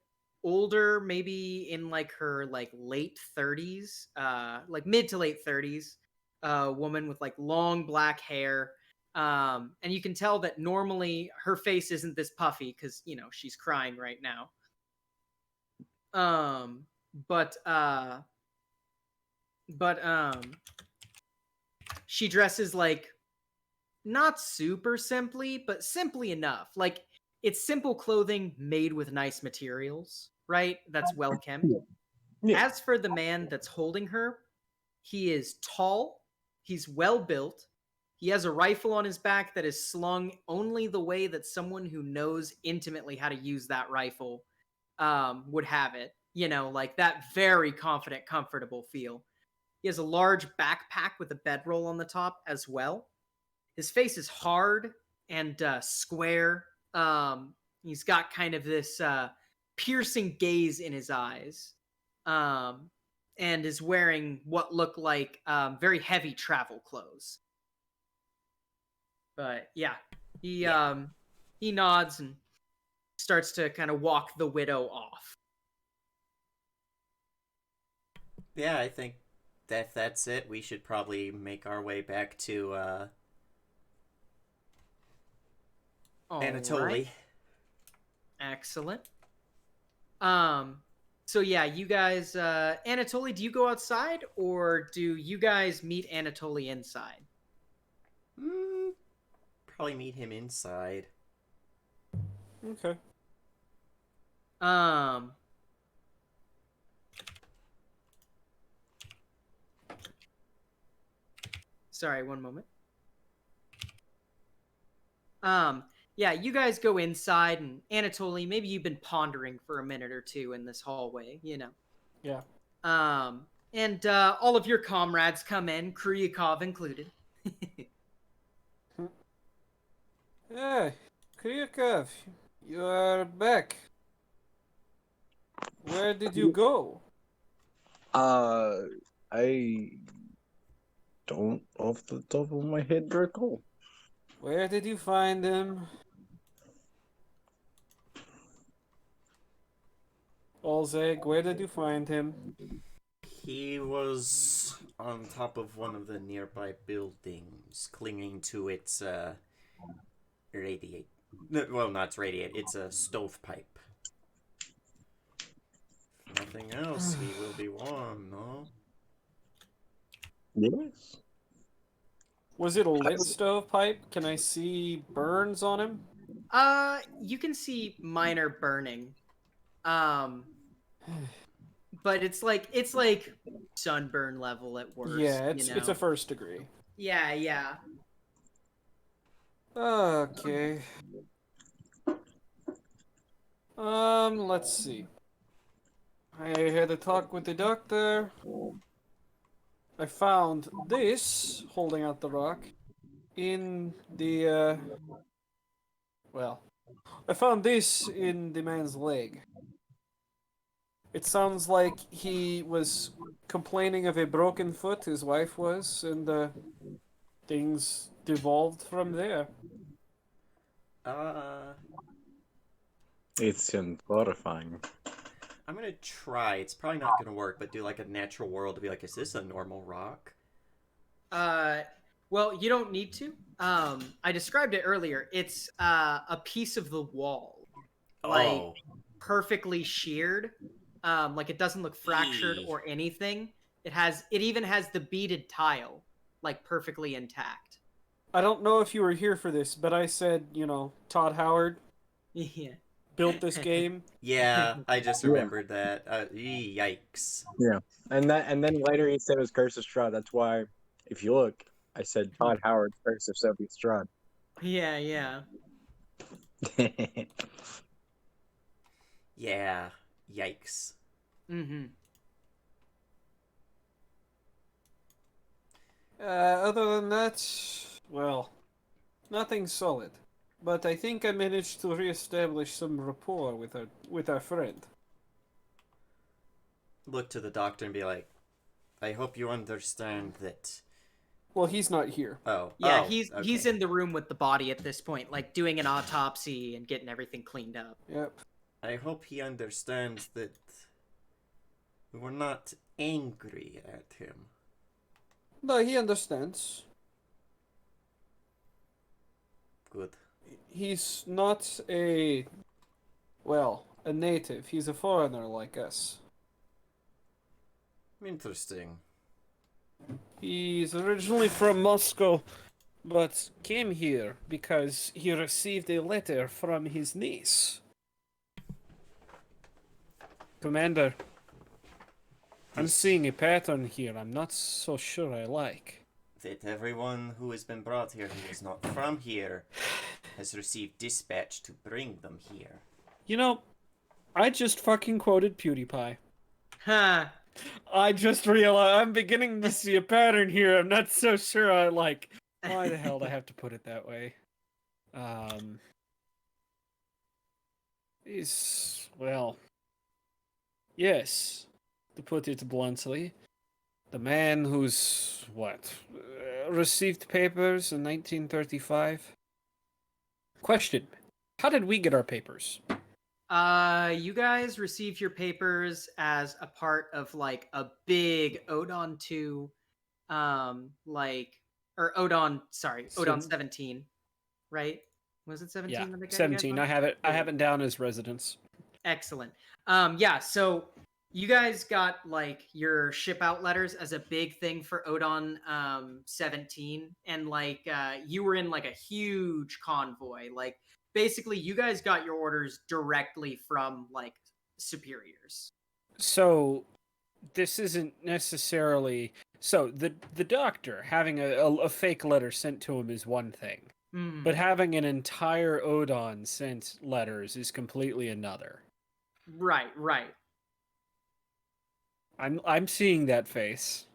older, maybe in like her like late 30s, like mid to late 30s, woman with like long black hair. And you can tell that normally her face isn't this puffy because she's crying right now. Um, but uh, but she dresses like not super simply, but simply enough. Like it's simple clothing made with nice materials, right? That's well kept. Yeah. As for the man that's holding her, he is tall, he's well built, he has a rifle on his back that is slung only the way that someone who knows intimately how to use that rifle would have it. Like that very confident, comfortable feel. He has a large backpack with a bedroll on the top as well. His face is hard and square. He's got kind of this piercing gaze in his eyes, and is wearing what look like very heavy travel clothes. But yeah, he Yeah. um, he nods and starts to kind of walk the widow off. Yeah, I think that's it. We should probably make our way back to All Anatoly. right, excellent. So yeah, you guys, Anatoly, do you go outside or do you guys meet Anatoly inside? Mm, probably meet him inside. Okay. Um, sorry, one moment. Yeah, you guys go inside, and Anatoly, maybe you've been pondering for a minute or two in this hallway, Yeah. And all of your comrades come in, Kryakov included. Hey, Kryakov, you are back. Where did you go? I don't off the top of my head recall. Where did you find him? Olzeg, where did you find him? He was on top of one of the nearby buildings, clinging to its radiate. Well, not its radiate. It's a stovepipe. If nothing else, he will be warm, no? Yes. Was it a lit stovepipe? Can I see burns on him? You can see minor burning. But it's like sunburn level at worst. Yeah, it's a first degree. Yeah, yeah. Okay. Let's see. I had a talk with the doctor. I found this, holding out the rock, in the, well, I found this in the man's leg. It sounds like he was complaining of a broken foot, his wife was, and, things devolved from there. Uh, It's horrifying. I'm gonna try. It's probably not gonna work, but do like a natural world to be like, is this a normal rock? Well, you don't need to. I described it earlier. It's a piece of the wall, like Oh. perfectly sheared. Like it doesn't look fractured Eee. or anything. It even has the beaded tile, like perfectly intact. I don't know if you were here for this, but I said, Todd Howard Yeah. built this game. Yeah, I just Yeah. remembered that. Yikes. Yeah, and then later he said it was Curse of Strahd. That's why, if you look, I said Todd Howard, Curse of Soviet Strahd. Yeah, yeah. Yeah, yikes. Mm-hmm. Other than that, well, nothing solid. But I think I managed to reestablish some rapport with our friend. Look to the doctor and be like, I hope you understand that. Well, he's not here. Yeah, Oh, he's okay. in the room with the body at this point, like doing an autopsy and getting everything cleaned up. Yep. I hope he understands that we were not angry at him. No, he understands. Good. He's not a native. He's a foreigner like us. Interesting. He's originally from Moscow, but came here because he received a letter from his niece. Commander, I'm seeing a pattern here I'm not so sure I like. That everyone who has been brought here who is not from here has received dispatch to bring them here. I just fucking quoted PewDiePie. Huh. I just realized I'm beginning to see a pattern here I'm not so sure I like. Why the hell do I have to put it that way? Yes, to put it bluntly, the man who's, received papers in 1935? Question, how did we get our papers? You guys received your papers as a part of like a big Odon 2, Odon 17, right? Was it 17? Yeah, that they got you guys 17. on? I have it Cool. down as residence. Excellent. Yeah, so you guys got like your ship out letters as a big thing for Odon 17, and like you were in like a huge convoy. Like basically you guys got your orders directly from like superiors. So this isn't necessarily the doctor having a fake letter sent to him is one thing. But having an entire Odon sent letters is completely another. Right. I'm seeing that face.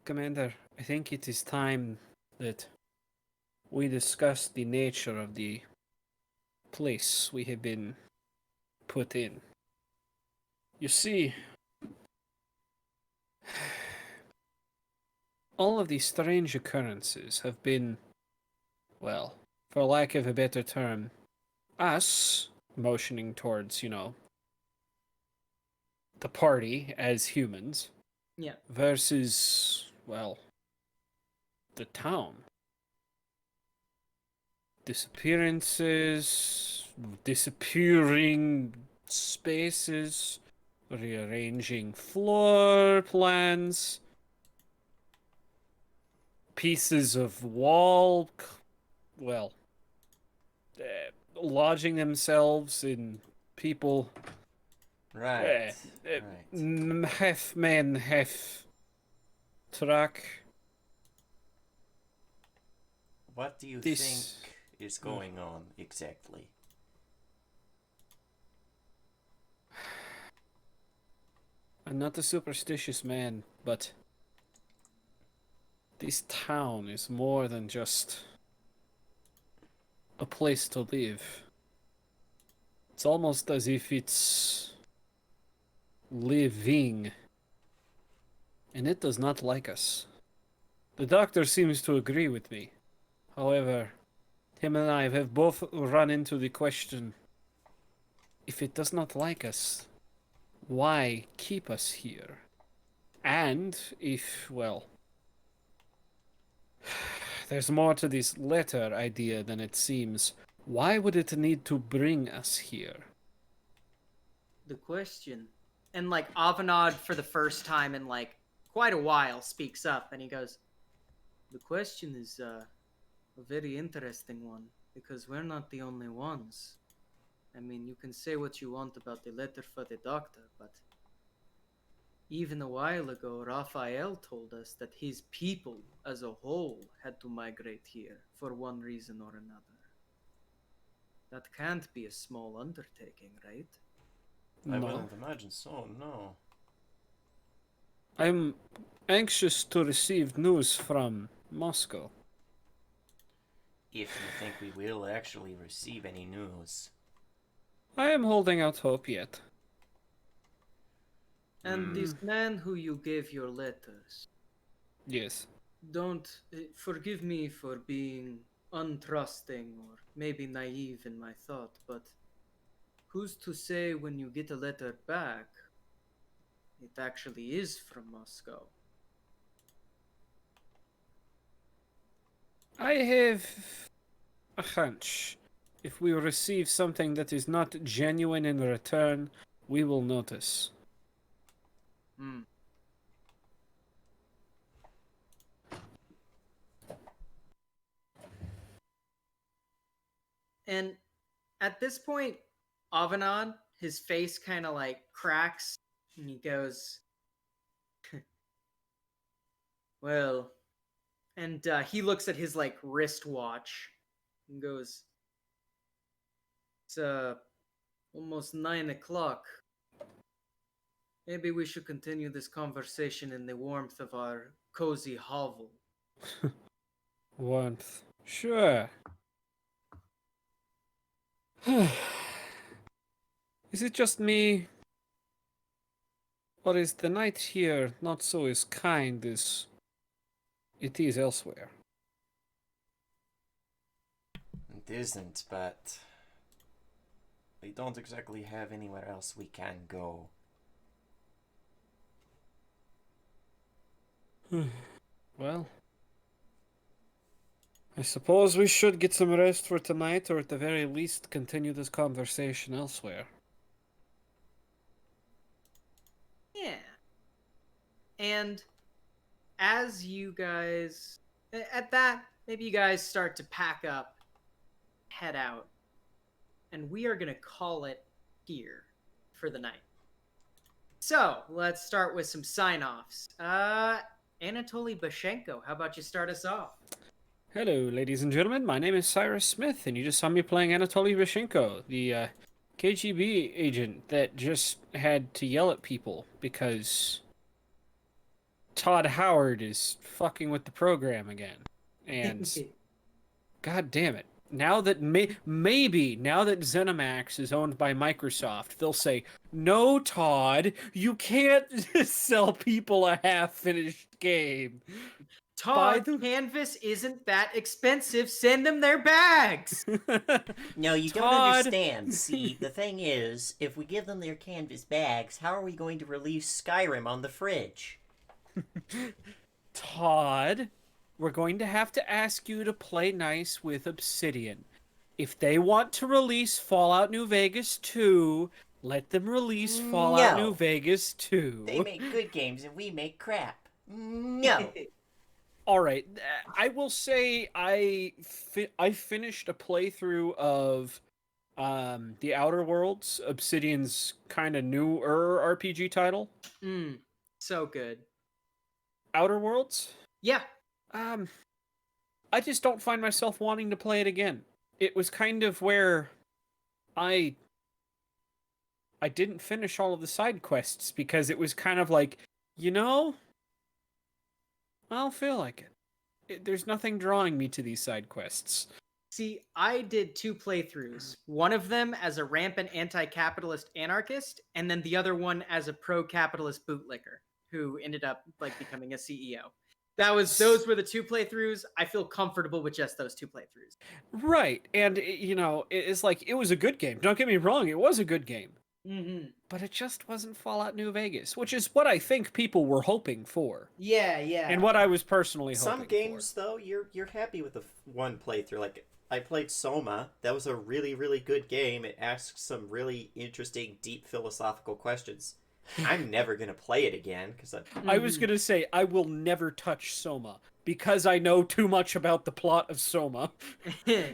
Commander, I think it is time that we discuss the nature of the place we have been put in. You see, all of these strange occurrences have been, well, for lack of a better term, us motioning towards, the party as humans. Yeah. Versus, the town. Disappearances, disappearing spaces, rearranging floor plans, pieces of wall, lodging themselves in people. Right. Half man, half truck. What do you This- think is going on exactly? I'm not a superstitious man, but this town is more than just a place to live. It's almost as if it's living, and it does not like us. The doctor seems to agree with me. However, him and I have both run into the question, if it does not like us, why keep us here? And if, well, there's more to this letter idea than it seems. Why would it need to bring us here? The question. And like Avanad, for the first time in like quite a while, speaks up and he goes, the question is a very interesting one because we're not the only ones. I mean, you can say what you want about the letter for the doctor, but even a while ago, Raphael told us that his people as a whole had to migrate here for one reason or another. That can't be a small undertaking, right? I No. wouldn't imagine so, no. I'm anxious to receive news from Moscow. If you think we will actually receive any news. I am holding out hope yet. And this man who you gave your letters, Yes. don't forgive me for being untrusting or maybe naive in my thought, but who's to say when you get a letter back, it actually is from Moscow? I have a hunch. If we receive something that is not genuine in return, we will notice. Hmm. And at this point, Avanad, his face kind of like cracks, and he goes, well, and he looks at his like wristwatch and goes, it's almost 9 o'clock. Maybe we should continue this conversation in the warmth of our cozy hovel. Warmth. Sure. Is it just me? Or is the night here not so as kind as it is elsewhere? It isn't, but we don't exactly have anywhere else we can go. Well, I suppose we should get some rest for tonight, or at the very least continue this conversation elsewhere. Yeah. And as you guys, at that, maybe you guys start to pack up, head out, and we are going to call it here for the night. So let's start with some sign-offs. Anatoly Bashenko, how about you start us off? Hello, ladies and gentlemen. My name is Cyrus Smith, and you just saw me playing Anatoly Vashenko, the KGB agent that just had to yell at people because Todd Howard is fucking with the program again. And god damn it. Now that maybe now that ZeniMax is owned by Microsoft, they'll say, "No, Todd, you can't sell people a half-finished game." Todd, canvas isn't that expensive. Send them their bags. No, you don't Todd. understand. See, the thing is, if we give them their canvas bags, how are we going to release Skyrim on the fridge? Todd, we're going to have to ask you to play nice with Obsidian. If they want to release Fallout New Vegas 2, let them release Fallout New Vegas 2. They make good games and we make crap. No. All right, I will say I finished a playthrough of The Outer Worlds, Obsidian's kind of newer RPG title. So good. Outer Worlds? Yeah. I just don't find myself wanting to play it again. It was kind of where I didn't finish all of the side quests because it was kind of like, you know, I don't feel like it. There's nothing drawing me to these side quests. See, I did 2 playthroughs. One of them as a rampant anti-capitalist anarchist, and then the other one as a pro-capitalist bootlicker who ended up like becoming a CEO. Those were the 2 playthroughs. I feel comfortable with just those 2 playthroughs. Right, and it's like it was a good game. Don't get me wrong, it was a good game. Mm-hmm. But it just wasn't Fallout New Vegas, which is what I think people were hoping for. Yeah. And what I was personally hoping Some games, though, you're happy with the one playthrough. Like, I played Soma. That was a really, really good game. It asks some really interesting, deep philosophical questions. I'm never going to play it again, because I was going to say, I will never touch Soma, because I know too much about the plot of Soma.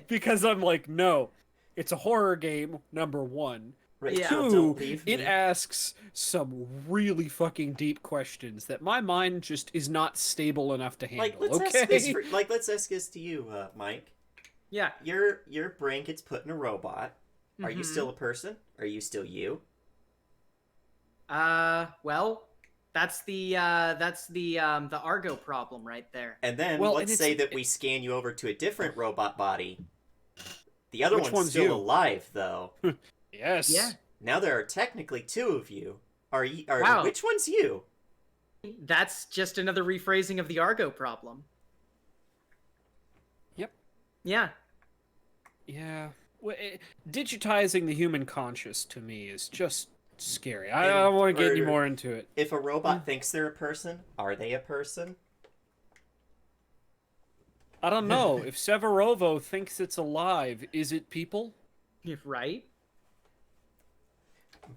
Because I'm like, no, it's a horror game, number one. Right, Yeah. Two, it asks some really fucking deep questions that my mind just is not stable enough to handle. Let's ask this to you, Mike. Yeah. Your brain gets put in a robot. Are you Mhm. still a person? Are you still you? Well, that's the Argo problem right there. And then let's say that we scan you over to a different robot body. The other Which one's still you? alive, though. Yes. Yeah. Now there are technically 2 of you. Wow. Which one's you? That's just another rephrasing of the Argo problem. Yep. Yeah. Yeah. Well, digitizing the human conscious to me is just scary. I don't want to get any more into it. If a robot thinks they're a person, are they a person? I don't know. If Severovo thinks it's alive, is it people? Right?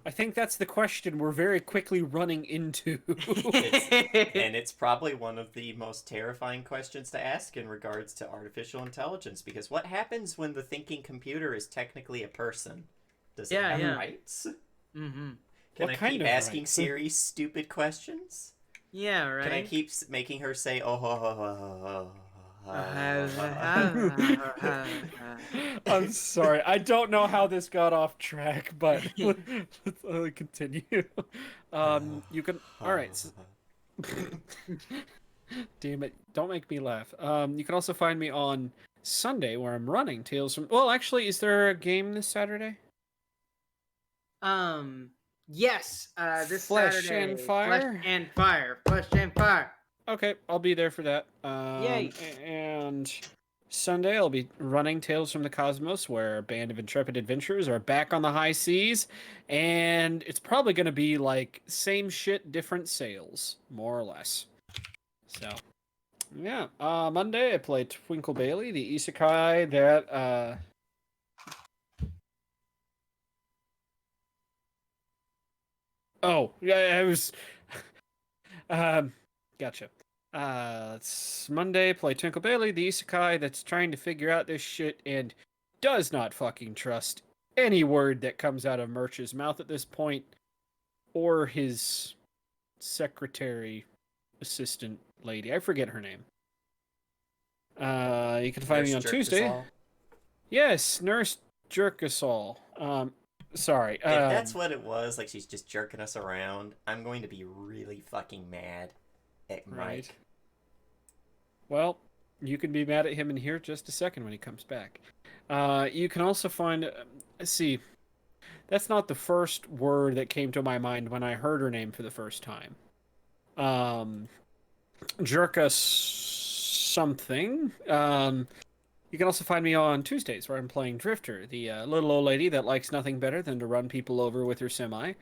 I think that's the question we're very quickly running into. And it's probably one of the most terrifying questions to ask in regards to artificial intelligence, because what happens when the thinking computer is technically a person? Does it have rights? Mm-hmm. Can I keep asking Siri stupid questions? Yeah, right. Can I keep making her say, oh, I'm sorry. I don't know how this got off track, but let's continue. You can. All right. Damn it! Don't make me laugh. You can also find me on Sunday where I'm running Tales from. Well, actually, is there a game this Saturday? Yes. This Flesh Saturday. and Fire. Flesh and Fire. Okay, I'll be there for that. Yay! And Sunday, I'll be running Tales from the Cosmos, where a band of intrepid adventurers are back on the high seas, and it's probably going to be like same shit, different sails, more or less. So, yeah. Monday, I play Twinkle Bailey, the isekai that Oh, yeah, I was. Gotcha. It's Monday, play Twinkle Bailey, the isekai that's trying to figure out this shit and does not fucking trust any word that comes out of Murch's mouth at this point, or his secretary, assistant lady. I forget her name. You can find me on Tuesday. Yes, Nurse Jerkasol. Sorry. If that's what it was, like she's just jerking us around, I'm going to be really fucking mad at Mike. Right. Well, you can be mad at him in here just a second when he comes back. You can also find... see, that's not the first word that came to my mind when I heard her name for the first time. Jerka something. You can also find me on Tuesdays, where I'm playing Drifter, the little old lady that likes nothing better than to run people over with her semi.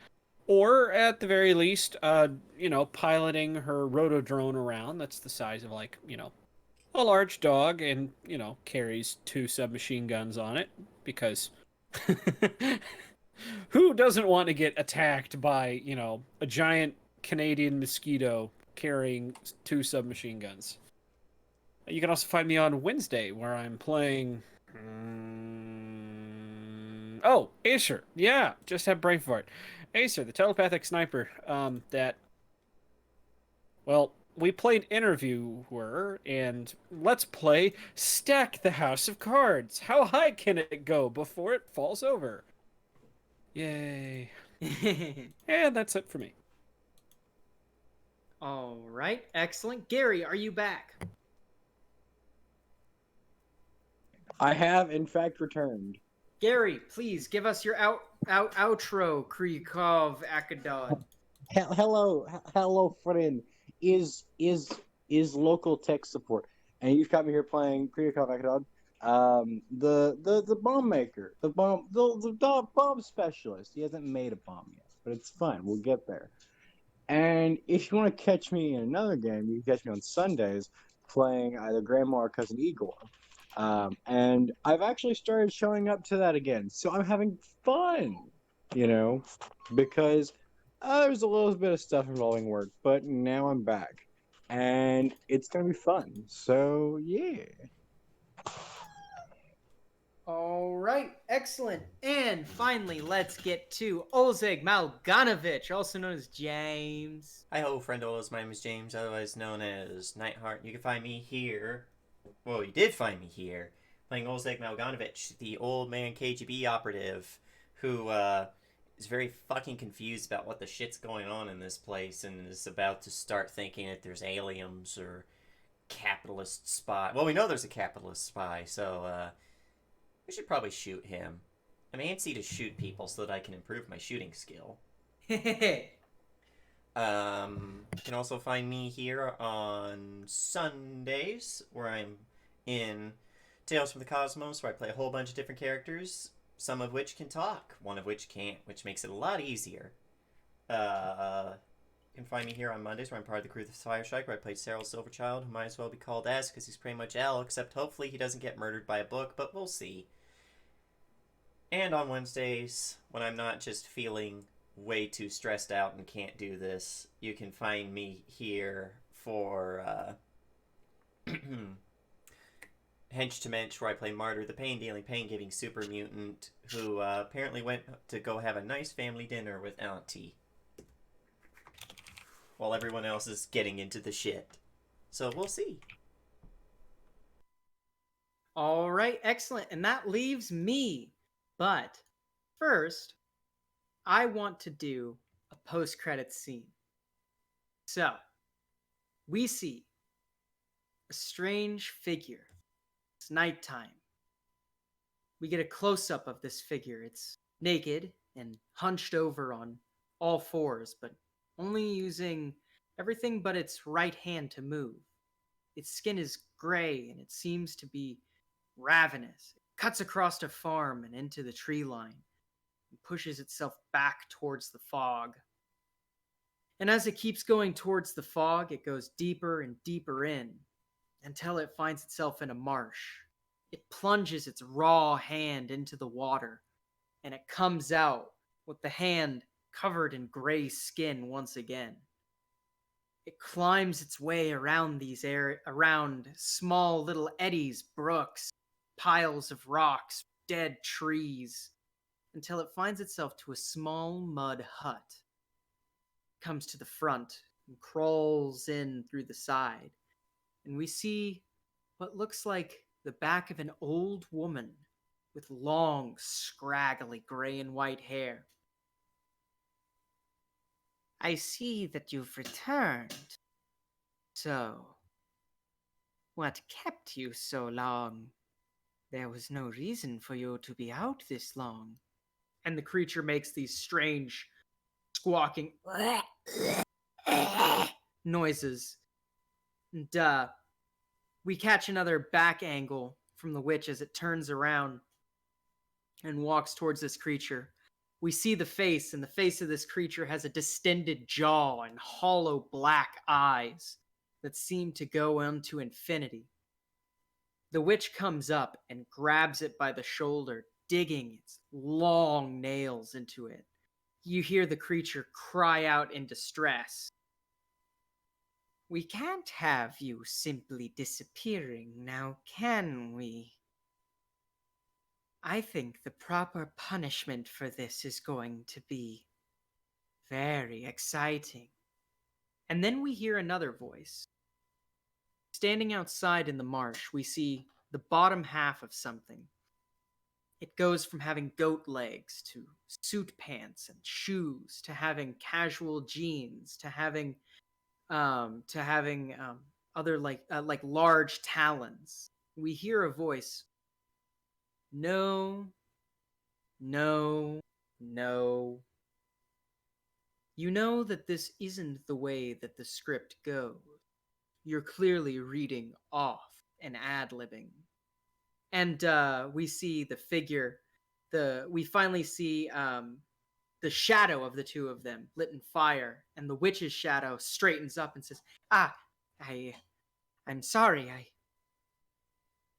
Or, at the very least, piloting her rotodrone around. That's the size of, like, a large dog and, carries 2 submachine guns on it. Because who doesn't want to get attacked by, a giant Canadian mosquito carrying 2 submachine guns? You can also find me on Wednesday, where I'm playing... Acer. Yeah, just had brain fart. Acer, the telepathic sniper, we played Interviewer, and let's play Stack the House of Cards. How high can it go before it falls over? Yay. And that's it for me. All right, excellent. Gary, are you back? I have, in fact, returned. Gary, please give us your outro, Krikov Akadon. Hello, friend. Is is local tech support. And you've got me here playing Kriakov Akadog, the bomb maker, the bomb specialist. He hasn't made a bomb yet, but it's fine. We'll get there. And if you want to catch me in another game, you can catch me on Sundays playing either Grandma or Cousin Igor. And I've actually started showing up to that again, so I'm having fun, you know, because there's a little bit of stuff involving work, but now I'm back, and it's gonna be fun. So yeah. All right, excellent. And finally, let's get to Olzeg Malganovich, also known as James. Hi ho, friendos. My name is James, otherwise known as Nightheart. You can find me here. Well, you did find me here, playing Olzeg Malganovich, the old man KGB operative, who is very fucking confused about what the shit's going on in this place and is about to start thinking that there's aliens or capitalist spy. Well, we know there's a capitalist spy, so we should probably shoot him. I'm antsy to shoot people so that I can improve my shooting skill. You can also find me here on Sundays, where I'm in Tales from the Cosmos, where I play a whole bunch of different characters, some of which can talk, one of which can't, which makes it a lot easier. You can find me here on Mondays, where I'm part of the crew of the Fire Strike, where I play Cyril Silverchild, who might as well be called S, because he's pretty much L, except hopefully he doesn't get murdered by a book, but we'll see. And on Wednesdays, when I'm not just feeling way too stressed out and can't do this, you can find me here for Hench to Mensch, where I play Martyr, the pain-dealing, pain-giving super mutant who apparently went to go have a nice family dinner with Auntie while everyone else is getting into the shit. So we'll see. All right, excellent. And that leaves me. But first, I want to do a post-credits scene. So, we see a strange figure. It's nighttime. We get a close-up of this figure. It's naked and hunched over on all fours, but only using everything but its right hand to move. Its skin is gray and it seems to be ravenous. It cuts across a farm and into the tree line and pushes itself back towards the fog. And as it keeps going towards the fog, it goes deeper and deeper in until it finds itself in a marsh. It plunges its raw hand into the water, and it comes out with the hand covered in gray skin once again. It climbs its way around around small little eddies, brooks, piles of rocks, dead trees, until it finds itself to a small mud hut. It comes to the front and crawls in through the side, and we see what looks like the back of an old woman with long, scraggly gray and white hair. I see that you've returned. So, what kept you so long? There was no reason for you to be out this long. And the creature makes these strange, squawking noises. And we catch another back angle from the witch as it turns around and walks towards this creature. We see the face, and the face of this creature has a distended jaw and hollow black eyes that seem to go into infinity. The witch comes up and grabs it by the shoulder, digging its long nails into it. You hear the creature cry out in distress. We can't have you simply disappearing now, can we? I think the proper punishment for this is going to be very exciting. And then we hear another voice. Standing outside in the marsh, we see the bottom half of something. It goes from having goat legs to suit pants and shoes to having casual jeans to having other like large talons. We hear a voice. No, no, no. You know that this isn't the way that the script goes. you're clearly reading off and ad-libbing. And we see the figure, we finally see the shadow of the two of them lit in fire, and the witch's shadow straightens up and says, I'm sorry,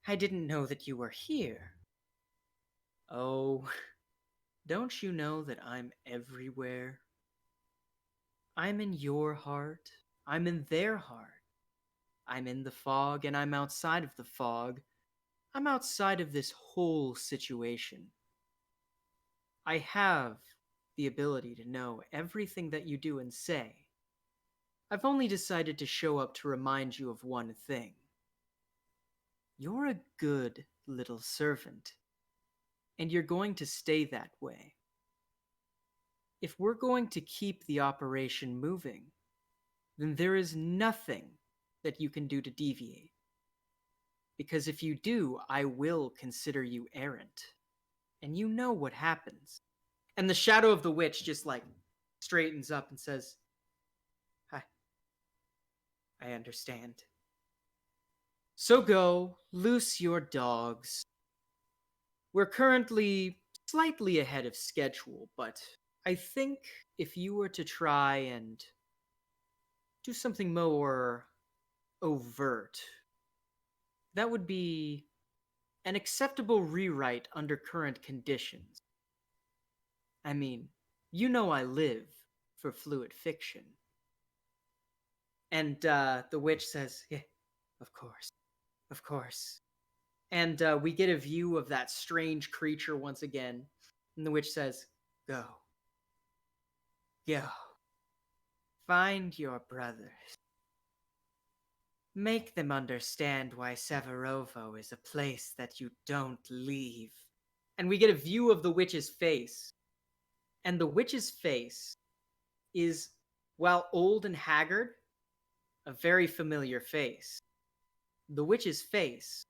I didn't know that you were here. Oh, don't you know that I'm everywhere? I'm in your heart, I'm in their heart. I'm in the fog, and I'm outside of the fog. I'm outside of this whole situation. I have the ability to know everything that you do and say. I've only decided to show up to remind you of one thing. You're a good little servant, and you're going to stay that way. If we're going to keep the operation moving, then there is nothing that you can do to deviate. Because if you do, I will consider you errant. And you know what happens. And the shadow of the witch just straightens up and says, I understand. So go, loose your dogs. We're currently slightly ahead of schedule, but I think if you were to try and do something more overt, that would be an acceptable rewrite under current conditions. I mean, you know I live for fluid fiction. And the witch says, yeah, of course. And we get a view of that strange creature once again. And the witch says, go. Find your brothers. Make them understand why Severovo is a place that you don't leave. And we get a view of the witch's face. And the witch's face is, while old and haggard, a very familiar face. The witch's face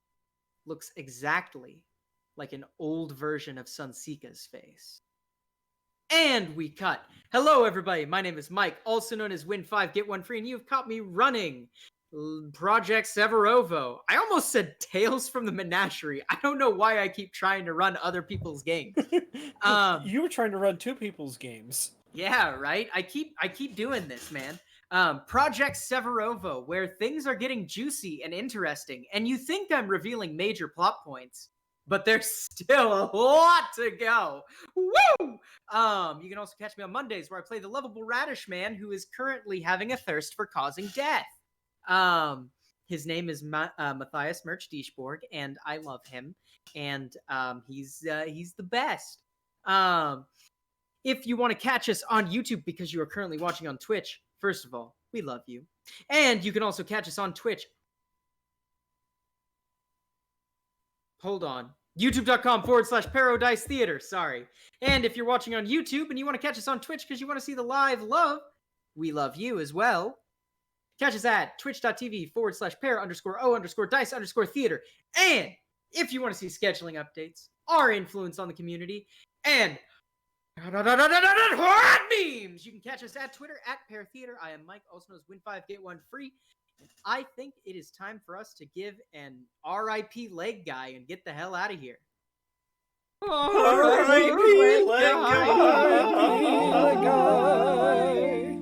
looks exactly like an old version of Sunsika's face. And we cut. Hello, everybody. My name is Mike, also known as Win 5, Get 1 Free, and you've caught me running Projekt Severovo. I almost said Tales from the Menagerie. I don't know why I keep trying to run other people's games. You were trying to run two people's games. Yeah, right? I keep doing this, man. Projekt Severovo, where things are getting juicy and interesting, and you think I'm revealing major plot points, but there's still a lot to go. Woo! You can also catch me on Mondays, where I play the lovable radish man who is currently having a thirst for causing death. His name is Matthias Merch-Dieschborg, and I love him, and he's the best. If you want to catch us on YouTube because you are currently watching on Twitch, first of all, we love you. And you can also catch us on Twitch. Hold on. YouTube.com/Paradise Theater. Sorry. And if you're watching on YouTube and you want to catch us on Twitch because you want to see the live love, we love you as well. Catch us at twitch.tv/Para_O_Dice_Theater. And if you want to see scheduling updates, our influence on the community, and hot memes, you can catch us at Twitter @ParaTheater. I am Mike, also known as Win 5 Get 1 Free. And I think it is time for us to give an RIP leg guy and get the hell out of here. RIP leg guy. leg guy.